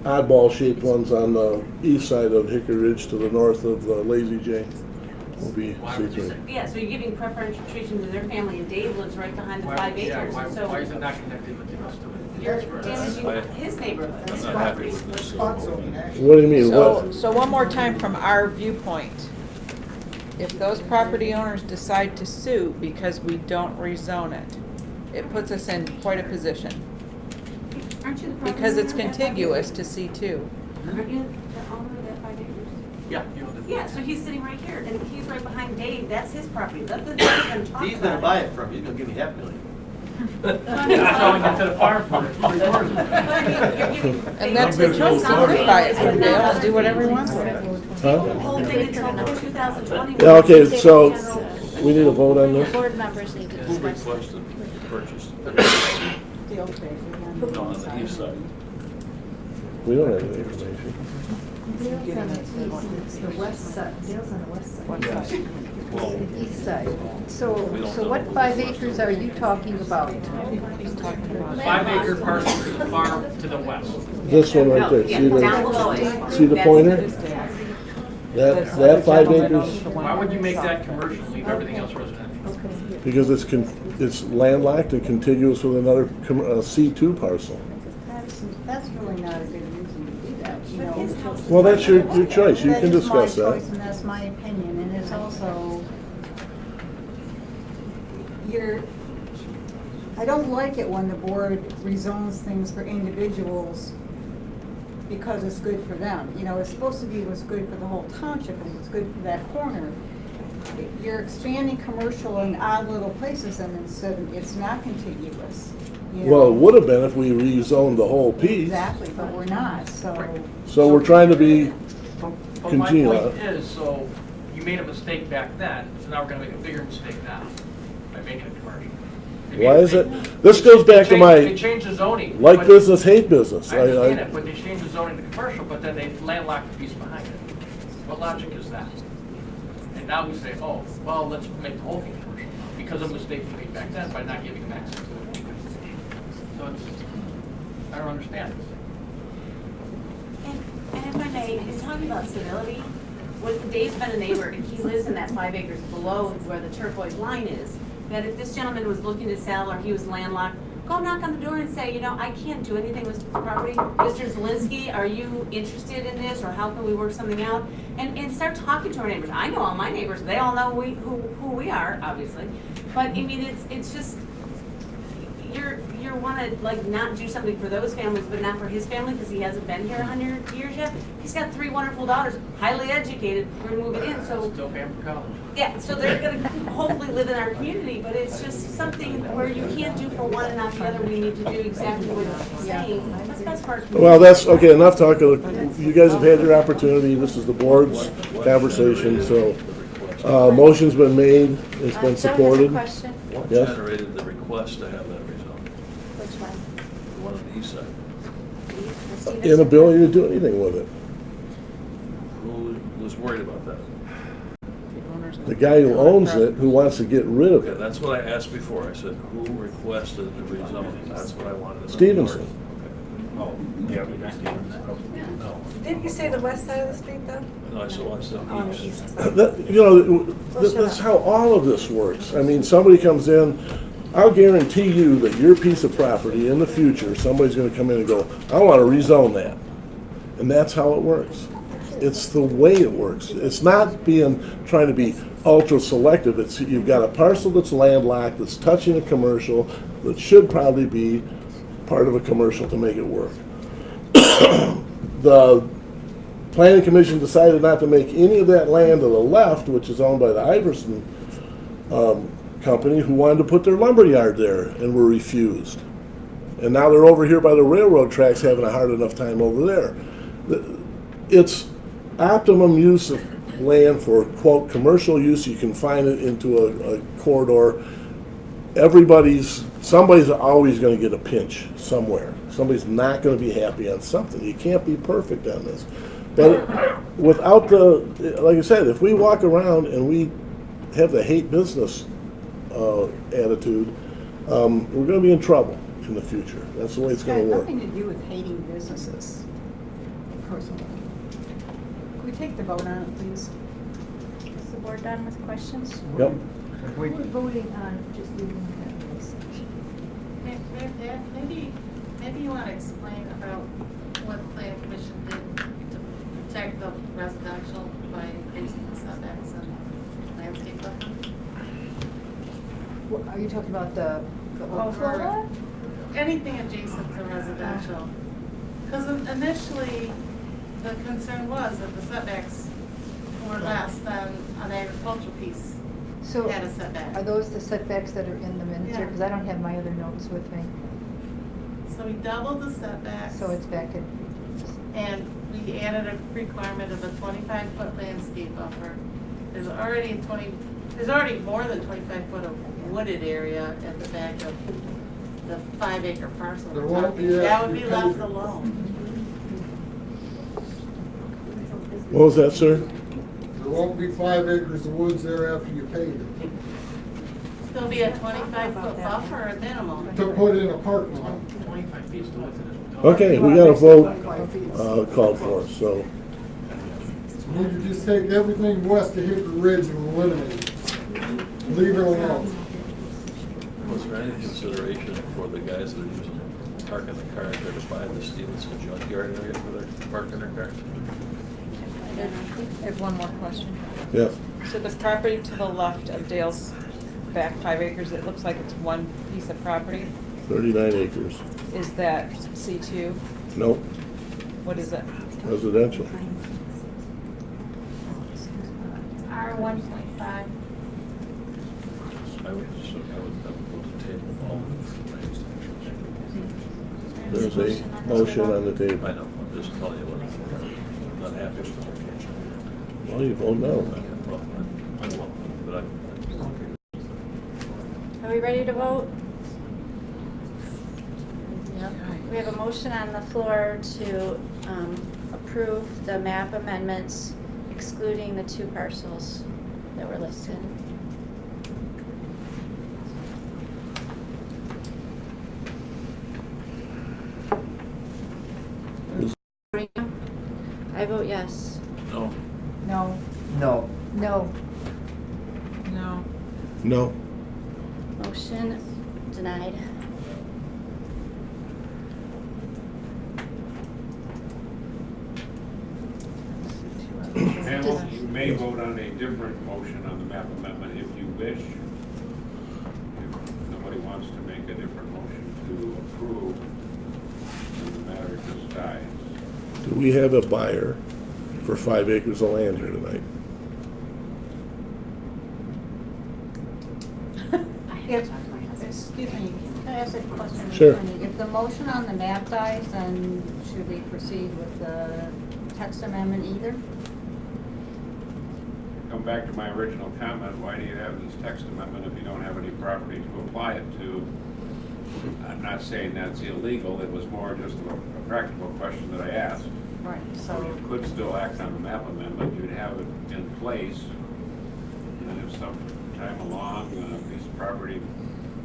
oddball shaped ones on the east side of Hickory Ridge to the north of Lazy J will be C3. Yeah, so you're giving preferential treatment to their family, and Dave lives right behind the 5 acres, Why so is it not connected with the rest of it? you're damaging his neighborhood. I'm not happy with this. What do you mean? What? So one more time from our viewpoint. If those property owners decide to sue because we don't rezone it, it puts us in quite a position. Aren't you the property Because it's owner of that contiguous to C2. Aren't you the owner of that 5 acres? Yeah, you know, Yeah, so he's sitting right here, and he's right behind Dave, that's his property, let the Dave even talk He's gonna about buy it. it from you, he's gonna give you $500,000. selling it to the farm for 3 quarters of it. And that's the choice, he could buy it from Dale and do whatever he wants with it. Huh? The whole thing until 2020. Yeah, okay, so we need a vote on this? Board members need to Who discuss. requested purchase? No, on the east side. We don't have any information. Dale's on the west side, Dale's on the west side. Well, East side. So what 5 acres are you talking about? 5 acre parcel to the far to the west. This one right there, see the pointer? That 5 acres, Why would you make that commercial, leave everything else residential? because it's landlocked and contiguous with another C2 parcel. That's really not a good reason to do that, you know. Well, that's your choice, you can discuss That's my that. choice and that's my opinion, and it's also, I don't like it when the board rezones things for individuals because it's good for them. You know, it's supposed to be what's good for the whole township and what's good for that corner. You're expanding commercial in odd little places and it's not contiguous. You know? Well, it would have been if we rezoned the whole piece. Exactly, but we're not, so. So we're trying to be But my congenial. point is, so you made a mistake back then, so now we're gonna make a bigger mistake now by making it commercial. Why is it? This goes back to They my changed the zoning. like but- business, hate business. I understand it, but they changed the zoning to commercial, but then they landlocked the piece behind it. What logic is that? And now we say, oh, well, let's make the whole thing commercial because of a mistake we made back then by not giving them access to it. So it's, I don't understand this. And if I may, in talking about civility, when Dave's been a neighbor and he lives in that 5 acres below where the turquoise line is, that if this gentleman was looking to sell or he was landlocked, go knock on the door and say, you know, I can't do anything with this property. Mr. Zielinski, are you interested in this or how can we work something out? And start talking to our neighbors. I know all my neighbors, they all know who we are, obviously. But I mean, it's just, you want to like not do something for those families, but not for his family because he hasn't been here 100 years yet. He's got 3 wonderful daughters, highly educated. We're moving in, so Still paying for college. yeah, so they're going to hopefully live in our community. But it's just something where you can't do for one and not the other. We need to do exactly what you're saying. What's best for our community? Well, that's, okay, enough talking. You guys have had your opportunity. This is the board's conversation, so, motion's been made, it's been supported. Question. what Yes? generated the request to have that rezoned? Which one? The one on the east side. Inability to do anything with it. Who was worried about that? The guy who owns it, who wants to get rid of Okay, it. that's what I asked before. I said, who requested the rezoning? That's what I wanted to know. Stevenson. Oh, yeah, Didn't you say the west side of the street though? No, I said On the east. east side. That's how all of this works. I mean, somebody comes in, I'll guarantee you that your piece of property in the future, somebody's gonna come in and go, I wanna rezone that. And that's how it works. It's the way it works. It's not trying to be ultra selective. It's, you've got a parcel that's landlocked, that's touching a commercial, that should probably be part of a commercial to make it work. The planning commission decided not to make any of that land to the left, which is owned by the Iverson company, who wanted to put their lumber yard there and were refused. And now they're over here by the railroad tracks having a hard enough time over there. It's optimum use of land for, quote, commercial use. You can find it into a corridor. Somebody's always going to get a pinch somewhere. Somebody's not going to be happy on something. You can't be perfect on this. But without like I said, if we walk around and we have the hate business attitude, we're going to be in trouble in the future. That's the way it's going to work. Nothing to do with hating businesses, personally. Can we take the vote on it, please? Is the board done with questions? Yep. We're voting on just leaving that section. Maybe you want to explain about what the planning commission did to protect the residential by increasing the setbacks and landscape buffer? Are you talking about the Over anything adjacent to residential. Because initially, the concern was that the setbacks were less than an agricultural piece So had a setback. are those the setbacks that are in the minutes here? Yeah. Because I don't have my other notes with me. So we doubled the setbacks. So it's back at, And we added a requirement of a 25-foot landscape buffer. There's already more than 25 foot of wooded area at the back of the 5-acre parcel. There won't be That would be left alone. What was that, sir? There There won't be 5 acres of woods there after you pave it. It's gonna be a 25-foot buffer or minimum. To put in a parking lot. 25 feet is the width of this. Okay, we got a vote called for, so. You need to just take everything west of Hickory Ridge and eliminate it. Leave it alone. Was there any consideration for the guys that are using parking the cars there to buy the Stevenson Junkyard area for their parking their cars? I have one more question. Yes. So the property to the left of Dale's back 5 acres, it looks like it's one piece of property. 39 acres. Is that C2? Nope, What is it? residential. R1.5. I would go to the table all. There's a motion on the table. I know, I'm just telling you what I'm not happy with. Well, you vote no. But Are we ready to vote? We have a motion on the floor to approve the map amendments excluding the 2 parcels that were listed. I vote yes. No. No. No. No. No. No. Motion denied. Panel, you may vote on a different motion on the map amendment if you wish. If nobody wants to make a different motion to approve, then the matter just dies. Do we have a buyer for 5 acres of land here tonight? Excuse me, can I ask a question? Sure. If the motion on the map dies, then should we proceed with the text amendment either? Come back to my original comment, why do you have this text amendment if you don't have any property to apply it to? I'm not saying that's illegal, it was more just a practical question that I asked. Right, So you could still act on the map amendment, you'd have it in place, and if some time along, a piece of property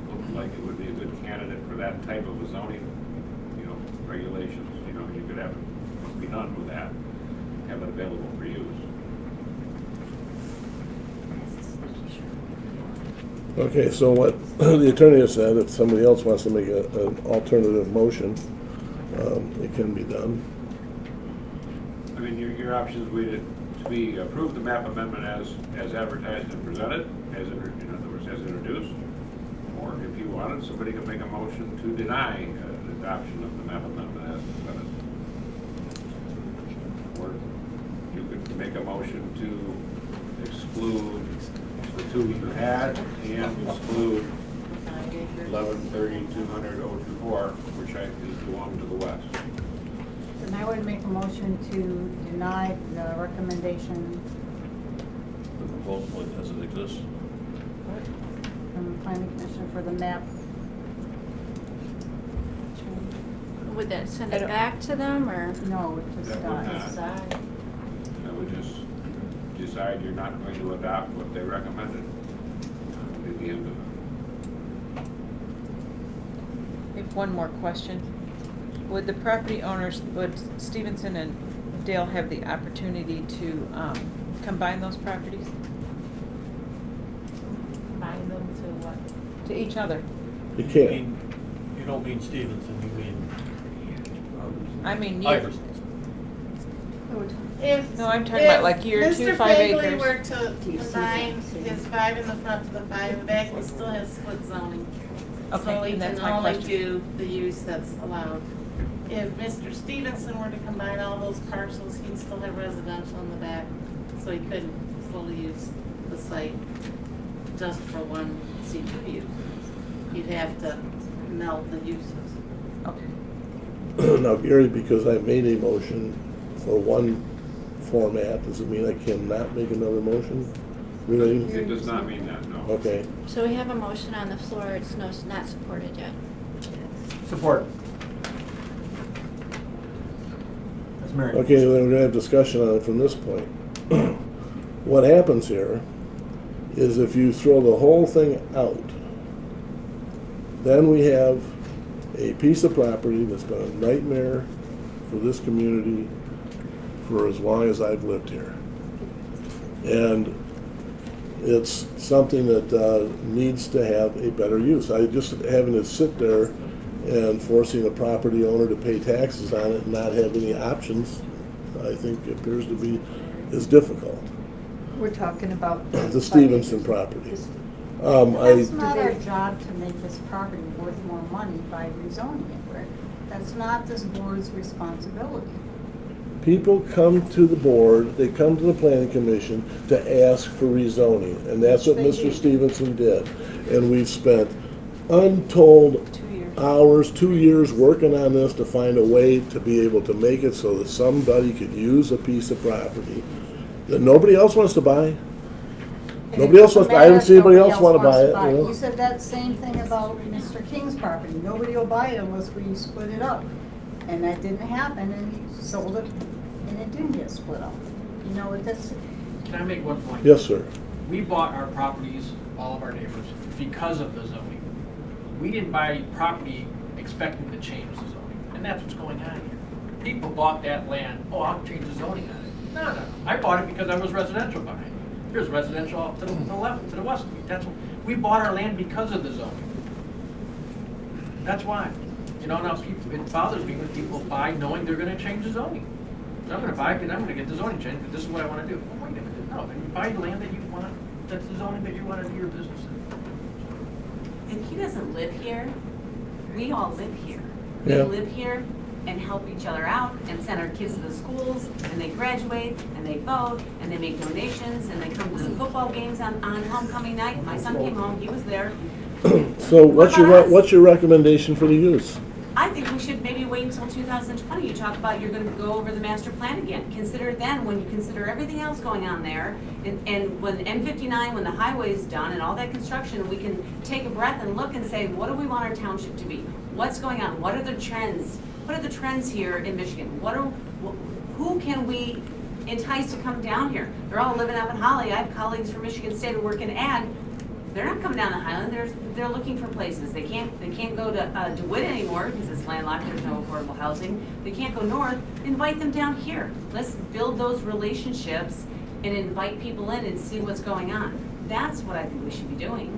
looked like it would be a good candidate for that type of a zoning, regulations, you could have it be done with that, have it available for use. Okay, so what the attorney has said, if somebody else wants to make an alternative motion, it can be done. I mean, your options would be approve the map amendment as advertised and presented, in other words, as introduced, or if you wanted, somebody could make a motion to deny the adoption of the map amendment as presented. Or you could make a motion to exclude the 2 you had and exclude 1130-200-024, which is the one to the west. Then I would make a motion to deny the recommendation The proposal as it exists. from the planning commission for the map. Would that send it back to them, or? No, it just That would dies. not. That would just decide you're not going to adopt what they recommended. At the end of it. I have one more question. Would the property owners, would Stevenson and Dale have the opportunity to combine those properties? Combine them to what? To each other? You can't. You don't mean Stevenson, you mean I mean, you. Iverson. No, I'm talking about like year 2, 5 acres. If Mr. Fagley were to combine his 5 in the front to the 5 in the back, he still has split zoning. Okay, So he and that's can my only question. do the use that's allowed. If Mr. Stevenson were to combine all those parcels, he'd still have residential in the back, so he couldn't fully use the site just for one C2 use. You'd have to meld the uses. Okay. Now, Gary, because I made a motion for one format, does it mean I cannot make another motion? Really? It does not mean that, no. Okay. So we have a motion on the floor, it's not supported yet. Support. That's Mary. Okay, then we're gonna have discussion on it from this point. What happens here is if you throw the whole thing out, then we have a piece of property that's been a nightmare for this community for as long as I've lived here. And it's something that needs to have a better use. I just having to sit there and forcing a property owner to pay taxes on it and not have any options, I think appears to be is difficult. We're talking about The Stevenson property. It's not our job to make this property worth more money by rezoning it, Rick. That's not this board's responsibility. People come to the board, they come to the planning commission to ask for rezoning, and that's what Mr. Stevenson did. And we've spent untold hours, 2 years working on this to find a way to be able to make it so that somebody could use a piece of property that nobody else wants to buy. Nobody else wants, I haven't seen anybody else want to buy it. You know? You said that same thing about Mr. King's property. Nobody will buy it unless we split it up. And that didn't happen, and he sold it, and it didn't get split up. You know, that's... Can I make one point? Yes, sir. We bought our properties, all of our neighbors, because of the zoning. We didn't buy property expecting to change the zoning, and that's what's going on here. People bought that land, oh, I'll change the zoning on it. No, no, I bought it because I was residential behind it. There's residential off to the left, to the west of me. That's what, we bought our land because of the zoning. That's why. You know, now people, it bothers me when people buy knowing they're gonna change the zoning. So I'm gonna buy it and I'm gonna get the zoning changed, because this is what I wanna do. Well, wait a minute, no, then you buy the land that you want, that's the zoning that you wanna do your business in. And he doesn't live here, we all live here. Yeah. We live here and help each other out and send our kids to the schools, and they graduate, and they vote, and they make donations, and they come to the football games on homecoming night. My son came home, he was there. So what's your recommendation for the use? I think we should maybe wait until 2020. You talk about you're going to go over the master plan again. Consider it then, when you consider everything else going on there, and when M59, when the highway is done and all that construction, we can take a breath and look and say, what do we want our township to be? What's going on? What are the trends? What are the trends here in Michigan? Who can we entice to come down here? They're all living up in Holly. I have colleagues from Michigan State who work in ag. They're not coming down to Highland. They're looking for places. They can't go to DeWitt anymore because it's landlocked. There's no affordable housing. They can't go north. Invite them down here. Let's build those relationships and invite people in and see what's going on. That's what I think we should be doing.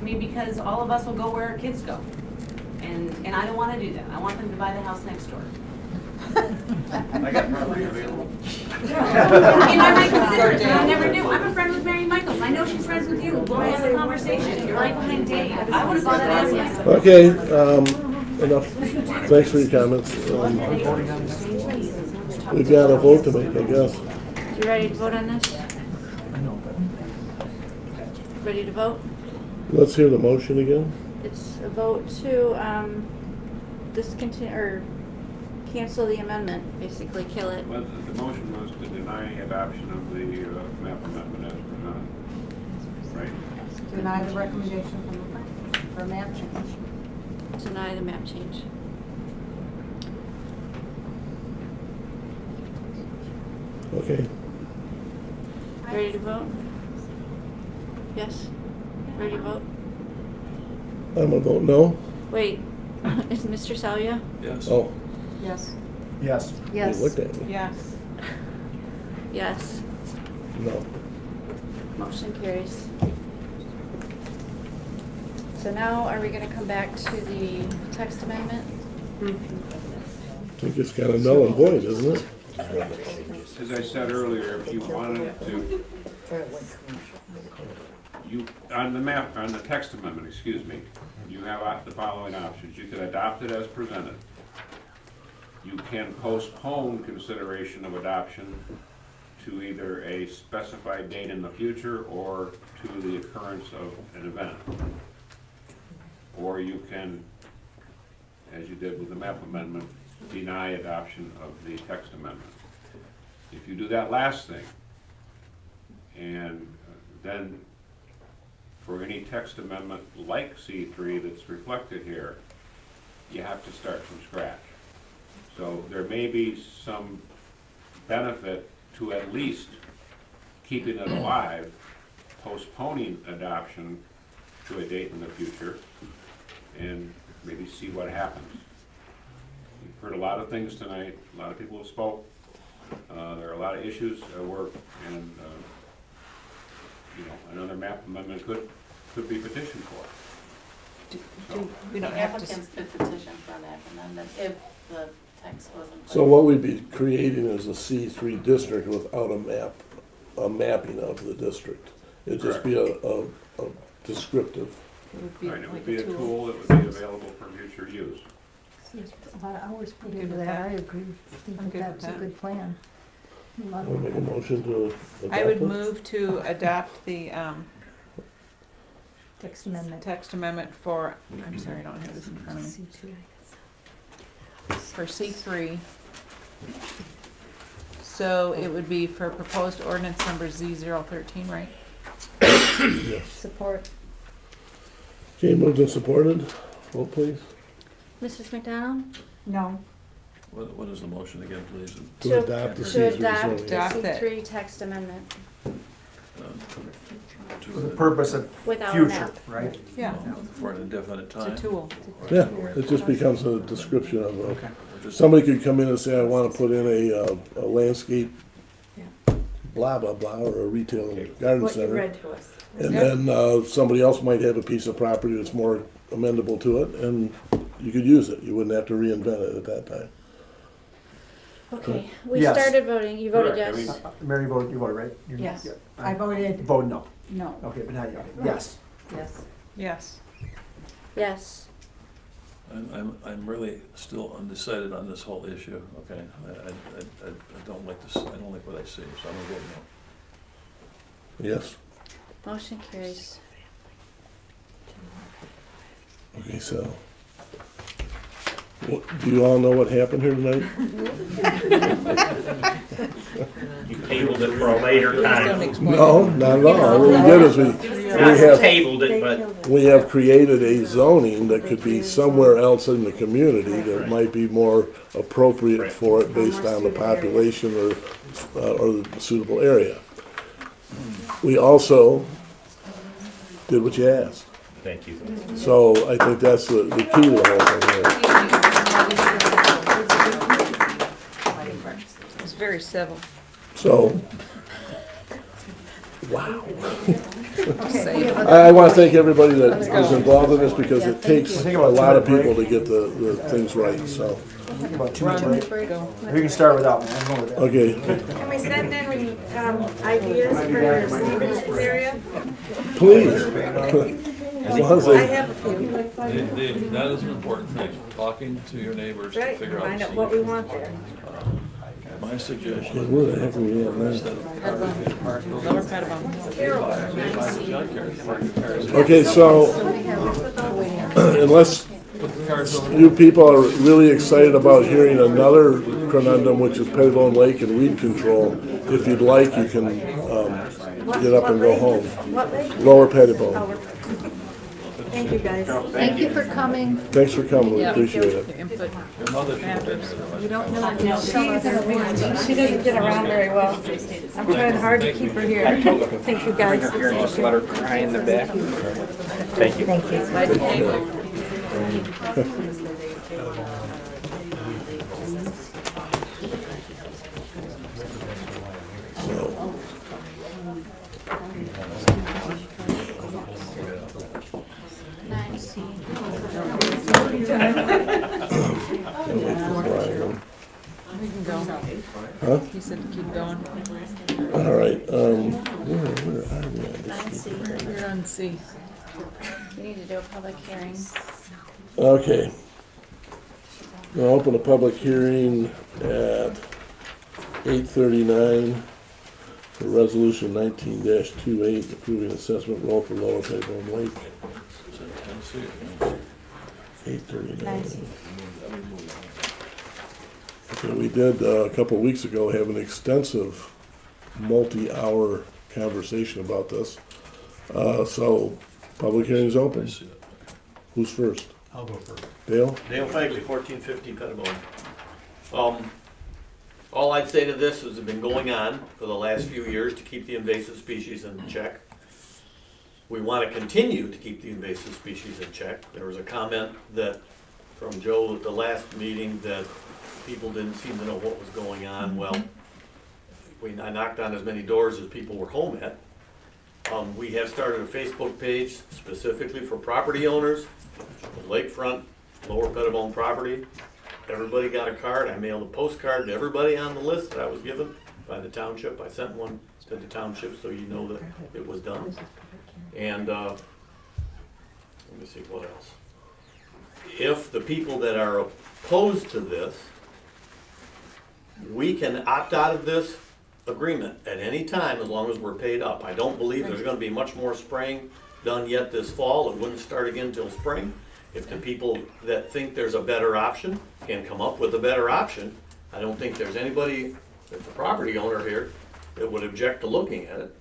I mean, because all of us will go where our kids go, and I don't want to do that. I want them to buy the house next door. I got property available. I mean, I might consider it, but I never do. I'm a friend with Mary Michaels. I know she's friends with you. We'll have a conversation. You're right behind Dave. I would have bought that anyway. Okay, enough. Thanks for your comments. We've got a vote to make, I guess. You ready to vote on this? Ready to vote? Let's hear the motion again. It's a vote to discontinue or cancel the amendment, basically kill it. Well, the motion was to deny adoption of the map amendment as presented, right? Deny the recommendation from the planning for map change. Deny the map change. Okay. Ready to vote? Yes? Ready to vote? I'm gonna vote no. Wait, is Mr. Salvia? Yes. Oh. Yes. Yes. Yes. You looked at me. Yes. Yes. No. Motion carries. So now, are we gonna come back to the text amendment? I think it's kind of null and void, isn't it? As I said earlier, if you wanted to, on the text amendment, excuse me, you have the following options. You could adopt it as presented. You can postpone consideration of adoption to either a specified date in the future or to the occurrence of an event. Or you can, as you did with the map amendment, deny adoption of the text amendment. If you do that last thing, and then for any text amendment like C3 that's reflected here, you have to start from scratch. So there may be some benefit to at least keeping it alive, postponing adoption to a date in the future, and maybe see what happens. You've heard a lot of things tonight, a lot of people have spoke. There are a lot of issues at work, and you know, another map amendment could be petitioned for. We don't The have to. applicants could petition for an act amendment if the text wasn't. So what we'd be creating is a C3 district without a mapping of the district. It'd just be a descriptive. It would be Right, it like would be a tool. tool that would be available for future use. There's a lot of hours put Good into with that, that? I agree. I think I'm that good that's with a that. good plan. A lot We'll of- make a motion to adopt I would it. move to adopt the Text amendment. text amendment for, I'm sorry, I don't have this in front of me. For C3. So it would be for proposed ordinance number Z013, right? Yes. Support. Okay, moved and supported. Vote please. Mrs. McDonald? No. What is the motion again, please? To adopt the To C3 adopt zoning. the Adopt it. C3 text amendment. For the purpose of Without a future, map. right? Yeah, For an indefinite it's time? a tool. Yeah, it just becomes a description of Okay. somebody could come in and say, I want to put in a landscape, blah, blah, blah, or a retail garden What you center. read to us. And then somebody else might have a piece of property that's more amendable to it, and you could use it. You wouldn't have to reinvent it at that time. Okay, we Yes. started voting. You voted Correct, I yes. mean- Mary, you voted right? Yes. Yeah. I voted Vote no. no. Okay, but now you, yes. Yes. Yes. Yes. I'm really still undecided on this whole issue, okay? I don't like this, I don't like what I see, so I'm gonna vote no. Yes? Motion carries. Okay, so. Do you all know what happened here tonight? You tabled it for a later time. No, not at all. What we did is Not tabled it, but we have created a zoning that could be somewhere else in the community that might be more appropriate for it based on the population or the suitable area. We also did what you asked. thank you. So I think that's the key to the whole thing here. It's very civil. So, wow. Say- I want to thank everybody that is involved in this because it takes Think a about lot of 2 minute people to get the things right, so. Think about 2 minute break. Go. We can start without me, I'm going with that. Okay, Can we send in ideas for your Stevenson area? please. As long as I they, have a few. That is an important thing, talking to your neighbors to Right, figure out. find the out what we solution. want there. My suggestion. Okay, where the heck are we at now? Instead of cars being parked over Lower Pettibone. by the junkyard, park the cars there. Okay, so unless Put the cars over you people are really excited about hearing another conundrum, which is Pettibone Lake and weed control, if you'd like, you can get up and go home. What lake? Lower Pettibone. Thank you, guys. Thank you for coming. Thanks for coming, we Yeah. appreciate it. Your input. Your mother should have been matters. there. You don't know. She doesn't get around very well. I'm trying hard to keep her here. Thank you, guys. Just let her cry in the back. Thank you. Thank you. Slide the table. So, Nine C. We can go. huh? He said to keep going. All right, where are we at? Nine C. You're on C. We need to do a public hearing. Okay. We'll open a public hearing at 8:39 for resolution 19-28, approving assessment roll for Lower Pettibone Lake. Is that Tennessee or Tennessee? 8:39. Okay, we did a couple of weeks ago have an extensive multi-hour conversation about this. So, public hearing is open. Who's first? I'll go first. Dale? Dale Fagley, 1450 Pettibone. All I'd say to this is it's been going on for the last few years to keep the invasive species in check. We want to continue to keep the invasive species in check. There was a comment that from Joe at the last meeting that people didn't seem to know what was going on. Well, I knocked on as many doors as people were home at. We have started a Facebook page specifically for property owners, lakefront, Lower Pettibone property. Everybody got a card. I mailed a postcard to everybody on the list that I was given by the township. I sent one to the township so you know that it was done. And let me see what else. If the people that are opposed to this, we can opt out of this agreement at any time as long as we're paid up. I don't believe there's going to be much more spraying done yet this fall. It wouldn't start again until spring. If the people that think there's a better option can come up with a better option, I don't think there's anybody that's a property owner here that would object to looking at it.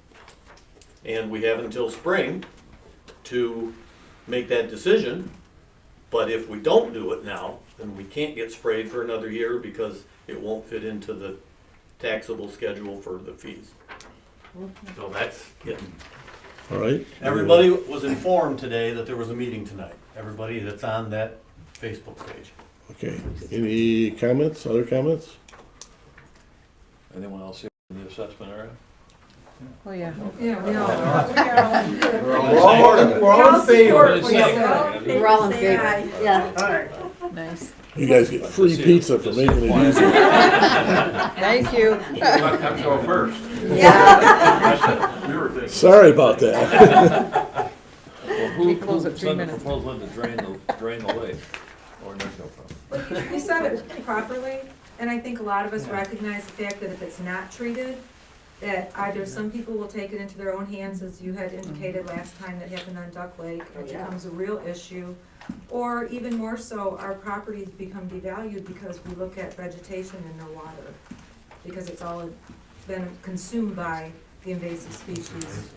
And we have until spring to make that decision. But if we don't do it now, then we can't get sprayed for another year because it won't fit into the taxable schedule for the fees. So that's it. All right. Everybody was informed today that there was a meeting tonight. Everybody that's on that Facebook page. Okay. Any comments, other comments? Anyone else here in the assessment area? Oh, yeah. Yeah, we all We're all in favor. We're all in favor. Yeah. All right. Nice. You guys get free pizza for making it easy. Thank you. Let them go first. Yeah. Sorry about that. Well, We who close at 3 sent the minutes. proposal in to drain the lake? Or there's no problem? You said it properly, and I think a lot of us recognize the fact that if it's not treated, that either some people will take it into their own hands, as you had indicated last time that happened on Duck Lake, it becomes a real issue. Or even more so, our properties become devalued because we look at vegetation and no water, because it's all been consumed by the invasive species.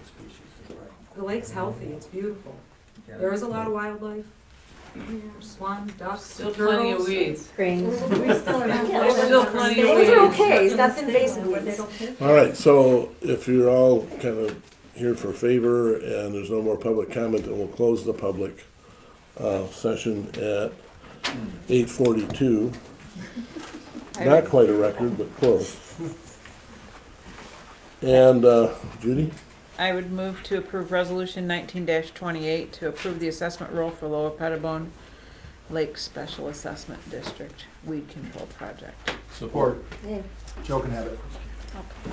The lake's healthy, it's beautiful. There is a lot of wildlife. Swans, ducks, Still plenty of turtles. weeds. Cranes. We still have Still plenty of Those weeds. are okay, it's not invasive, but they don't hit. All right, so if you're all kind of here for favor and there's no more public comment, then we'll close the public session at 8:42. Not quite a record, but close. And Judy? I would move to approve Resolution 19-28 to approve the assessment roll for Lower Pettibone Lake Special Assessment District Weed Control Project. Support. Joe can have it.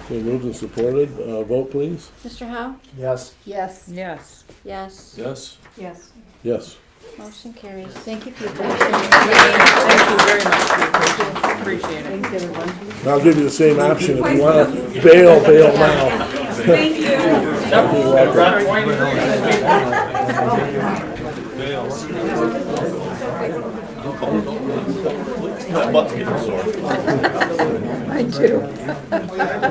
Okay, moved and supported. Vote, please. Mr. Howe? Yes. Yes. Yes. Yes. Yes? Yes. Yes. Motion carries. Thank you for your Thank patience. you very much for your patience. Appreciate it. Thanks, everyone. I'll give you the same option. If you want to bail, bail now. Thank you. I do.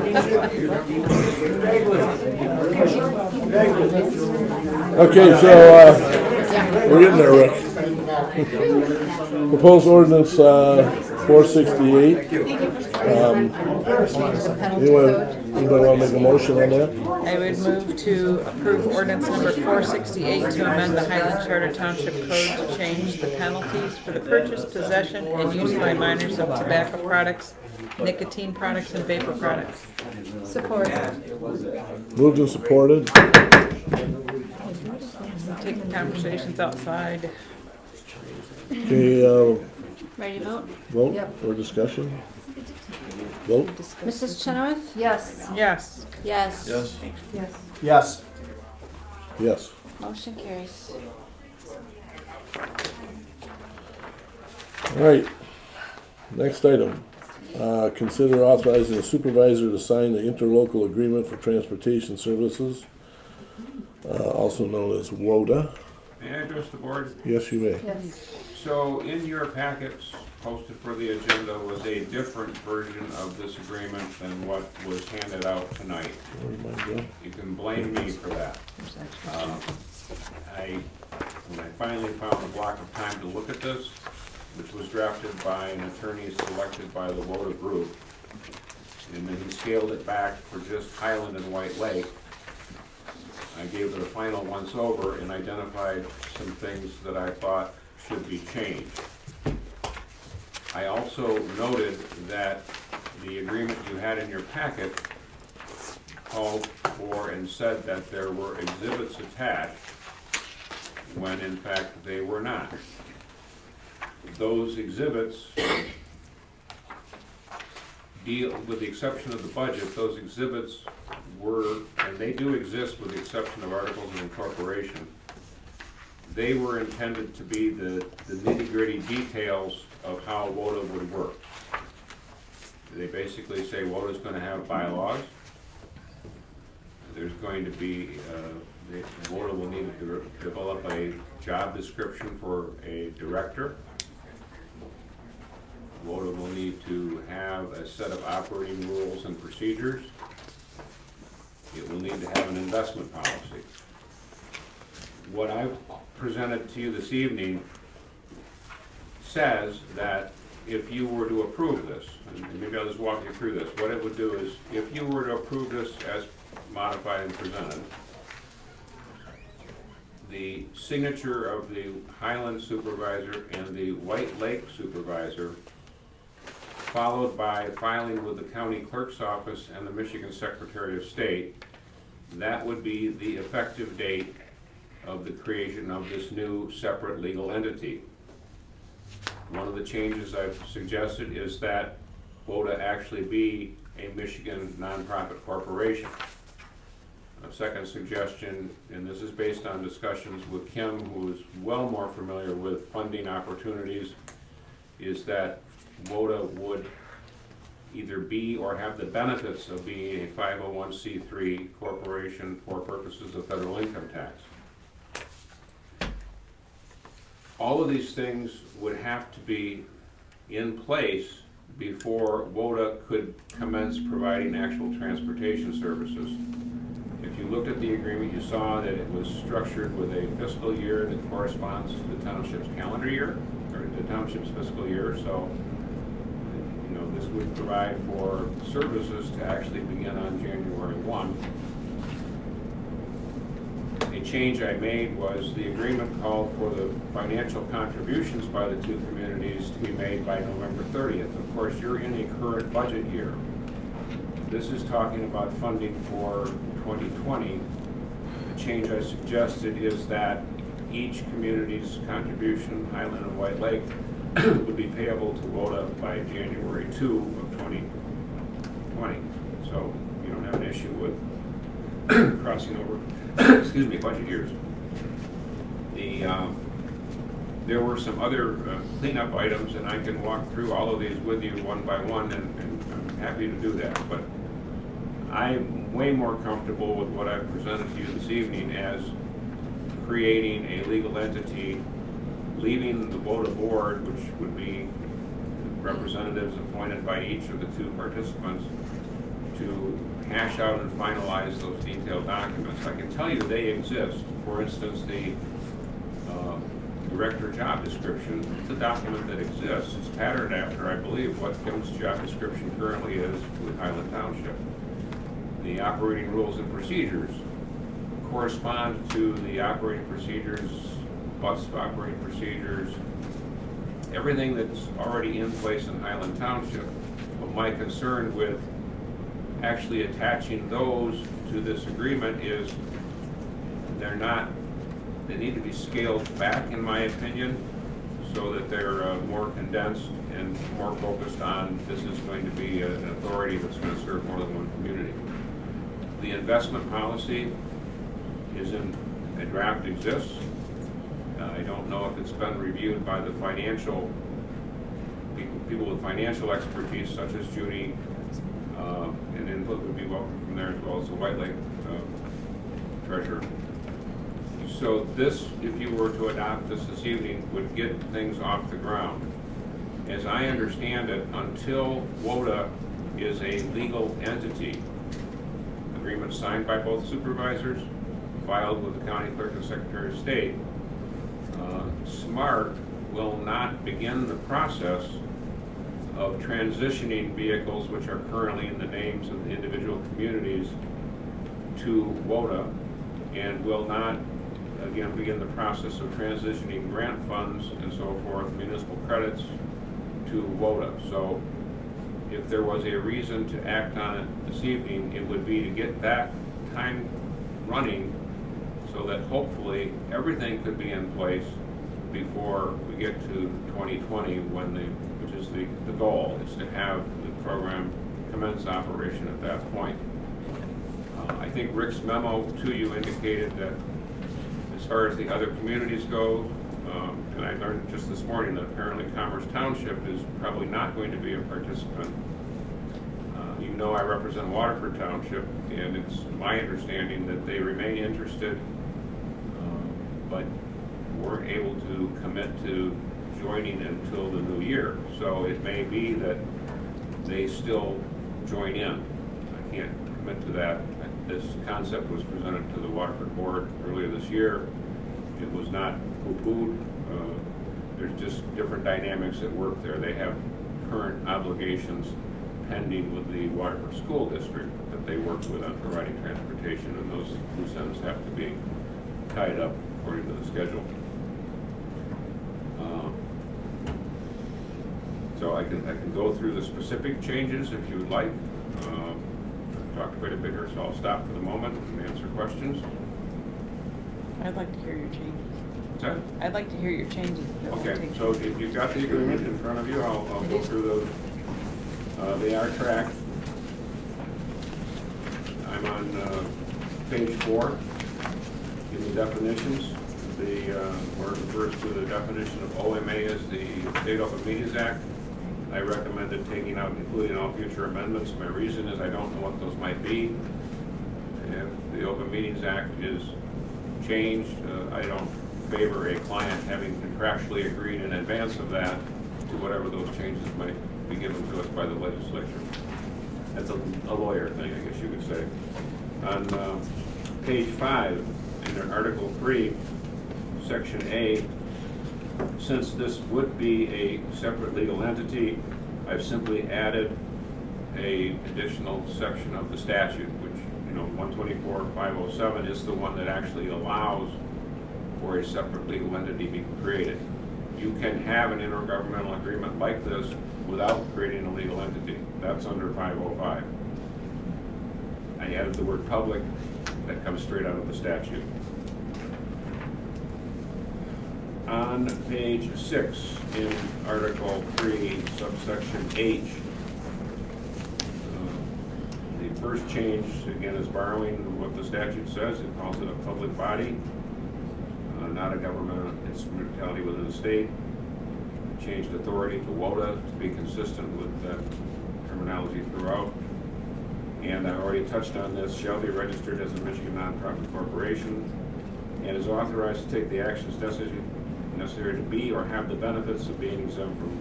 Okay, so we're getting there, Rick. Proposed ordinance 468. Anybody want to make a motion on that? I would move to approve ordinance number 468 to amend the Highland Charter Township Code to change the penalties for the purchase, possession, and use by minors of tobacco products, nicotine products, and vapor products. Support. Moved and supported. Take the conversations outside. Okay, Ready to vote? vote Yep. or discussion? Vote? Mrs. Chenoweth? Yes. Yes. Yes. Yes? Yes. Yes. Yes. Motion carries. All right. Next item. Consider authorizing the supervisor to sign the interlocal agreement for transportation services, also known as WODA. May I address the board? Yes, you may. Yes. So in your packets posted for the agenda was a different version of this agreement than what was handed out tonight. Where'd mine go? You can blame me for that. When I finally found a block of time to look at this, which was drafted by an attorney selected by the WODA group, and then he scaled it back for just Highland and White Lake. I gave it a final once over and identified some things that I thought should be changed. I also noted that the agreement you had in your packet called for and said that there were exhibits attached when in fact they were not. Those exhibits deal, with the exception of the budget, those exhibits were, and they do exist with the exception of articles of incorporation, they were intended to be the nitty-gritty details of how WODA would work. They basically say WODA's going to have bylaws. There's going to be, WODA will need to develop a job description for a director. WODA will need to have a set of operating rules and procedures. It will need to have an investment policy. What I've presented to you this evening says that if you were to approve this, and maybe I'll just walk you through this, what it would do is, if you were to approve this as modified and presented, the signature of the Highland supervisor and the White Lake supervisor, followed by filing with the county clerk's office and the Michigan Secretary of State, that would be the effective date of the creation of this new separate legal entity. One of the changes I've suggested is that WODA actually be a Michigan nonprofit corporation. A second suggestion, and this is based on discussions with Kim, who is well more familiar with funding opportunities, is that WODA would either be or have the benefits of being a 501c3 corporation for purposes of federal income tax. All of these things would have to be in place before WODA could commence providing actual transportation services. If you looked at the agreement, you saw that it was structured with a fiscal year that corresponds to the township's calendar year, or the township's fiscal year, so you know, this would provide for services to actually begin on January 1. A change I made was the agreement called for the financial contributions by the two communities to be made by November 30th. Of course, you're in a current budget year. This is talking about funding for 2020. The change I suggested is that each community's contribution, Highland and White Lake, would be payable to WODA by January 2 of 2020. So you don't have an issue with crossing over excuse me, budget years. There were some other cleanup items, and I can walk through all of these with you one by one, and I'm happy to do that. But I'm way more comfortable with what I've presented to you this evening as creating a legal entity, leaving the WODA board, which would be representatives appointed by each of the two participants, to hash out and finalize those detailed documents. I can tell you they exist. For instance, the director job description, it's a document that exists. It's patterned after, I believe, what Kim's job description currently is with Highland Township. The operating rules and procedures correspond to the operating procedures, bus operating procedures, everything that's already in place in Highland Township. But my concern with actually attaching those to this agreement is they need to be scaled back, in my opinion, so that they're more condensed and more focused on this is going to be an authority that's going to serve more than one community. The investment policy is in a draft exists. I don't know if it's been reviewed by the financial people with financial expertise, such as Judy, and input would be welcome from there, as well as the White Lake treasurer. So this, if you were to adopt this evening, would get things off the ground. As I understand it, until WODA is a legal entity, agreement signed by both supervisors, filed with the county clerk and secretary of state, SMART will not begin the process of transitioning vehicles which are currently in the names of the individual communities to WODA, and will not, again, begin the process of transitioning grant funds and so forth, municipal credits, to WODA. So if there was a reason to act on it this evening, it would be to get that time running so that hopefully everything could be in place before we get to 2020, which is the goal, is to have the program commence operation at that point. I think Rick's memo to you indicated that as far as the other communities go, and I learned just this morning that apparently Commerce Township is probably not going to be a participant. You know, I represent Waterford Township, and it's my understanding that they remain interested, but weren't able to commit to joining until the new year. So it may be that they still join in. I can't commit to that. This concept was presented to the Waterford Board earlier this year. It was not poo-pooed. There's just different dynamics at work there. They have current obligations pending with the Waterford School District that they work with on providing transportation, and those loose ends have to be tied up according to the schedule. So I can go through the specific changes if you would like. I've talked quite a bit here, so I'll stop for the moment and answer questions. I'd like to hear your changes. What's that? I'd like to hear your changes. Okay, so if you've got the agreement in front of you, I'll go through those. They are tracked. I'm on page 4 in the definitions. Where it refers to the definition of OMA as the State Open Meetings Act. I recommended taking out including all future amendments. My reason is I don't know what those might be. If the Open Meetings Act is changed, I don't favor a client having contractually agreed in advance of that to whatever those changes might be given to us by the legislature. That's a lawyer thing, I guess you could say. On page 5, in Article 3, Section A, since this would be a separate legal entity, I've simply added an additional section of the statute, which, 124.507 is the one that actually allows for a separate legal entity to be created. You can have an intergovernmental agreement like this without creating a legal entity. That's under 505. I added the word public. That comes straight out of the statute. On page 6 in Article 3, subsection H, the first change, again, is borrowing what the statute says. It calls it a public body, not a governmental instrumentality within the state. Changed authority to WODA to be consistent with that terminology throughout. And I already touched on this, shall be registered as a Michigan nonprofit corporation and is authorized to take the actions necessary to be or have the benefits of being exempt from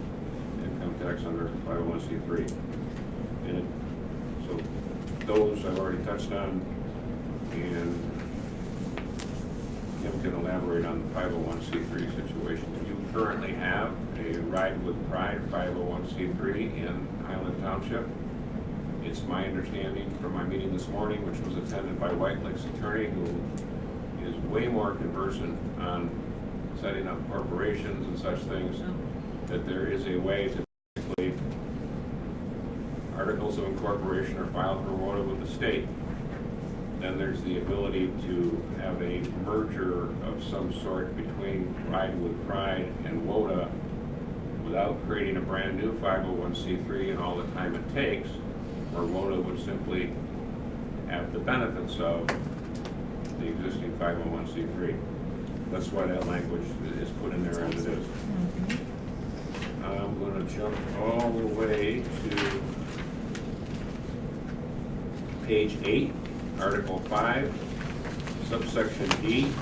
income tax under 501c3. And so those I've already touched on, and Kim can elaborate on the 501c3 situation. You currently have a Ride with Pride 501c3 in Highland Township. It's my understanding from my meeting this morning, which was attended by White Lake's attorney, who is way more conversant on setting up corporations and such things, that there is a way to basically, articles of incorporation are filed for WODA with the state. Then there's the ability to have a merger of some sort between Ride with Pride and WODA without creating a brand new 501c3 and all the time it takes, or WODA would simply have the benefits of the existing 501c3. That's why that language is put in there as it is. I'm going to jump all the way to page 8, Article 5, subsection D.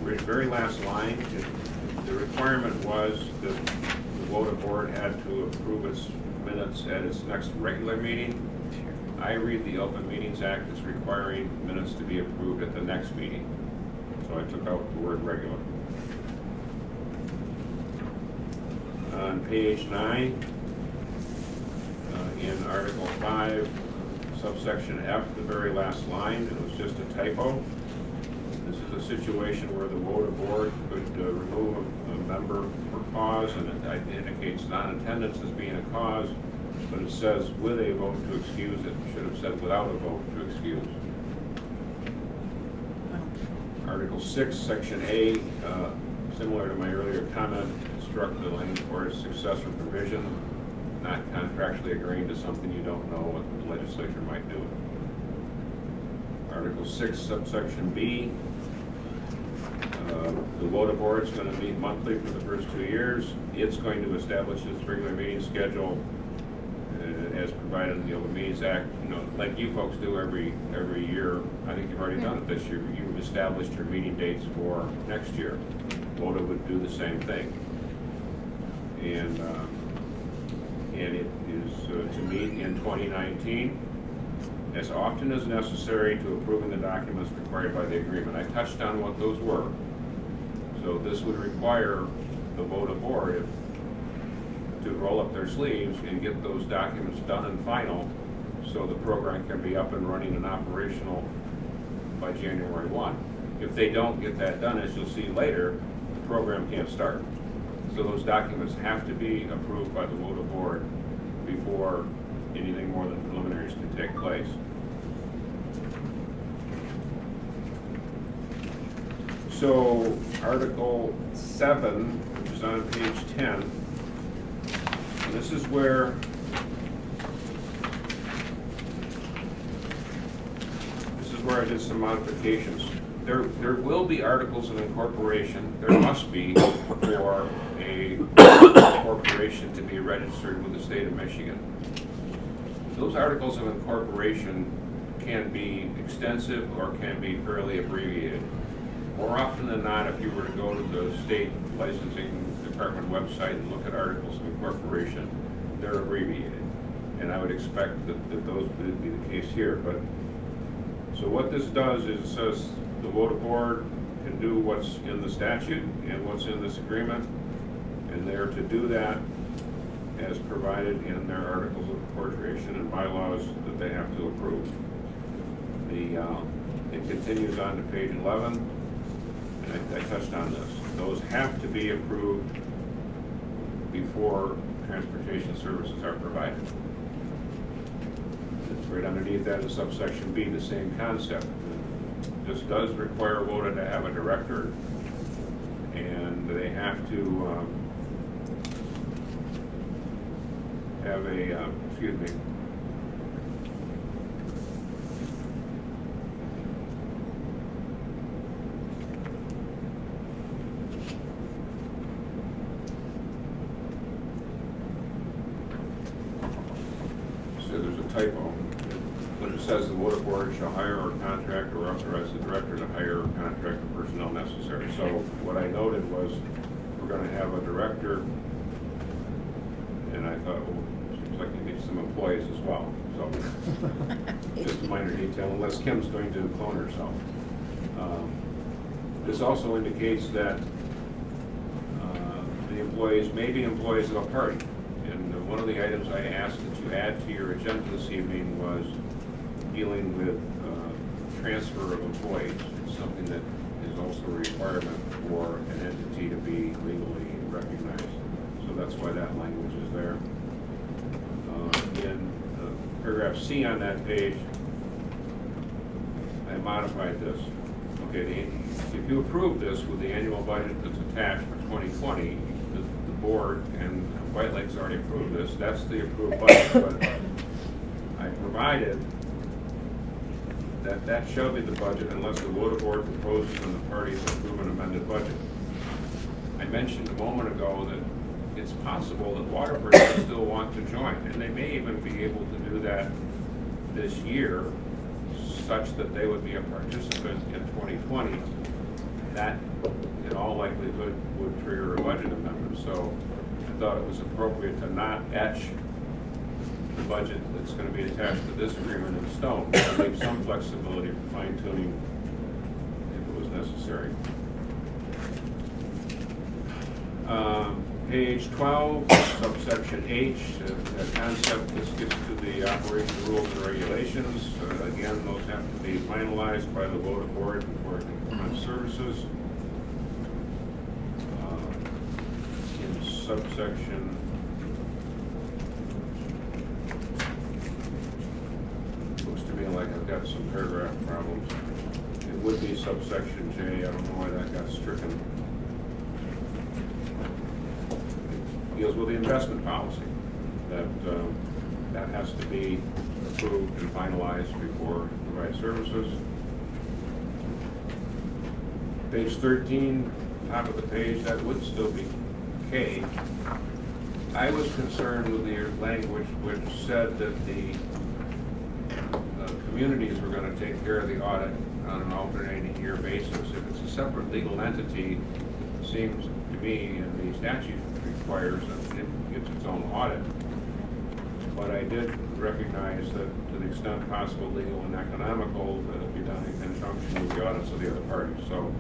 Very last line, the requirement was that the WODA board had to approve its minutes at its next regular meeting. I read the Open Meetings Act as requiring minutes to be approved at the next meeting. So I took out the word regular. On page 9, in Article 5, subsection F, the very last line. It was just a typo. This is a situation where the WOTA board could remove a member for cause, and it indicates non-attendance as being a cause, but it says with a vote to excuse. It should have said without a vote to excuse. Article 6, Section A, similar to my earlier comment, struck the language for its successor provision, not contractually agreeing to something you don't know what the legislature might do. Article 6, subsection B, the WOTA board is going to meet monthly for the first 2 years. It's going to establish its regular meeting schedule as provided in the Open Meetings Act, you know, like you folks do every year. I think you've already done it this year. You've established your meeting dates for next year. WOTA would do the same thing. And it is to meet in 2019 as often as necessary to approving the documents required by the agreement. I touched on what those were. So this would require the WOTA board to roll up their sleeves and get those documents done and final so the program can be up and running and operational by January 1. If they don't get that done, as you'll see later, the program can't start. So those documents have to be approved by the WOTA board before anything more than preliminaries can take place. So Article 7, which is on page 10, this is where I did some modifications. There will be articles of incorporation. There must be for a corporation to be registered with the state of Michigan. Those articles of incorporation can be extensive or can be fairly abbreviated. More often than not, if you were to go to the state licensing department website and look at articles of incorporation, they're abbreviated. And I would expect that those would be the case here. But so what this does is it says the WOTA board can do what's in the statute and what's in this agreement, and they're to do that as provided in their articles of incorporation and bylaws that they have to approve. It continues on to page 11, and I touched on this. Those have to be approved before transportation services are provided. It's right underneath that is subsection B, the same concept. This does require WOTA to have a director, and they have to have a, excuse me, there's a typo, but it says the WOTA board shall hire or contract or authorize the director to hire or contract the personnel necessary. So what I noted was we're going to have a director, and I thought, well, seems like we need some employees as well. So just a minor detail, unless Kim's going to clone herself. This also indicates that the employees may be employees of a party. And one of the items I asked that you add to your agenda this evening was dealing with transfer of employees. It's something that is also a requirement for an entity to be legally recognized. So that's why that language is there. In paragraph C on that page, I modified this. Okay, if you approve this with the annual budget that's attached for 2020, the board and White Lake's already approved this. That's the approved budget, but I provided that shall be the budget unless the WOTA board proposes and the parties approve an amended budget. I mentioned a moment ago that it's possible that Waterford will still want to join, and they may even be able to do that this year, such that they would be a participant in 2020. That, in all likelihood, would trigger a budget amendment. So I thought it was appropriate to not etch the budget that's going to be attached to this agreement in stone, but leave some flexibility for fine-tuning if it was necessary. Page 12, subsection H, the concept, this gets to the operation rules and regulations. Again, those have to be finalized by the vote of board before it can commence services. In subsection looks to me like I've got some paragraph problems. It would be subsection J. I don't know why that got stricken. Deals with the investment policy, that has to be approved and finalized before we provide services. Page 13, top of the page, that would still be K. I was concerned with the language which said that the communities were going to take care of the audit on an alternating year basis. If it's a separate legal entity, it seems to me, and the statute requires that it gets its own audit. But I did recognize that to the extent possible, legal and economical, that it be done in conjunction with the audits of the other parties. So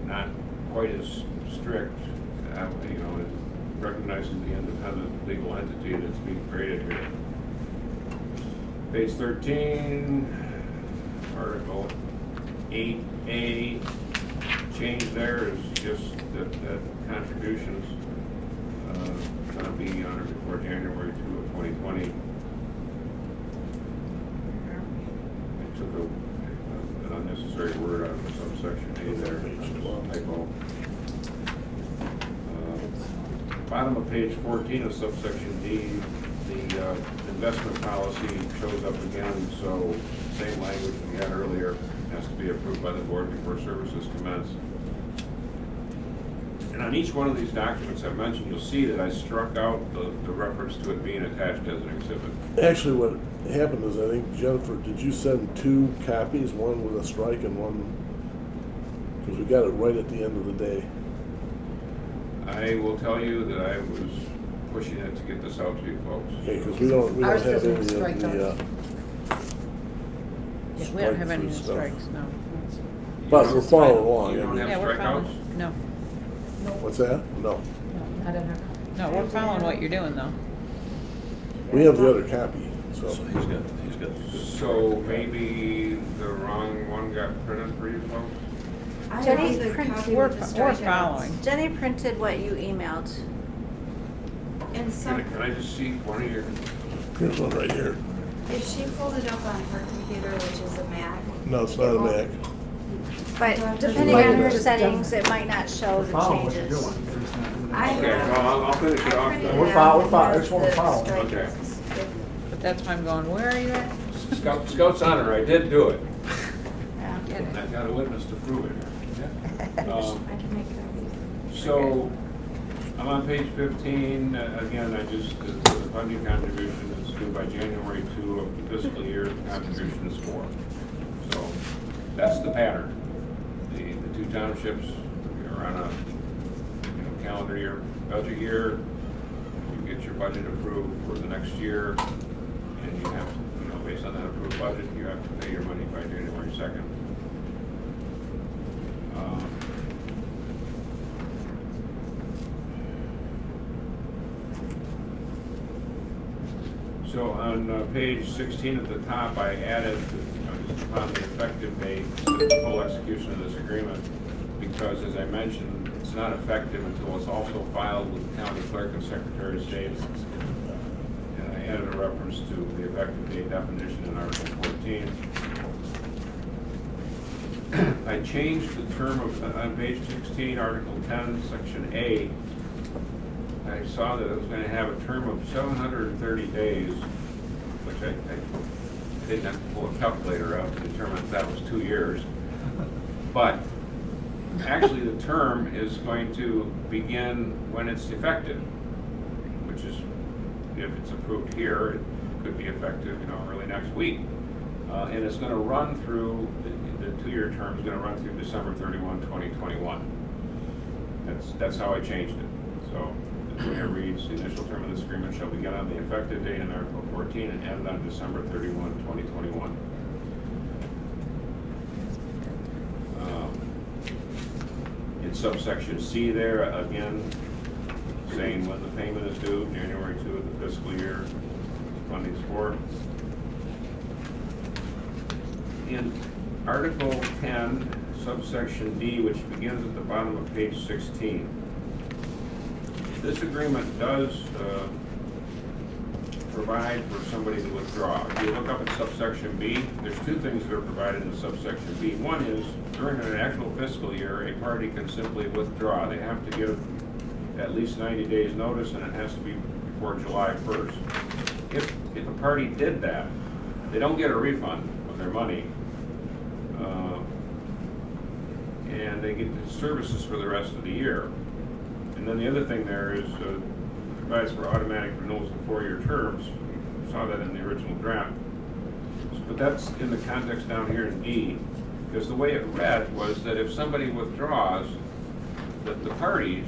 not quite as strict, you know, it recognizes the independent legal entity that's being created here. Page 13, Article 8A, change there is just that contributions going to be honored before January 2 of 2020. I took an unnecessary word out of subsection A there. Typo. Bottom of page 14 of subsection D, the investment policy shows up again, so same language we had earlier, has to be approved by the board before services commence. And on each one of these documents I mentioned, you'll see that I struck out the reference to it being attached as an exhibit. Actually, what happened is, I think, Jennifer, did you send 2 copies, one with a strike and one, because we got it right at the end of the day. I will tell you that I was pushing it to get this out to you folks. Okay, because we don't have any of the Yeah, we don't have any stuff. strikes, no. But we're following along. You don't have Yeah, we're strikeouts? following, no. What's that? No. Not in our. No, we're following what you're doing, though. We have the other copy, so. He's got. So maybe the wrong one got printed for you folks? Jenny the printed, copy We're, with the we're strikeouts. following. Jenny printed what you emailed. And some, Can I just see one of your? Here's one right here. if she pulled it up on her computer, which is a Mac. No, it's not a Mac. But depending on her settings, it might not show the Follow what you're changes. doing. Okay, well, I'll finish it off then. We're following, it's what we're following. Okay. But that's why I'm going, where are you at? Scout's honor, I did do it. Yeah. And I've got a witness to prove it. I can make copies. So, I'm on page 15, again, the funding contribution is due by January 2 of the fiscal year, the contribution is 4. So, that's the pattern. The 2 townships are on a calendar year, budget year, you get your budget approved for the next year, and you have to, based on that approved budget, you have to pay your money by January 2nd. So on page 16 at the top, I added, just upon the effective date, the full execution of this agreement, because as I mentioned, it's not effective until it's also filed with the county clerk and secretary of state. And I added a reference to the effective date definition in Article 14. I changed the term on page 16, Article 10, Section A. I saw that it was going to have a term of 730 days, which I didn't have to pull a calculator out to determine if that was 2 years. But actually, the term is going to begin when it's effective, which is, if it's approved here, it could be effective, early next week. And it's going to run through, the 2-year term is going to run through December 31, 2021. That's how I changed it. So the way it reads, the initial term of this agreement shall begin on the effective date in Article 14 and end on December 31, 2021. In subsection C there, again, saying when the payment is due, January 2 of the fiscal year, funding's for. In Article 10, subsection D, which begins at the bottom of page 16, this agreement does provide for somebody to withdraw. If you look up at subsection B, there's two things that are provided in subsection B. One is, during an actual fiscal year, a party can simply withdraw. They have to give at least 90 days notice, and it has to be before July 1st. If a party did that, they don't get a refund of their money, and they get the services for the rest of the year. And then the other thing there is provides for automatic renewals of 4-year terms. You saw that in the original draft. But that's in the context down here in D, because the way it read was that if somebody withdraws, that the parties,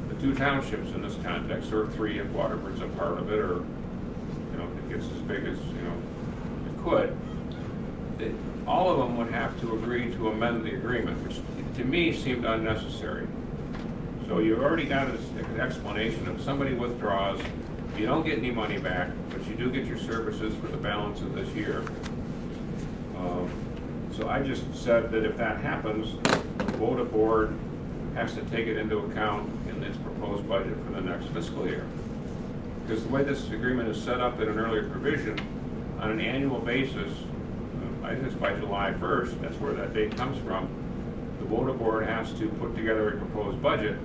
the two townships in this context, or three if Waterford's a part of it, or if it gets as big as it could, all of them would have to agree to amend the agreement, which to me seemed unnecessary. So you've already got an explanation. If somebody withdraws, you don't get any money back, but you do get your services for the balance of this year. So I just said that if that happens, the WODA board has to take it into account in its proposed budget for the next fiscal year. Because the way this agreement is set up in an earlier provision, on an annual basis, I think it's by July 1st, that's where that date comes from, the WODA board has to put together a proposed budget,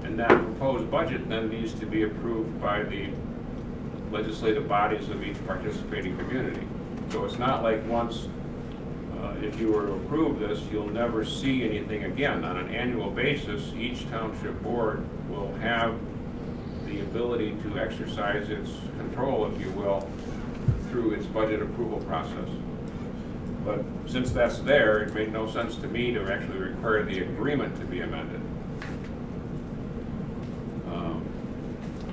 and that proposed budget then needs to be approved by the legislative bodies of each participating community. So it's not like once, if you were to approve this, you'll never see anything again. On an annual basis, each township board will have the ability to exercise its control, if you will, through its budget approval process. But since that's there, it made no sense to me to actually require the agreement to be amended.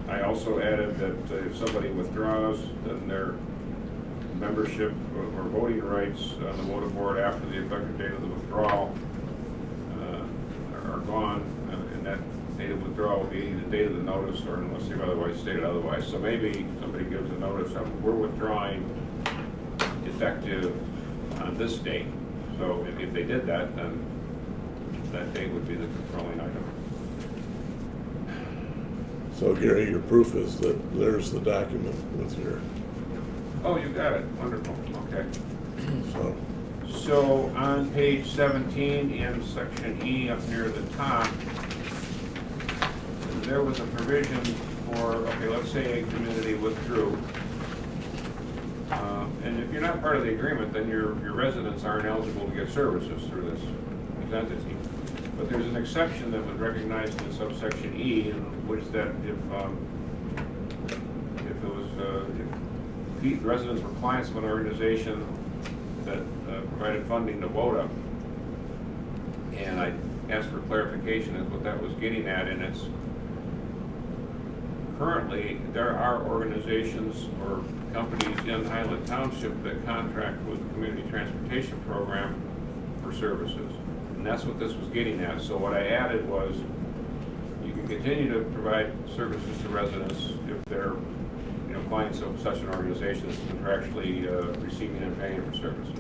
I also added that if somebody withdraws, then their membership or voting rights on the WODA board after the effective date of the withdrawal are gone, and that date of withdrawal will be the date of the notice, or unless they've otherwise stated otherwise. So maybe somebody gives a notice of, we're withdrawing effective on this date. So if they did that, then that date would be the controlling item. So Gary, your proof is that there's the document with your... Oh, you got it. Wonderful. Okay. So on page 17 in section E up near the top, there was a provision for, okay, let's say a community withdrew. And if you're not part of the agreement, then your residents aren't eligible to get services through this entity. But there's an exception that was recognized in subsection E, in which that if residents were clients of an organization that provided funding to WODA, and I asked for clarification as what that was getting at, and it's currently there are organizations or companies in Highland Township that contract with the Community Transportation Program for services. And that's what this was getting at. So what I added was you can continue to provide services to residents if they're clients of such an organization that's contractually receiving and paying for services.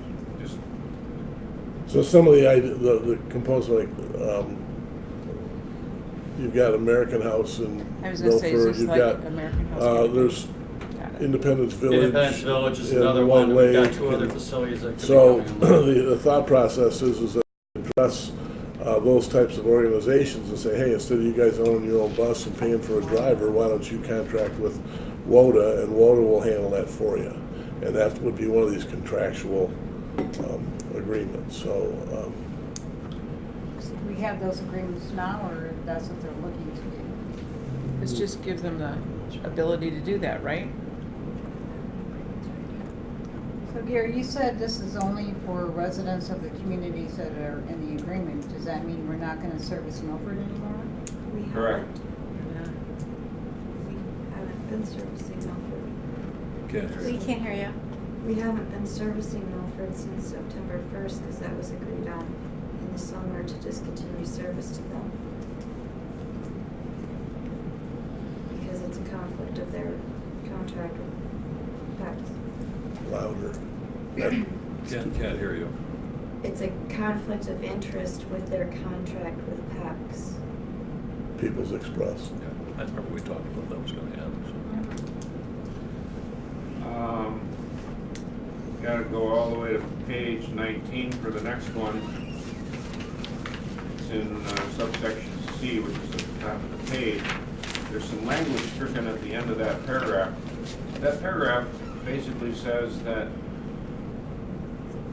So some of the components, like you've got American House in Milford, you've got American House. There's Independence Village. Independence Village is another one, and we've got two other facilities that could so be coming the thought process is that address those types of organizations and say, hey, instead of you guys owning your own bus and paying for a driver, why don't you contract with WODA, and WODA will handle that for you. And that would be one of these contractual agreements. So we have those agreements now, or that's what they're looking to do? This just gives them the ability to do that, right? So Gary, you said this is only for residents of the communities that are in the agreement. Does that mean we're not going to service Milford anymore? We Correct. haven't been servicing Milford. We can't hear you. We haven't been servicing Milford since September 1st because that was agreed on in the summer to discontinue service to them. their contract with PECs. Louder. Can't hear you. It's a conflict of interest with their contract with PECs. People's Express. Yeah, I remember we talked about that was going to happen. Got to go all the way to page 19 for the next one. It's in subsection C, which is at the top of the page. There's some language stricken at the end of that paragraph. That paragraph basically says that,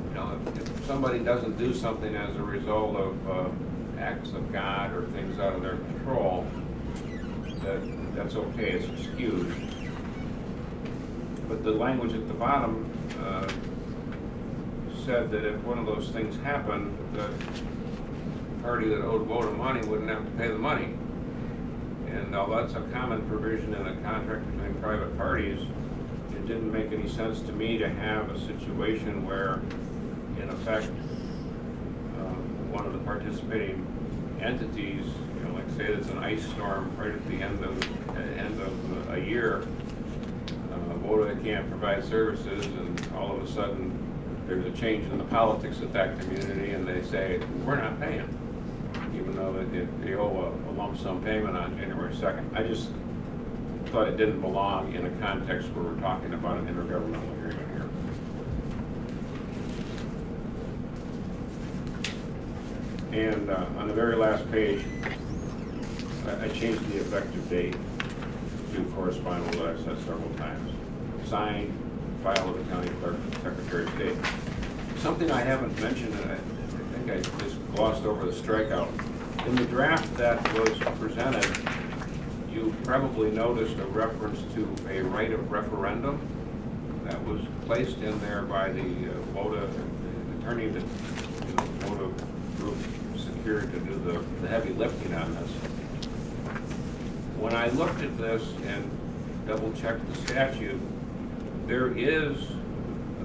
you know, if somebody doesn't do something as a result of acts of God or things out of their control, that's okay, it's excused. But the language at the bottom said that if one of those things happened, the party that owed WODA money wouldn't have to pay the money. And although that's a common provision in a contract between private parties, it didn't make any sense to me to have a situation where, in effect, one of the participating entities, you know, like say it's an ice storm right at the end of a year, WODA can't provide services, and all of a sudden there's a change in the politics of that community, and they say, we're not paying, even though they owe a lump sum payment on January 2nd. I just thought it didn't belong in a context where we're talking about an intergovernmental agreement here. And on the very last page, I changed the effective date to correspond with what I've said several times. Signed, filed with the county clerk, secretary of state. Something I haven't mentioned, and I think I just glossed over the strikeout. In the draft that was presented, you probably noticed a reference to a right of referendum that was placed in there by the WODA attorney that the WODA group secured to do the heavy lifting on this. When I looked at this and double-checked the statute, there is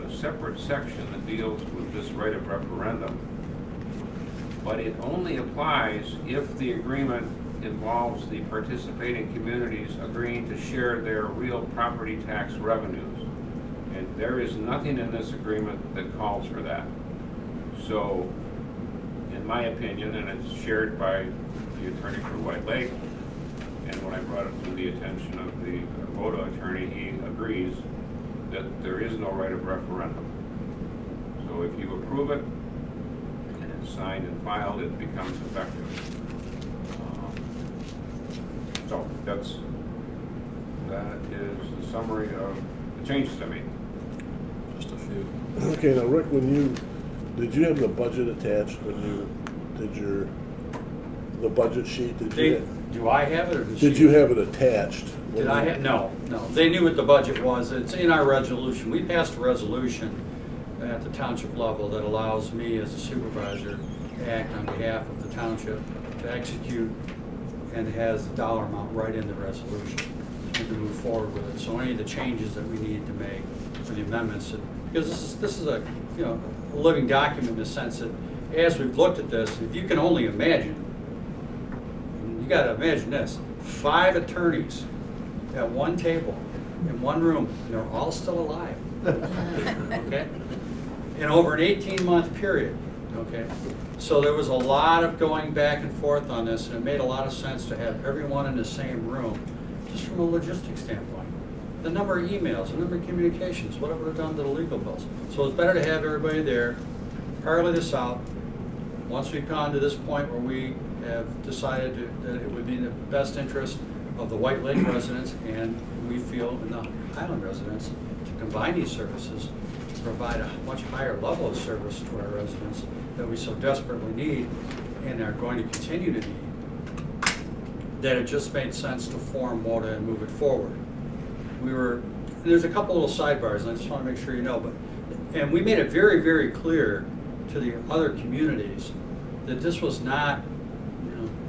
a separate section that deals with this right of referendum, but it only applies if the agreement involves the participating communities agreeing to share their real property tax revenues. And there is nothing in this agreement that calls for that. So, in my opinion, and it's shared by the attorney for White Lake, and when I brought it to the attention of the WODA attorney, he agrees that there is no right of referendum. So if you approve it and it's signed and filed, it becomes effective. So that is the summary of the changes I made. Just a few. Okay, now Rick, did you have the budget attached when you did the budget sheet? Do I have it, or did you have it attached? Did I have? No. They knew what the budget was. It's in our resolution. We passed a resolution at the township level that allows me as a supervisor to act on behalf of the township to execute, and has the dollar amount right in the resolution to move forward with it. So any of the changes that we need to make for the amendments, because this is a a living document in the sense that as we've looked at this, if you can only imagine, you got to imagine this: 5 attorneys at one table in one room, and they're all still alive. Okay, and over an 18-month period. Okay, so there was a lot of going back and forth on this, and it made a lot of sense to have everyone in the same room, just from a logistics standpoint. The number of emails, the number of communications, what it would have done to the legal bills. So it's better to have everybody there, parley this out. Once we've gone to this point where we have decided that it would be in the best interest of the White Lake residents, and we feel in the Highland residents, to combine these services to provide a much higher level of service to our residents that we so desperately need and are going to continue to need, that it just made sense to form WODA and move it forward. There's a couple little sidebars, and I just want to make sure you know, and we made it very, very clear to the other communities that this was not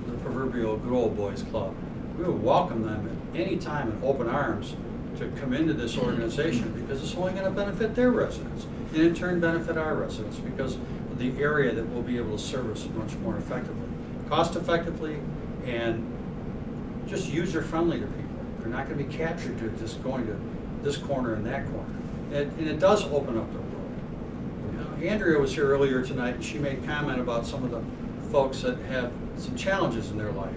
the proverbial good old boys club. We would welcome them at any time in open arms to come into this organization, because it's only going to benefit their residents, and in turn benefit our residents, because of the area that we'll be able to service much more effectively, cost effectively, and just user friendly to people. They're not gonna be captured to just going to this corner and that corner. And it does open up the world. You know, Andrea was here earlier tonight, and she made comment about some of the folks that have some challenges in their life.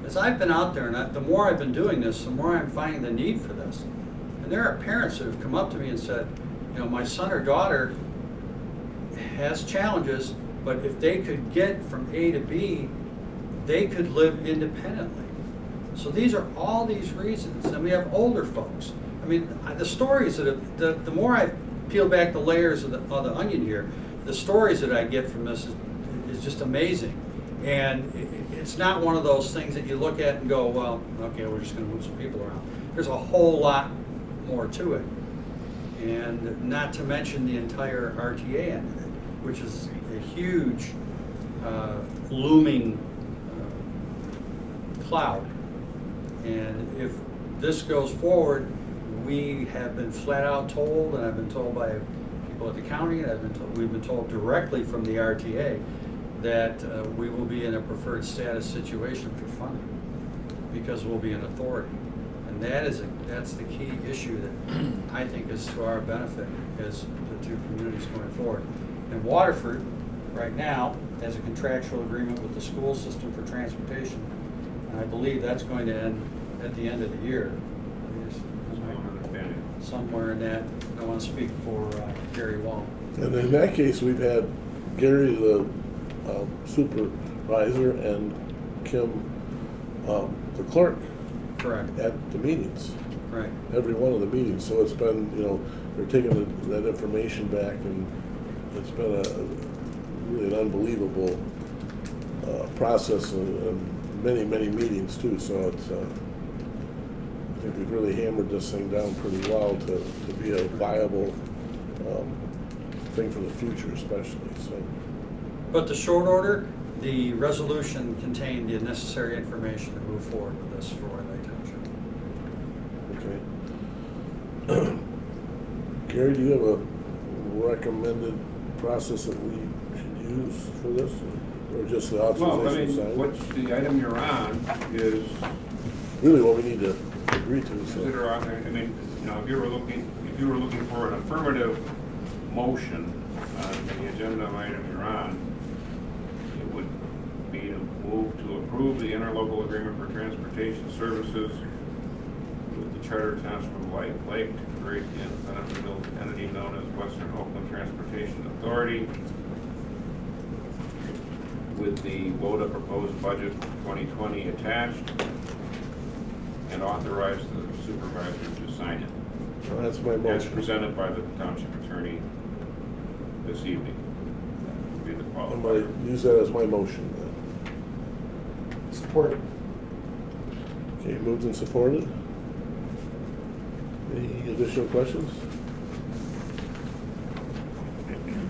As I've been out there, and the more I've been doing this, the more I'm finding the need for this. And there are parents that have come up to me and said, you know, my son or daughter has challenges, but if they could get from A to B, they could live independently. So these are all these reasons. And we have older folks. I mean, the stories that have, the more I peel back the layers of the onion here, the stories that I get from this is just amazing. And it's not one of those things that you look at and go, well, okay, we're just going to move some people around. There's a whole lot more to it. And not to mention the entire RTA end of it, which is a huge looming cloud. And if this goes forward, we have been flat out told, and I've been told by people at the county, and we've been told directly from the RTA, that we will be in a preferred status situation for funding because we'll be an authority. And that's the key issue that I think is to our benefit as the two communities going forward. And Waterford, right now, has a contractual agreement with the school system for transportation. And I believe that's going to end at the end of the year. Somewhere in that. I want to speak for Gary Wall. And in that case, we've had Gary, the supervisor, and Kim, the clerk. Correct. At the meetings. Right. Every one of the meetings. So it's been, you know, they're taking that information back, and it's been really an unbelievable process, and many meetings too. So it's, I think we've really hammered this thing down pretty well to be a viable thing for the future, especially. So. But the short order, the resolution contained the necessary information to move forward with this for Highland Township. Okay. Gary, do you have a recommended process that we should use for this, or just the authorization side? Well, the item you're on is really what we need to agree to. So. Consider on there. I mean, you know, if you were looking for an affirmative motion on the agenda item you're on, it would be to move to approve the interlocal agreement for transportation services with the Charter Township of White Lake to create the independent entity known as Western Oakland Transportation Authority, with the WODA proposed budget 2020 attached, and authorize the supervisor to sign it. Well, that's my motion. As presented by the township attorney this evening. That would be the qualifier. I'm going to use that as my motion then. Support. Okay, moved and supported. Any additional questions?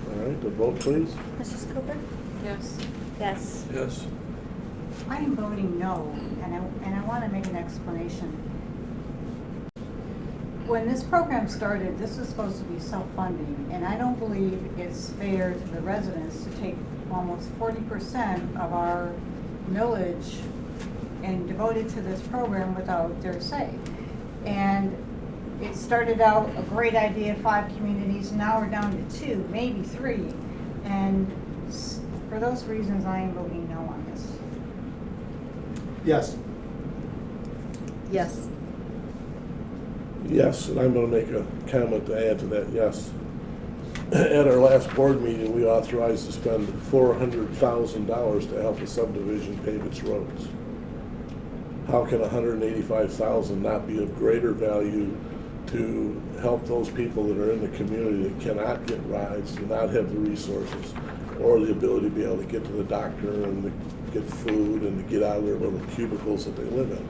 All right, the vote please. Mrs. Cooper? Yes. Yes. Yes. I am voting no, and I want to make an explanation. When this program started, this was supposed to be self-funding, and I don't believe it's fair to the residents to take almost 40% of our millage and devote it to this program without their say. And it started out a great idea, 5 communities, now we're down to 2, maybe 3. And for those reasons, I am voting no on this. Yes. Yes. Yes, and I'm going to make a comment to add to that, yes. At our last board meeting, we authorized to spend $400,000 to help the subdivision pave its roads. How can $185,000 not be of greater value to help those people that are in the community that cannot get rides, do not have the resources, or the ability to be able to get to the doctor and to get food and to get out of their little cubicles that they live in.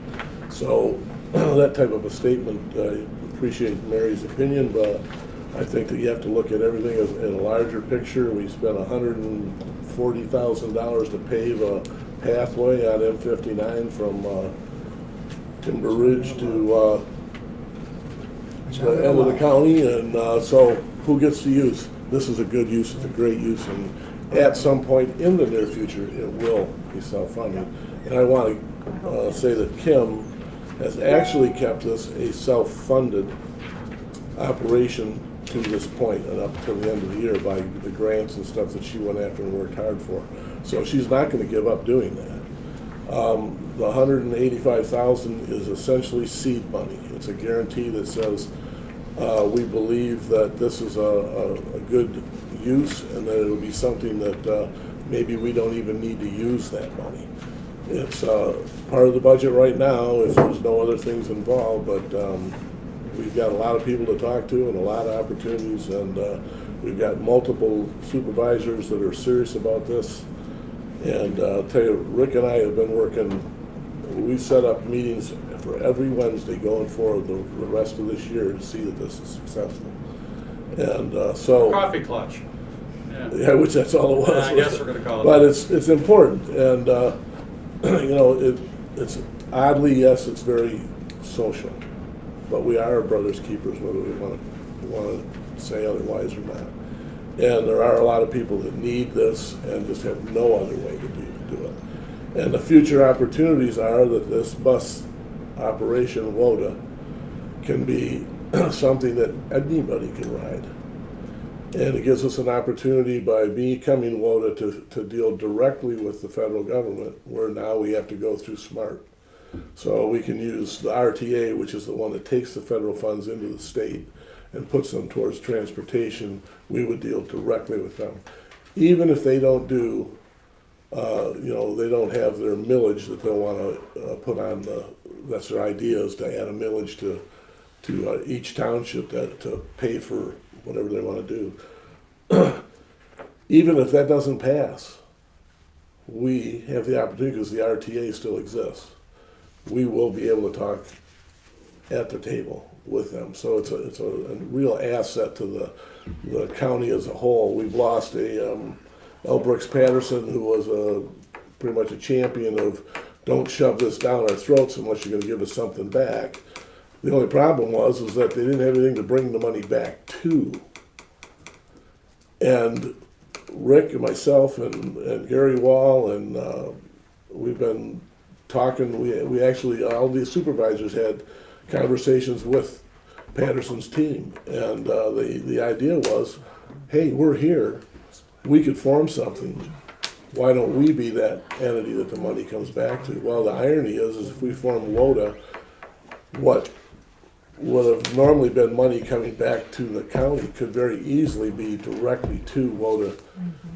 So that type of a statement, I appreciate Mary's opinion, but I think that you have to look at everything in a larger picture. We spent $140,000 to pave a pathway on M59 from Timber Ridge to the end of the county, and so who gets to use? This is a good use, it's a great use, and at some point in the near future, it will be self-funded. And I want to say that Kim has actually kept us a self-funded operation to this point and up to the end of the year by the grants and stuff that she went after and worked hard for. So she's not going to give up doing that. The $185,000 is essentially seed money. It's a guarantee that says we believe that this is a good use and that it'll be something that maybe we don't even need to use that money. It's part of the budget right now if there's no other things involved, but we've got a lot of people to talk to and a lot of opportunities, and we've got multiple supervisors that are serious about this. And I'll tell you, Rick and I have been working, we set up meetings for every Wednesday going forward the rest of this year to see that this is successful. And so... Coffee clutch. Yeah, which that's all it was. I guess we're going to call it but that. it's important, and you know, it's oddly, yes, it's very social, but we are brothers keepers, whether we want to say otherwise or not. And there are a lot of people that need this and just have no other way to do it. And the future opportunities are that this bus operation, WODA, can be something that anybody can ride. And it gives us an opportunity by becoming WODA to deal directly with the federal government, where now we have to go through SMART. So we can use the RTA, which is the one that takes the federal funds into the state and puts them towards transportation. We would deal directly with them. Even if they don't do, you know, they don't have their millage that they'll want to put on, that's their idea, is to add a millage to each township to pay for whatever they want to do. Even if that doesn't pass, we have the opportunity, because the RTA still exists, we will be able to talk at the table with them. So it's a real asset to the county as a whole. We've lost L. Brooks Patterson, who was pretty much a champion of don't shove this down our throats unless you're going to give us something back. The only problem was that they didn't have anything to bring the money back to. And Rick and myself and Gary Wall, and we've been talking, we actually, all the supervisors had conversations with Patterson's team, and the idea was, hey, we're here, we could form something, why don't we be that entity that the money comes back to? Well, the irony is if we form WODA, what would have normally been money coming back to the county could very easily be directly to WODA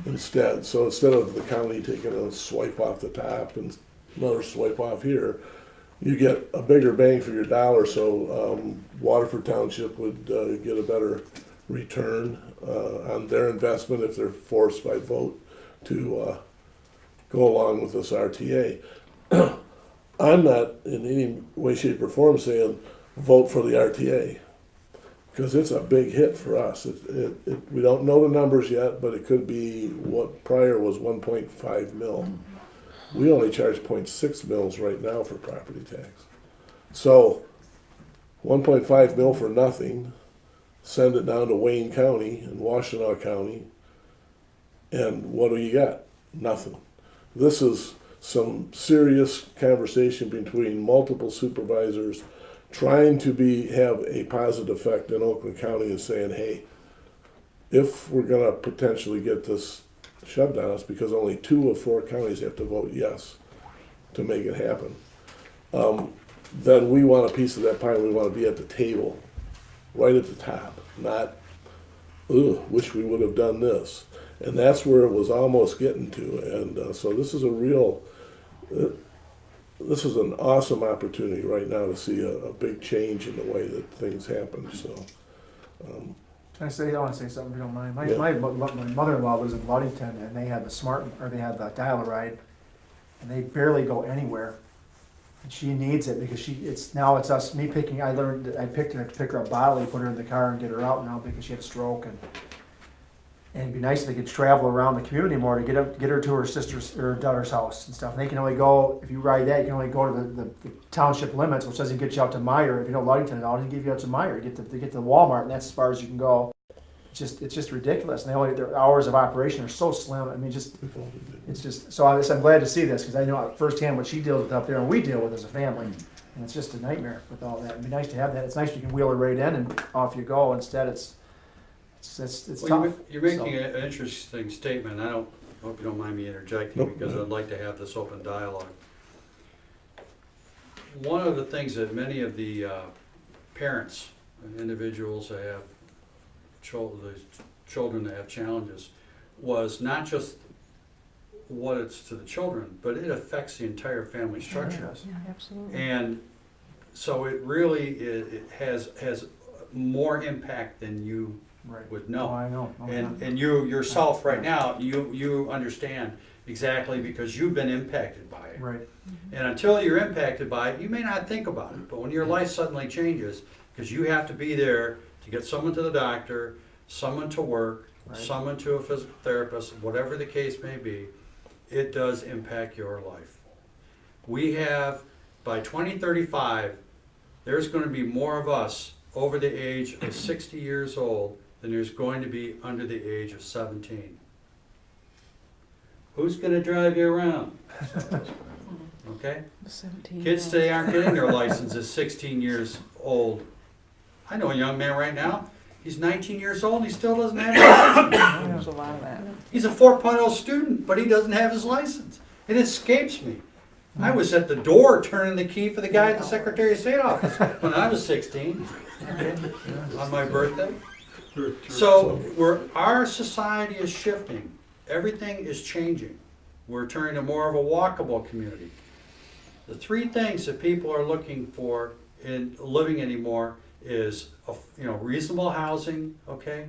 instead. So instead of the county taking a swipe off the top and another swipe off here, you get a bigger bang for your dollar. So Waterford Township would get a better return on their investment if they're forced by vote to go along with this RTA. I'm not in any way, shape, or form saying vote for the RTA, because it's a big hit for us. We don't know the numbers yet, but it could be what prior was 1.5 mil. We only charge 0.6 mils right now for property tax. So 1.5 mil for nothing, send it down to Wayne County and Washtenaw County, and what do you got? Nothing. This is some serious conversation between multiple supervisors trying to have a positive effect in Oakland County and saying, hey, if we're going to potentially get this shoved on us, because only 2 of 4 counties have to vote yes to make it happen, then we want a piece of that pie. We want to be at the table, right at the top, not, wish we would have done this. And that's where it was almost getting to. And so this is a real, this is an awesome opportunity right now to see a big change in the way that things happen. So, I want to say something if you don't mind. My Yeah. mother-in-law lives in Ludington, and they have the dial-a-ride, and they barely go anywhere. And she needs it because it's us, me picking. I picked her to pick her up bodily, put her in the car, and get her out now because she had a stroke. And it'd be nice if they could travel around the community more to get her to her sister's or daughter's house and stuff. And they can only go, if you ride that, you can only go to the township limits, which doesn't get you out to Meyer. If you know Ludington at all, it doesn't give you out to Meyer. You get to Walmart, and that's as far as you can go. It's just ridiculous. And their hours of operation are so slim. I mean, it's just. So I'm glad to see this because I know firsthand what she deals with up there, and we deal with as a family. And it's just a nightmare with all that. It'd be nice to have that. It's nice you can wheel it right in and off you go. Instead, it's Well, tough. you're making an interesting statement. I hope you don't mind me interjecting because I'd like to have this open dialogue. One of the things that many of the parents, individuals that have children that have challenges, was not just what it's to the children, but it affects the entire family structure. Yeah, absolutely. And so it really it has more impact than you would know. Oh, I know. Oh, And you yourself right now, you understand exactly because you've been impacted by it. Right. And until you're impacted by it, you may not think about it. But when your life suddenly changes, because you have to be there to get someone to the doctor, someone to work, someone to a physical therapist, whatever the case may be, it does impact your life. We have, by 2035, there's going to be more of us over the age of 60 years old than there's going to be under the age of 17. Who's going to drive you around? Okay? Kids today aren't getting their license at 16 years old. I know a young man right now, he's 19 years old and he still doesn't have his license. There's a lot of that. He's a 4.0 student, but he doesn't have his license. It escapes me. I was at the door turning the key for the guy at the Secretary of State office when I was 16 on my birthday. So our society is shifting. Everything is changing. We're turning to more of a walkable community. The three things that people are looking for in living anymore is reasonable housing, okay,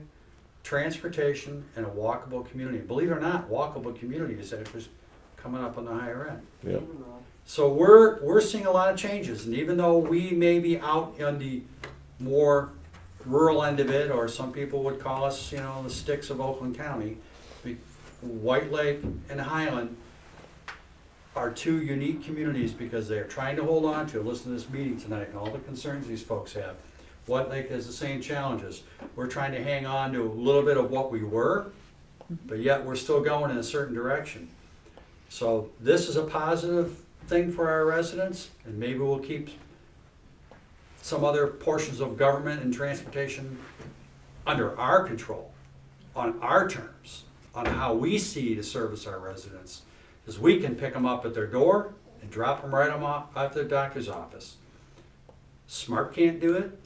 transportation, and a walkable community. Believe it or not, walkable community is actually coming up on the higher end. Yep. So we're seeing a lot of changes, and even though we may be out on the more rural end of it, or some people would call us, the sticks of Oakland County, White Lake and Highland are two unique communities because they're trying to hold on to, listen to this meeting tonight and all the concerns these folks have. White Lake has the same challenges. We're trying to hang on to a little bit of what we were, but yet we're still going in a certain direction. So this is a positive thing for our residents, and maybe we'll keep some other portions of government and transportation under our control, on our terms, on how we see to service our residents, because we can pick them up at their door and drop them right off at their doctor's office. Smart can't do it,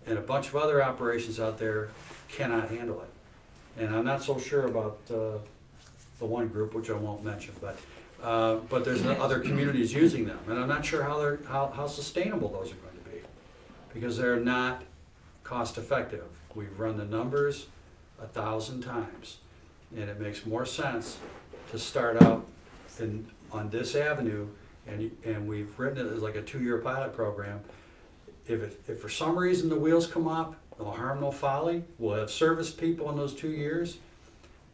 and a bunch of other operations out there cannot handle it. And I'm not so sure about the one group, which I won't mention, but there's other communities using them, and I'm not sure how sustainable those are going to be, because they're not cost effective. We've run the numbers 1,000 times, and it makes more sense to start out on this avenue, and we've written it as like a 2-year pilot program. If for some reason the wheels come off, no harm, no folly. We'll have serviced people in those 2 years,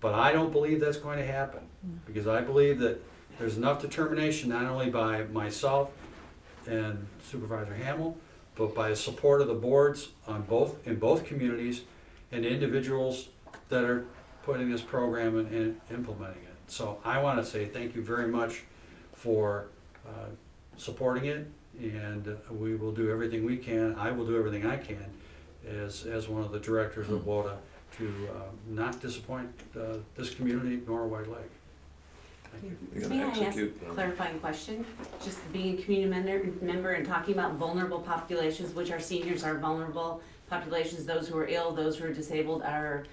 but I don't believe that's going to happen, because I believe that there's enough determination, not only by myself and Supervisor Hamill, but by the support of the boards in both communities and individuals that are putting this program and implementing it. So I want to say thank you very much for supporting it, and we will do everything we can. I will do everything I can as one of the directors of WODA to not disappoint this community nor White Lake. Thank you. May I ask a clarifying question? Just being a community member and talking about vulnerable populations, which our seniors are vulnerable populations, those who are ill, those who are disabled, are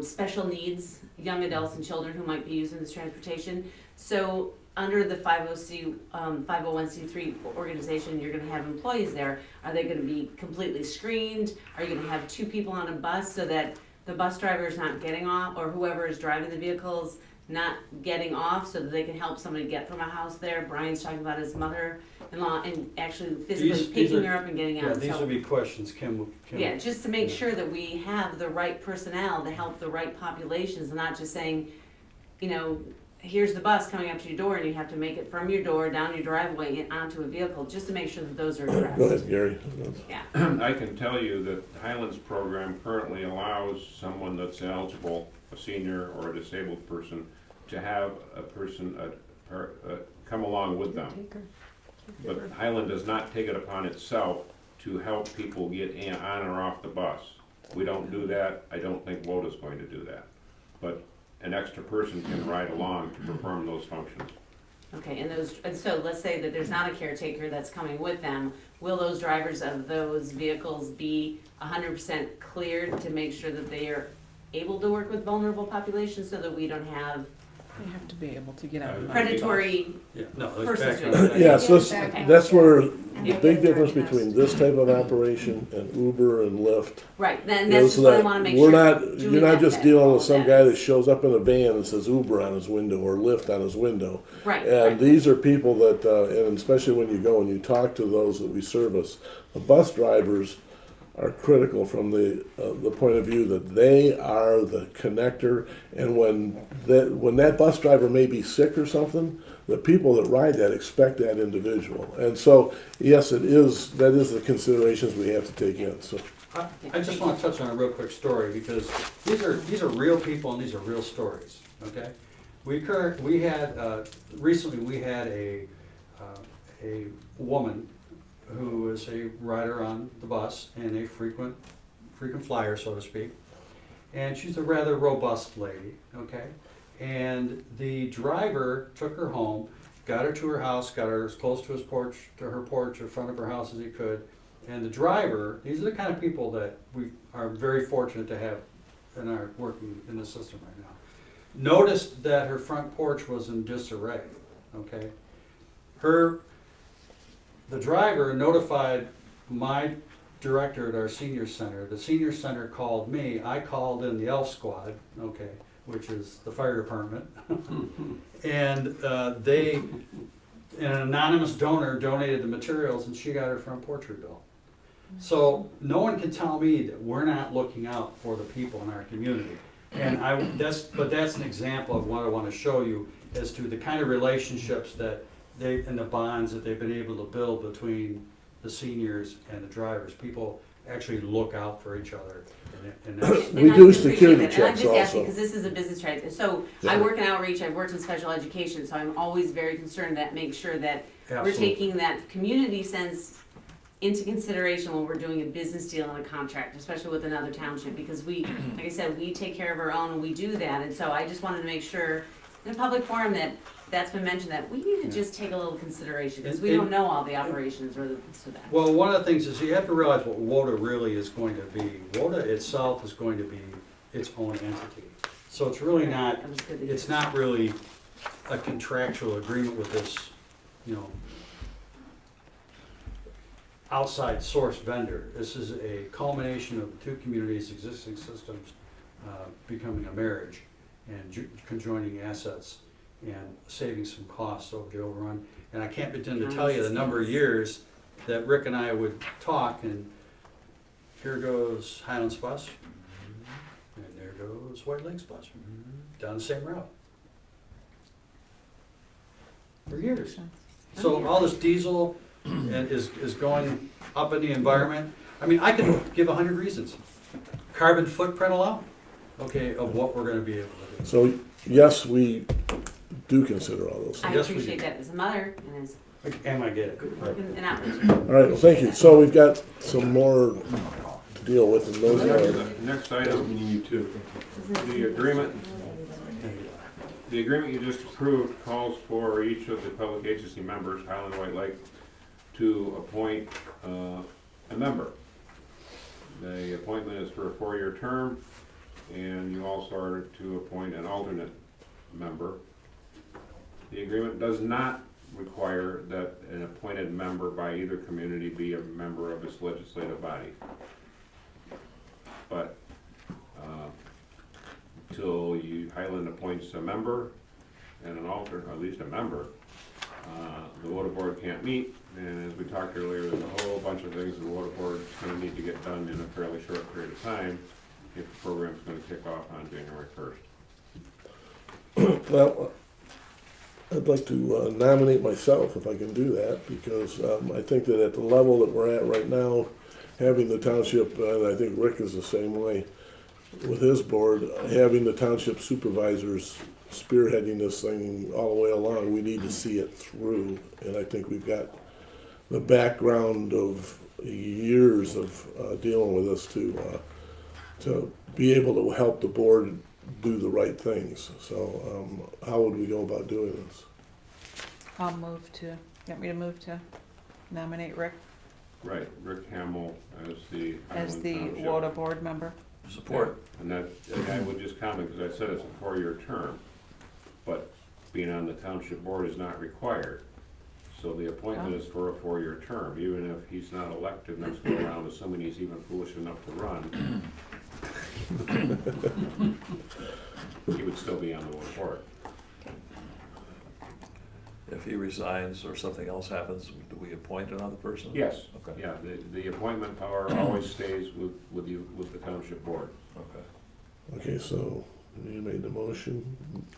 special needs, young adults and children who might be using this transportation. So under the 501c3 organization, you're going to have employees there. Are they going to be completely screened? Are you going to have 2 people on a bus so that the bus driver is not getting off, or whoever is driving the vehicles not getting off, so that they can help somebody get from a house there? Brian's talking about his mother-in-law and actually physically picking her up and getting out. Yeah, these would be questions, Kim. Yeah, just to make sure that we have the right personnel to help the right populations, and not just saying, here's the bus coming up to your door, and you have to make it from your door, down your driveway, and onto a vehicle, just to make sure that those are addressed. Go ahead, Gary. Yeah. I can tell you that Highland's program currently allows someone that's eligible, a senior or a disabled person, to have a person come along with them. But Highland does not take it upon itself to help people get on or off the bus. We don't do that. I don't think WODA's going to do that. But an extra person can ride along to perform those functions. Okay, and so let's say that there's not a caretaker that's coming with them. Will those drivers of those vehicles be 100% cleared to make sure that they are able to work with vulnerable populations so that we don't have You have to be able to get out. predatory Yeah, no, persons? Yeah, so that's where the Yeah. big difference between this type of operation and Uber and Lyft. Right, then that's is just what I that wanna make we're sure. not, doing you're not that just bit, dealing all with some that guy is- that shows up in a van and says Uber on his window or Lyft on his window. Right, And right. these are people that, and especially when you go and you talk to those that we service, the bus drivers are critical from the point of view that they are the connector, and when that bus driver may be sick or something, the people that ride that expect that individual. And so, yes, that is the considerations we have to take in, so. I just want to touch on a real quick story because these are real people and these are real stories, okay? Recently we had a woman who was a rider on the bus and a frequent flyer, so to speak. And she's a rather robust lady, okay? And the driver took her home, got her to her house, got her as close to her porch, in front of her house as he could. And the driver, these are the kind of people that we are very fortunate to have and are working in the system right now. Noticed that her front porch was in disarray, okay? The driver notified my director at our senior center. The senior center called me. I called in the ELF squad, okay, which is the fire department. And an anonymous donor donated the materials and she got her front porch rebuilt. So no one can tell me that we're not looking out for the people in our community. And that's an example of what I want to show you as to the kind of relationships that and the bonds that they've been able to build between the seniors and the drivers. People actually look out for each other. And that's, We do security checks and I'm just asking also. because this is a business right. So I Yeah. work in outreach, I've worked in special education, so I'm always very concerned that make sure that we're Absolutely. taking that community sense into consideration when we're doing a business deal and a contract, especially with another township, because we, like I said, we take care of our own and we do that. And so I just wanted to make sure in a public forum that's been mentioned, that we need to just take a little consideration because we don't know all the operations or so that. well, one of the things is you have to realize what WODA really is going to be. WODA itself is going to be its own entity. So it's really not, it's not really a contractual agreement with this, outside source vendor. This is a culmination of the two communities' existing systems becoming a marriage and conjoining assets and saving some costs over the overrun. And I can't begin to tell you the number of years that Rick and I would talk, and here goes Highland's bus, and there goes White Lake's bus, down the same route. For years. So all this diesel is going up in the environment. I mean, I could give 100 reasons. Carbon footprint alone, okay, of what we're gonna be able to do. So, yes, we do consider all those I things. appreciate that as a mother and as And I get it. an outreach. All right, well, thank you. So we've got some more to deal with, and those are, Next item, the agreement. The agreement you just approved calls for each of the public agency members, Highland, White Lake, to appoint a member. The appointment is for a 4-year term, and you also are to appoint an alternate member. The agreement does not require that an appointed member by either community be a member of its legislative body. But till Highland appoints a member and an alternate, or at least a member, the WODA board can't meet. And as we talked earlier, there's a whole bunch of things the WODA board is going to need to get done in a fairly short period of time if the program's going to kick off on January 1st. well, I'd like to nominate myself if I can do that, because I think that at the level that we're at right now, having the township, and I think Rick is the same way with his board, having the township supervisors spearheading this thing all the way along, we need to see it through. And I think we've got the background of years of dealing with this to be able to help the board do the right things. So how would we go about doing this? I'll move to, you want me to move to nominate Rick Right, Rick Hamill as the as Highland the Township. WODA board member? Support. And that, and I would just comment, because I said it's a 4-year term, but being on the township board is not required. So the appointment is for a 4-year term, even if he's not elected next go around, assuming he's even foolish enough to run. He would still be on the board. If he resigns or something else happens, do we appoint another person? Yes, Okay. yeah, the appointment power always stays with the township board. Okay. Okay, so you made the motion.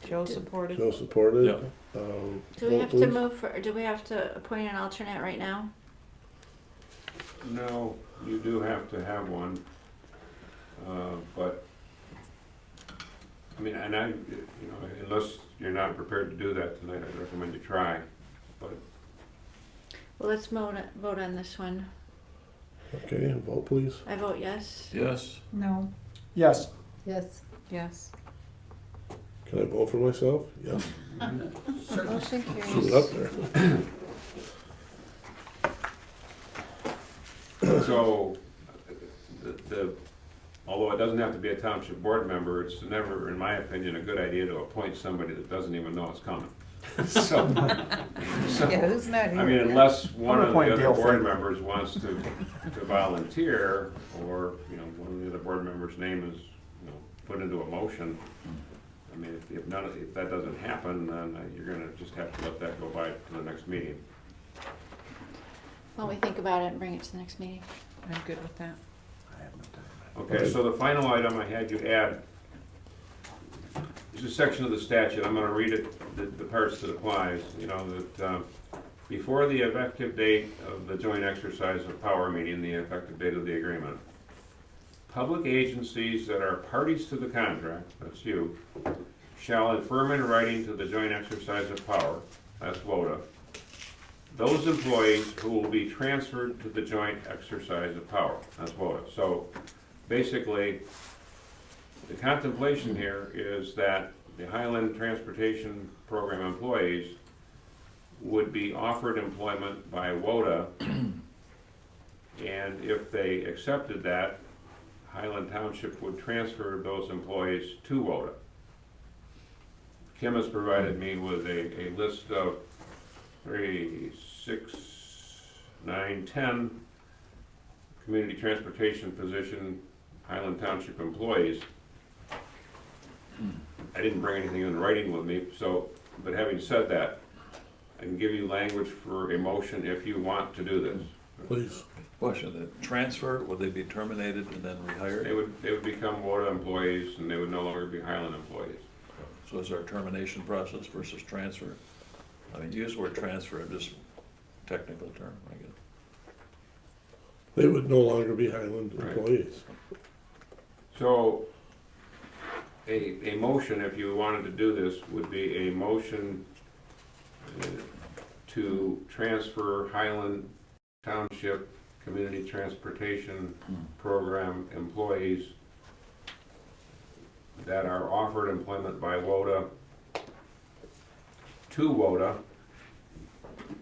Joe supported. Joe supported. Yeah. Do we vote, have to please. move for, do we have to appoint an alternate right now? No, you do have to have one, but, I mean, and I, unless you're not prepared to do that tonight, I'd recommend you try, but. Well, let's vote on this one. Okay, vote please. I vote yes. Yes. No. Yes. Yes. Yes. Can I vote for myself? Yes. Motion Put it carries. up there. So, although it doesn't have to be a township board member, it's never, in my opinion, a good idea to appoint somebody that doesn't even know it's coming. So, Yeah, who's not here? I mean, unless one I'm of the gonna appoint other Dale board Frank. members wants to volunteer, or, one of the other board members' name is, put into a motion. I mean, if that doesn't happen, then you're gonna just have to let that go by to the next meeting. Why don't we think about it and bring it to the next meeting? I'm good with that. Okay, so the final item I had you add is a section of the statute. I'm gonna read it, the parts that applies, that before the effective date of the joint exercise of power, meaning the effective date of the agreement, public agencies that are parties to the contract, that's you, shall affirm in writing to the joint exercise of power, that's WODA, those employees who will be transferred to the joint exercise of power, that's WODA. So basically, the contemplation here is that the Highland Transportation Program employees would be offered employment by WODA, and if they accepted that, Highland Township would transfer those employees to WODA. Kim has provided me with a list of 3, 6, 9, 10 community transportation position Highland Township employees. I didn't bring anything in writing with me, but having said that, I can give you language for a motion if you want to do this. Please. Question, the transfer, would they be terminated and then rehired? They would become WODA employees, and they would no longer be Highland employees. So is there a termination process versus transfer? I mean, use the word transfer, just technical term, I guess. They would no longer be Highland Right. employees. So, a motion, if you wanted to do this, would be a motion to transfer Highland Township Community Transportation Program employees that are offered employment by WODA to WODA,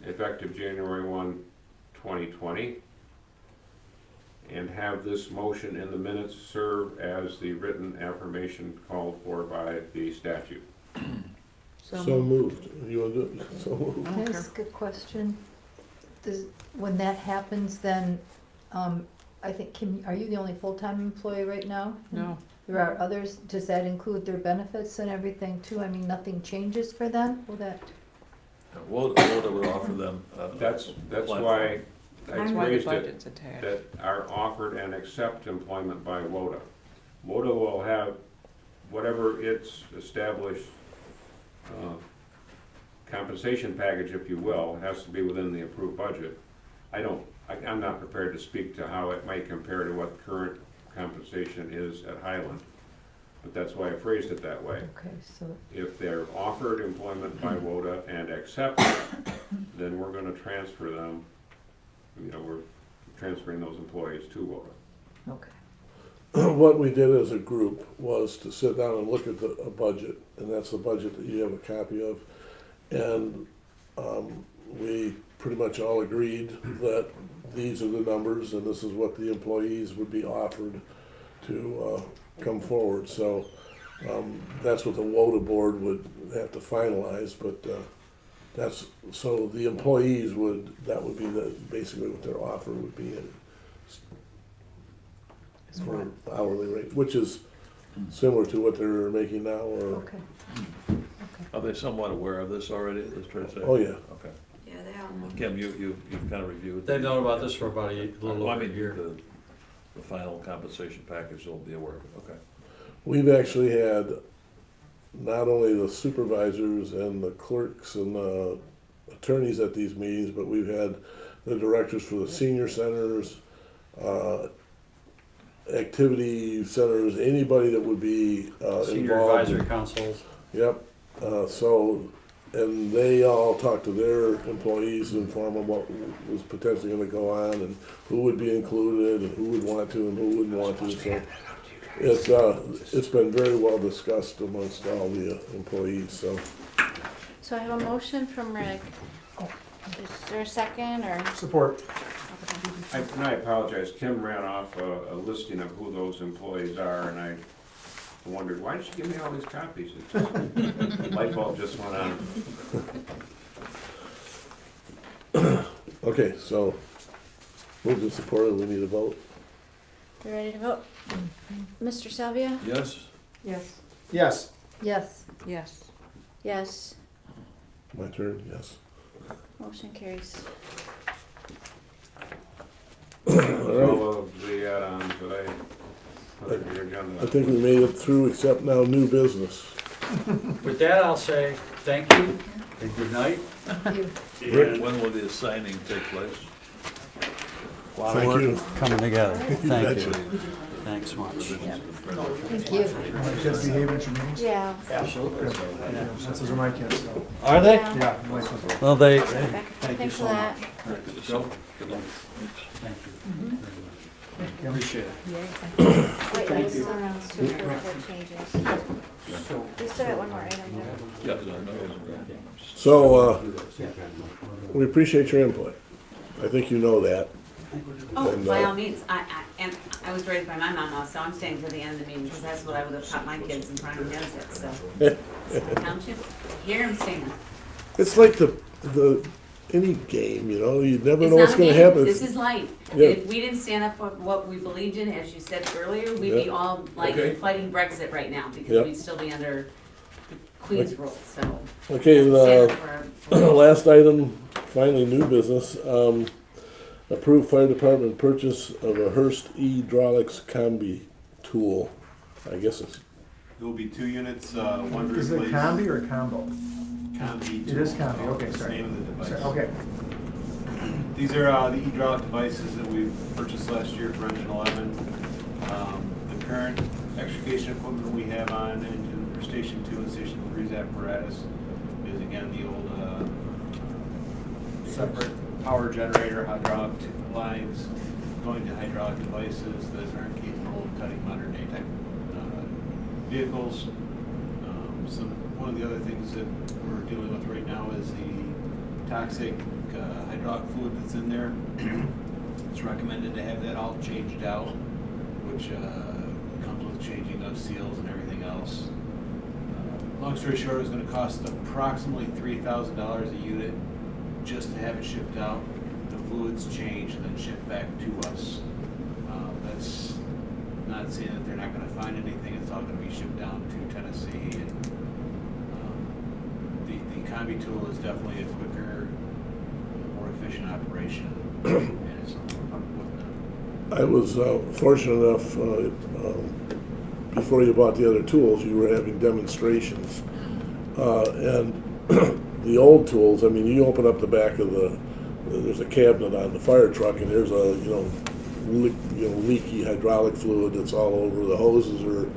effective January 1, 2020, and have this motion in the minutes serve as the written affirmation called for by the statute. So moved. You want to do it? So moved. Can I ask a question? When that happens, then, I think, Kim, are you the only full-time employee right now? No. There are others, does that include their benefits and everything too? I mean, nothing changes for them? Will that? WODA would offer them. That's platform. why I That's why the raised budget's it, attached. that are offered and accept employment by WODA. WODA will have whatever its established compensation package, if you will. It has to be within the approved budget. I'm not prepared to speak to how it might compare to what current compensation is at Highland, but that's why I phrased it that way. Okay, so, If they're offered employment by WODA and accept it, then we're gonna transfer them we're transferring those employees to WODA. Okay. What we did as a group was to sit down and look at a budget, and that's the budget that you have a copy of. And we pretty much all agreed that these are the numbers and this is what the employees would be offered to come forward. So that's what the WODA board would have to finalize, but so the employees that would be basically what their offer would be for the hourly rate, which is similar to what they're making now, or. Okay. Are they somewhat aware of this already? Let's try to say. Oh, yeah. Okay. Yeah, they are. Kim, you've kind of reviewed. They've known about this for about a little Well, I over a mean, year. the final compensation package, they'll be aware of it, okay. We've actually had not only the supervisors and the clerks and the attorneys at these meetings, but we've had the directors for the senior centers, activity centers, anybody that would be Senior involved. advisory councils. Yep, and they all talked to their employees and inform them what was potentially gonna go on and who would be included and who would want to and who wouldn't want to, so it's been very well discussed amongst all the employees, so. So I have a motion from Rick. Is there a second, or? Support. I apologize, Kim ran off a listing of who those employees are, and I wondered, why did she give me all these copies? The light bulb just went on. Okay, so moved and supported, we need a vote. You ready to vote? Mr. Salvia? Yes? Yes. Yes. Yes. Yes. Yes. My turn, yes. Motion carries. All of the add-ons that I put on your agenda. I think we made it through except now new business. With that, I'll say thank you and good night. Rick, when will the assigning take place? A lot Thank of work you. coming together. Thank you. betcha. Thanks much. Thank you. My kids behave at your meetings? Yeah. Absolutely. Those are my kids, so. Are they? Yeah. my kids. Well, they, Thank you so for that. Joe? Good luck. thank you. Appreciate it. Wait, we still have super quick changes. We still got one more item there. Yeah, no. So, we appreciate your input. I think you know that. Oh, And, by all means, I was raised by my mom also, I'm staying to the end of the meeting, because that's what I would have taught my kids, and Brian knows it, so. Township, hear him singing. It's like any game, you know, you never know what's It's not gonna a game. happen. This is life. Yeah. If we didn't stand up for what we believed in, as you said earlier, we'd be Yeah. all like Okay. fighting Brexit right now, because Yeah. we'd still be under the Queen's rule, so. Okay, stand up for our- last item, finally new business, approved fire department purchase of a Hearst hydraulics combi tool. I guess it's, There will be 2 units, one Is it replaced. combi or combo? Combi. It is combi, okay, That's the sorry. name of the device. Sorry, okay. These are the hydraulic devices that we purchased last year for engine 11. The current extrication equipment we have on engine for station 2 and station 3's apparatus is again the old separate power generator hydraulic lines going to hydraulic devices that aren't capable of cutting modern day type vehicles. One of the other things that we're dealing with right now is the toxic hydraulic fluid that's in there. It's recommended to have that all changed out, which comes with changing of seals and everything else. Long story short, it's going to cost approximately $3,000 a unit just to have it shipped out, the fluids changed, and then shipped back to us. That's not saying that they're not going to find anything. It's all going to be shipped down to Tennessee. And the combi tool is definitely a quicker, more efficient operation. And it's something we're comfortable with now. I was fortunate enough, before you bought the other tools, you were having demonstrations. And the old tools, I mean, you open up the back of there's a cabinet on the fire truck, and there's a, leaky hydraulic fluid that's all over. The hoses are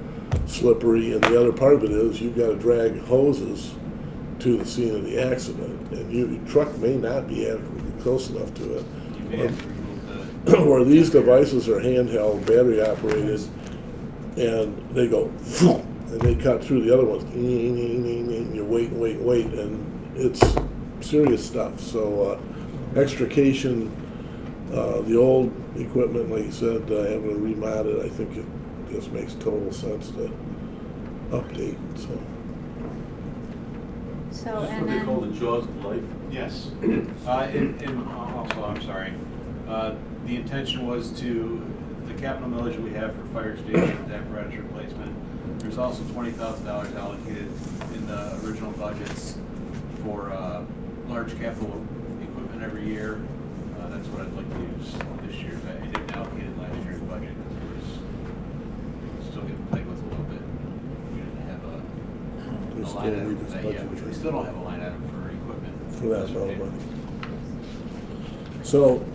slippery, and the other part of it is you've got to drag hoses to the scene of the accident, and your truck may not be adequately close enough to it. may have to remove the. where these devices are handheld, battery operated, and they go, and they cut through the other ones. And you wait, and it's serious stuff. So extrication, the old equipment, like you said, having to remount it, I think it just makes total sense to update. So and then. the jaws of life? Yes. And also, I'm sorry, the intention was to, the capital millage that we have for fire stations, apparatus replacement, there's also $20,000 allocated in the original budgets for large capital equipment every year. That's what I'd like to use this year. I didn't allocate it last year's budget because it was still getting played with a little bit. We didn't have a line item for that yet, which we still don't have a line item for equipment. for that amount of money. So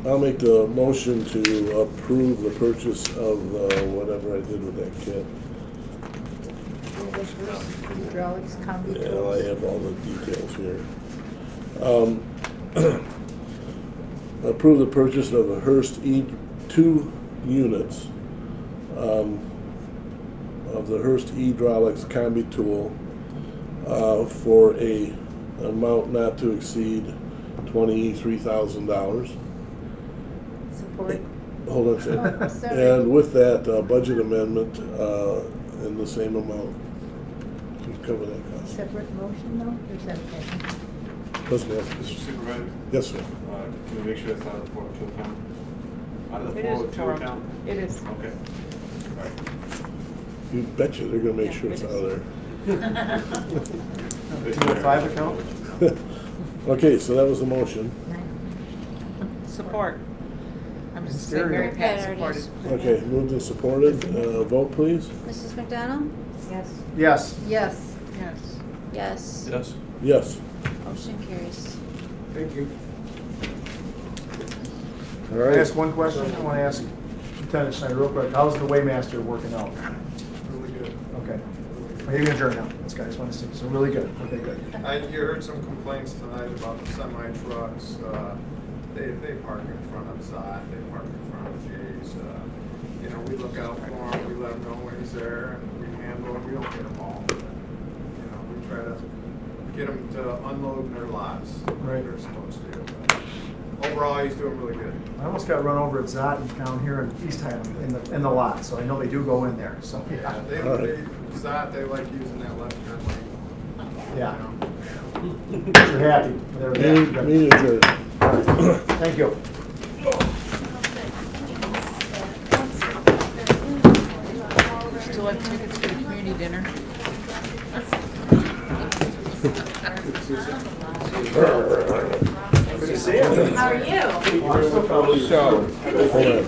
I'll make the motion to approve the purchase of whatever I did with that kit. Hydraulics, combi Yeah, tools. I have all the details here. Approve the purchase of a Hearst two units of the Hearst hydraulics combi tool for a amount not to exceed $23,000. Support. Hold on a second. Oh, sorry. And with that, budget amendment in the same amount to cover that cost. Separate motion though, or is that okay? Doesn't have to. Mr. Supervisor? Yes, sir. Can we make sure it's out of the 402 account? Out of the It is 402 account? It is. Okay. All right. You betcha they're gonna make sure it's out of there. 205 account? Okay, so that was the motion. Support. I'm just saying Stereo. Mary Pat supported. Okay, moved and supported. Vote, please. Mrs. McDonald? Yes. Yes. Yes. Yes. Yes. Yes. Yes. Motion carries. Thank you. All Can I right. ask one question? I want to ask Lieutenant Schneider real quick. How's the Waymaster working out? Really good. Okay. Well, you can adjourn now. This guy just want to see. So really good. Okay, good. You heard some complaints tonight about the semi trucks. They park in front of Zod, they park in front of Jay's. You know, we look out for him, we let him know when he's there, and we handle him. We don't get them all. You know, we try to get them to unload their lots like they're supposed to. But overall, he's doing really good. I almost got run over at Zot down here in East Highland in the lot, so I know they do go in there. So Yeah, Zod, they like using that left turn lane. Yeah. You're happy. Whatever that. Meeting adjourned. Thank you. Still have tickets for the community dinner. Good to see you. How are you? So, hold on.